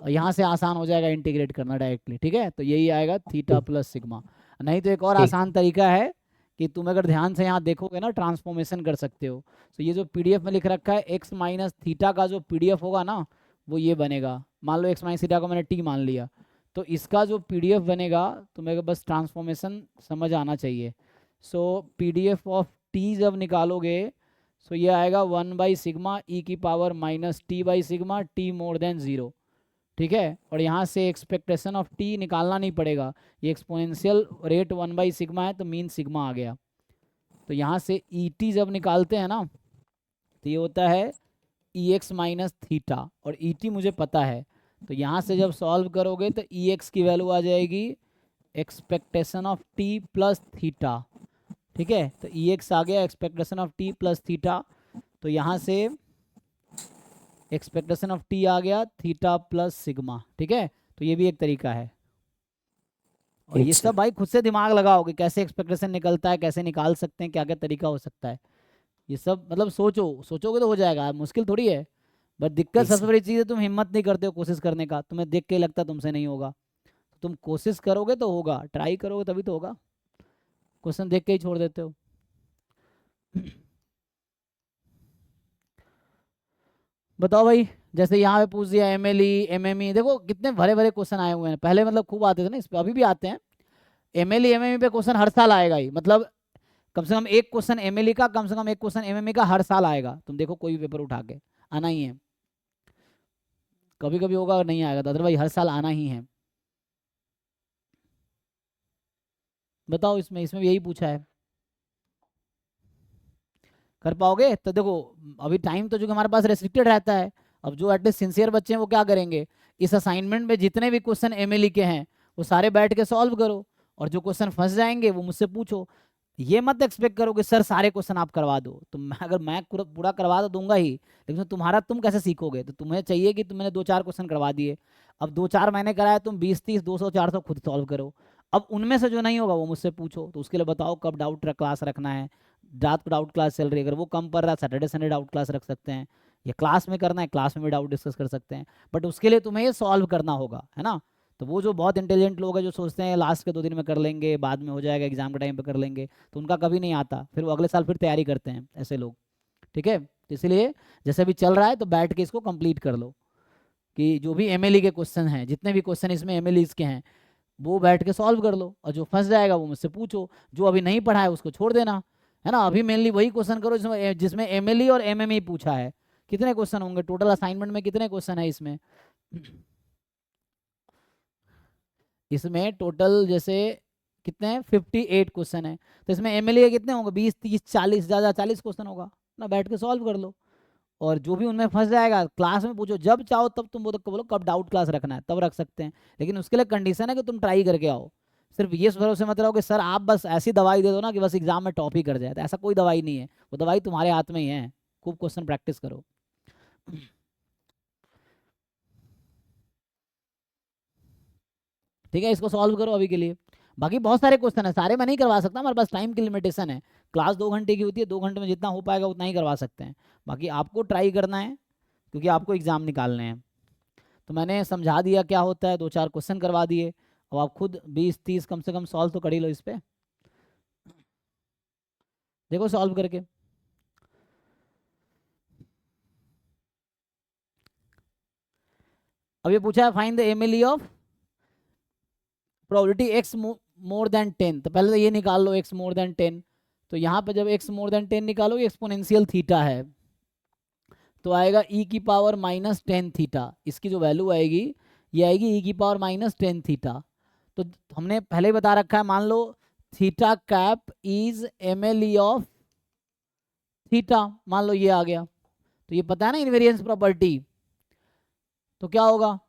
यहाँ से आसान हो जाएगा इंटीग्रेट करना डायरेक्टली, ठीक है? तो यही आएगा थीटा प्लस सिग्मा। नहीं तो एक और ठीक। आसान तरीका है कि तुम अगर ध्यान से यहाँ देखोगे ना, ट्रांसफॉर्मेशन कर सकते हो। तो ये जो पीडीएफ में लिख रखा है, x माइनस थीटा का जो पीडीएफ होगा ना, वो ये बनेगा। मान लो x माइनस थीटा को मैंने t मान लिया, तो इसका जो पीडीएफ बनेगा, तुम्हें बस ट्रांसफॉर्मेशन समझ आना चाहिए। सो पीडीएफ ऑफ t जब निकालोगे, सो ये आएगा 1/सिग्मा e की power minus t by sigma t more than 0, ठीक है? और यहाँ से एक्सपेक्टेशन ऑफ t निकालना नहीं पड़ेगा, ये एक्सपोनेंशियल रेट 1/सिग्मा है, तो मीन सिग्मा आ गया। तो यहाँ से ET जब निकालते हैं ना, तो ये होता है EX माइनस थीटा, और ET मुझे पता है, तो यहाँ से जब सॉल्व करोगे तो EX की वैल्यू आ जाएगी expectation of t plus theta, ठीक है? तो EX आ गया expectation of t plus theta, तो यहाँ से एक्सपेक्टेशन ऑफ t आ गया थीटा प्लस सिग्मा, ठीक है? तो ये भी एक तरीका है। और ये अच्छा। सब भाई खुद से दिमाग लगाओगे, कैसे एक्सपेक्टेशन निकलता है, कैसे निकाल सकते हैं, क्या क्या तरीका हो सकता है, ये सब मतलब सोचोगे तो हो जाएगा, मुश्किल थोड़ी है। बट दिक्कत सबसे बड़ी चीज़ है, तुम हिम्मत नहीं करते हो कोशिश करने का, तुम्हें देख के लगता तुमसे नहीं होगा। तुम कोशिश करोगे तो होगा, ट्राई करोगे तभी तो होगा, क्वेश्चन देख के ही छोड़ देते हो। बताओ भाई, जैसे यहाँ पे पूछ दिया MLE MME, देखो कितने भरे भरे क्वेश्चन आए हुए हैं। पहले मतलब खूब आते थे ना, इस पे अभी भी आते हैं। MLE MME पे क्वेश्चन हर साल आएगा ही, मतलब कम से कम एक क्वेश्चन MLE का, कम से कम एक क्वेश्चन MME का हर साल आएगा। तुम देखो कोई भी पेपर उठा के, आना ही है। कभी कभी होगा और नहीं आएगा, तो अदरवाइज हर साल आना ही है। बताओ, इसमें इसमें भी यही पूछा है, कर पाओगे? तो देखो अभी टाइम तो जो कि हमारे पास रेस्ट्रिक्टेड रहता है। अब जो एटलीस्ट सिंसियर बच्चे हैं वो क्या करेंगे, इस असाइनमेंट में जितने भी क्वेश्चन MLE के हैं वो सारे बैठ के सॉल्व करो, और जो क्वेश्चन फंस जाएंगे वो मुझसे पूछो। ये मत एक्सपेक्ट करो कि सर सारे क्वेश्चन आप करवा दो, तो अगर मैं पूरा करवा तो दूंगा ही, लेकिन तुम कैसे सीखोगे? तो तुम्हें चाहिए कि तुमने 2-4 क्वेश्चन करवा दिए, अब 2-4 मैंने कराया, तुम 20-30 200-400 खुद सॉल्व करो। अब उनमें से जो नहीं होगा वो मुझसे पूछो। तो उसके लिए बताओ कब डाउट क्लास रखना है। रात को डाउट क्लास चल रही है, अगर वो कम पड़ रहा है सैटरडे संडे डाउट क्लास रख सकते हैं, या क्लास में करना है क्लास में भी डाउट डिस्कस कर सकते हैं। बट उसके लिए तुम्हें ये सॉल्व करना होगा, है ना? तो वो जो बहुत इंटेलिजेंट लोग हैं जो सोचते हैं लास्ट के 2 दिन में कर लेंगे, बाद में हो जाएगा, एग्जाम के टाइम पे कर लेंगे, तो उनका कभी नहीं आता, फिर वो अगले साल फिर तैयारी करते हैं ऐसे लोग, ठीक है? तो इसलिए जैसे भी चल रहा है तो बैठ के इसको कंप्लीट कर लो, कि जो भी MLE के क्वेश्चन हैं, जितने भी क्वेश्चन इसमें MLEs के हैं, वो बैठ के सॉल्व कर लो, और जो फंस जाएगा वो मुझसे पूछो, जो अभी नहीं पढ़ा है उसको छोड़ देना, है ना? अभी मेनली वही क्वेश्चन करो जिसमें MLE और MME पूछा है। कितने क्वेश्चन होंगे टोटल असाइनमेंट में, कितने क्वेश्चन है इसमें? इसमें टोटल जैसे कितने हैं 58 क्वेश्चन है, तो इसमें एमएलए कितने होंगे 20 30 40 ज़्यादा 40 क्वेश्चन होगा ना, बैठ के सॉल्व कर लो। और जो भी उनमें फंस जाएगा क्लास में पूछो, जब चाहो तब तुम बोलो कब डाउट क्लास रखना है तब रख सकते हैं, लेकिन उसके लिए कंडीशन है कि तुम ट्राई करके आओ। सिर्फ ये भरोसे मत रहो कि सर आप बस ऐसी दवाई दे दो ना कि बस एग्जाम में टॉप ही कर जाए, तो ऐसा कोई दवाई नहीं है, वो दवाई तुम्हारे हाथ में ही है। खूब क्वेश्चन प्रैक्टिस करो। ठीक है, इसको सॉल्व करो अभी के लिए। बाकी बहुत सारे क्वेश्चन है, सारे मैं नहीं करवा सकता, हमारे पास टाइम की लिमिटेशन है। क्लास 2 घंटे की होती है, 2 घंटे में जितना हो पाएगा उतना ही करवा सकते हैं। बाकी आपको ट्राई करना है क्योंकि आपको एग्जाम निकालने हैं। तो मैंने समझा दिया क्या होता है, 2-4 क्वेश्चन करवा दिए। अब आप खुद 20-30 कम से कम सॉल्व तो कर ही लो इस पे। देखो सॉल्व करके। अब ये पूछा है find the MLE of probability x more than 10, तो पहले तो ये निकाल लो x मोर देन 10। तो यहाँ पे जब x मोर देन 10 निकालोगे एक्सपोनेंशियल थीटा है, तो आएगा e की पावर -10 थीटा। इसकी जो वैल्यू आएगी ये आएगी e की पावर -10 थीटा। तो हमने पहले ही बता रखा है, मान लो theta cap is MLE of theta, मान लो ये आ गया। तो ये पता है ना इनवेरियंस प्रॉपर्टी, तो क्या होगा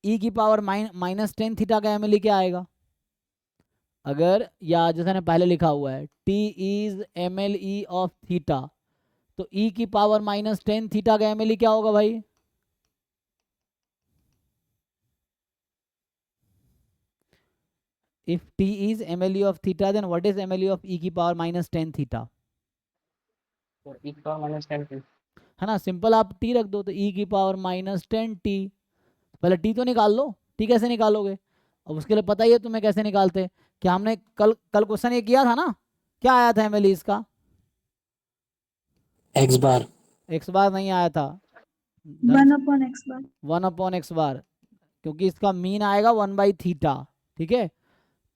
e की पावर -10 थीटा का एमएलई क्या आएगा, अगर या जैसे ने पहले लिखा हुआ है t is MLE of theta, तो e की पावर -10 थीटा का एमएलई क्या होगा भाई, if t is MLE of theta then what is MLE of e की पावर -10 थीटा, तो e का -10 है ना। सिंपल आप t रख दो तो e की पावर -10 t। पहले t तो निकाल लो, t कैसे निकालोगे, अब उसके लिए पता ही है तुम्हें कैसे निकालते हैं। क्या हमने कल क्वेश्चन ये किया था ना, क्या आया था MLE इसका, एक्स बार। x बार नहीं आया था, 1/x बार। 1/x बार, क्योंकि इसका मीन आएगा 1/थीटा। ठीक है,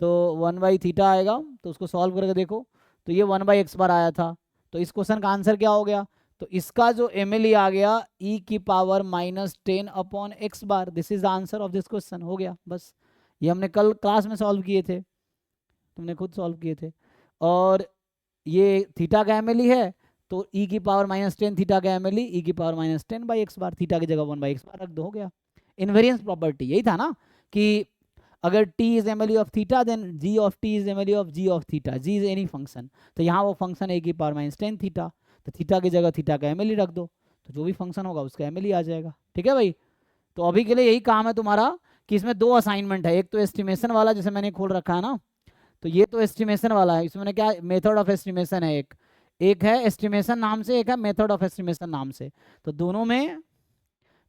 तो 1/थीटा आएगा, तो उसको सॉल्व करके देखो, तो ये 1/x बार आया था। तो इस क्वेश्चन का आंसर क्या हो गया, तो इसका जो एमएलई आ गया e की power -10/x bar. This is the answer of this question, हो गया बस। ये हमने कल क्लास में सॉल्व किए थे, तुमने खुद सॉल्व किए थे। और ये थीटा का एमएलई है, तो e की पावर -10 थीटा का एमएलई e की पावर -10/x बार, थीटा की जगह 1/x बार रख दो, हो गया। इनवेरियंस प्रॉपर्टी यही था ना कि अगर t is MLE of theta then g of t is MLE of g of theta, g is any function, तो यहाँ वो फंक्शन है e की पावर -10 थीटा, तो थीटा की जगह थीटा का एमएलई रख दो, तो जो भी फंक्शन होगा उसका एमएलई आ जाएगा। ठीक है भाई, तो अभी के लिए यही काम है तुम्हारा कि इसमें 2 असाइनमेंट है, एक तो एस्टिमेशन वाला जैसे मैंने खोल रखा है ना, तो ये तो एस्टिमेशन वाला है, इसमें क्या मेथड ऑफ एस्टिमेशन है, एक है एस्टिमेशन नाम से, एक है मेथड ऑफ एस्टिमेशन नाम से, तो दोनों में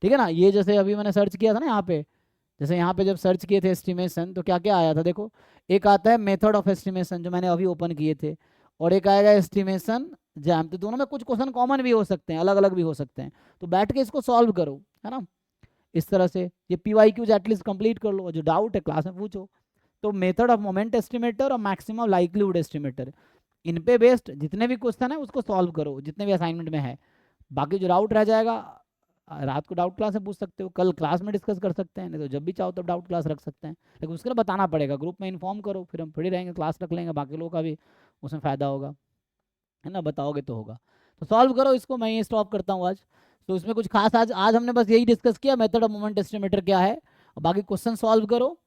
ठीक है ना। ये जैसे अभी मैंने सर्च किया था ना यहाँ पे, जैसे यहाँ पे जब सर्च किए थे एस्टिमेशन, तो क्या क्या आया था देखो, एक आता है मेथड ऑफ एस्टिमेशन जो मैंने अभी ओपन किए थे, और एक आएगा एस्टिमेशन जैम। तो दोनों में कुछ क्वेश्चन कॉमन भी हो सकते हैं, अलग अलग भी हो सकते हैं, तो बैठ के इसको सॉल्व करो, है ना। इस तरह से ये PYQ एटलीस्ट कंप्लीट कर लो, जो डाउट है क्लास में पूछो। तो मेथड ऑफ मोमेंट एस्टिमेटर और मैक्सिमम लाइक्लीहुड एस्टिमेटर, इन पे बेस्ड जितने भी क्वेश्चन है उसको सॉल्व करो, जितने भी असाइनमेंट में है। बाकी जो डाउट रह जाएगा रात को डाउट क्लास में पूछ सकते हो, कल क्लास में डिस्कस कर सकते हैं, नहीं तो जब भी चाहो तब डाउट क्लास रख सकते हैं, लेकिन उसके लिए बताना पड़ेगा, ग्रुप में इन्फॉर्म करो, फिर हम फ्री रहेंगे, क्लास रख लेंगे, बाकी लोगों का भी उसमें फ़ायदा होगा, है ना, बताओगे तो होगा। तो सॉल्व करो इसको, मैं ये स्टॉप करता हूँ आज। तो इसमें कुछ खास आज हमने बस यही डिस्कस किया, मेथड ऑफ मोमेंट एस्टिमेटर क्या है, और बाकी क्वेश्चन सॉल्व करो।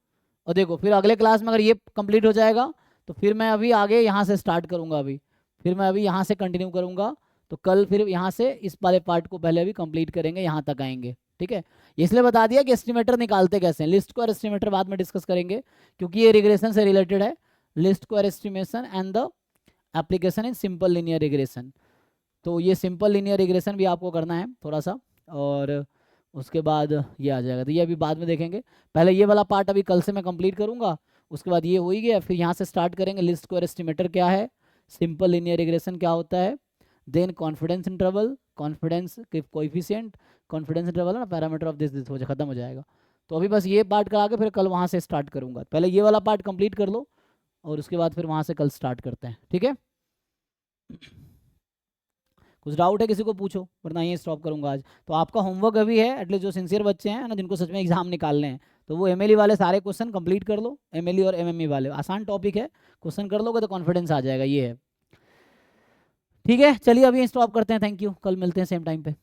और देखो फिर अगले क्लास में अगर ये कंप्लीट हो जाएगा तो फिर मैं अभी आगे यहाँ से स्टार्ट करूँगा, अभी फिर मैं अभी यहाँ से कंटिन्यू करूँगा, तो कल फिर यहाँ से इस वाले पार्ट को पहले अभी कंप्लीट करेंगे, यहाँ तक आएंगे। ठीक है, इसलिए बता दिया कि एस्टिमेटर निकालते कैसे हैं, लिस्ट स्क्वायर एस्टिमेटर बाद में डिस्कस करेंगे, क्योंकि ये रिग्रेशन से रिलेटेड है, list square estimation and the application in simple linear regression. तो ये सिंपल लीनियर रिग्रेशन भी आपको करना है थोड़ा सा, और उसके बाद ये आ जाएगा, तो ये अभी बाद में देखेंगे। पहले ये वाला पार्ट अभी कल से मैं कंप्लीट करूँगा, उसके बाद ये हो ही गया, फिर यहाँ से स्टार्ट करेंगे लिस्ट स्क्वायर एस्टिमेटर क्या है, सिंपल लीनियर रिग्रेशन क्या होता है, then confidence interval, confidence coefficient, confidence interval है ना, पैरामीटर ऑफ दिस हो जाए, खत्म हो जाएगा। तो अभी बस ये पार्ट करा के फिर कल वहाँ से स्टार्ट करूँगा, पहले ये वाला पार्ट कंप्लीट कर लो और उसके बाद फिर वहाँ से कल स्टार्ट करते हैं। ठीक है, कुछ डाउट है किसी को पूछो, वरना ये स्टॉप करूँगा आज। तो आपका होमवर्क अभी है, एटलीस्ट जो सिंसियर बच्चे हैं ना, जिनको सच में एग्जाम निकालने हैं, तो वो एमएलई वाले सारे क्वेश्चन कंप्लीट कर लो, एमएलई और एमएमई वाले, आसान टॉपिक है, क्वेश्चन कर लोगे तो कॉन्फिडेंस आ जाएगा, ये है। ठीक है, चलिए अभी स्टॉप करते हैं, थैंक यू, कल मिलते हैं सेम टाइम पे।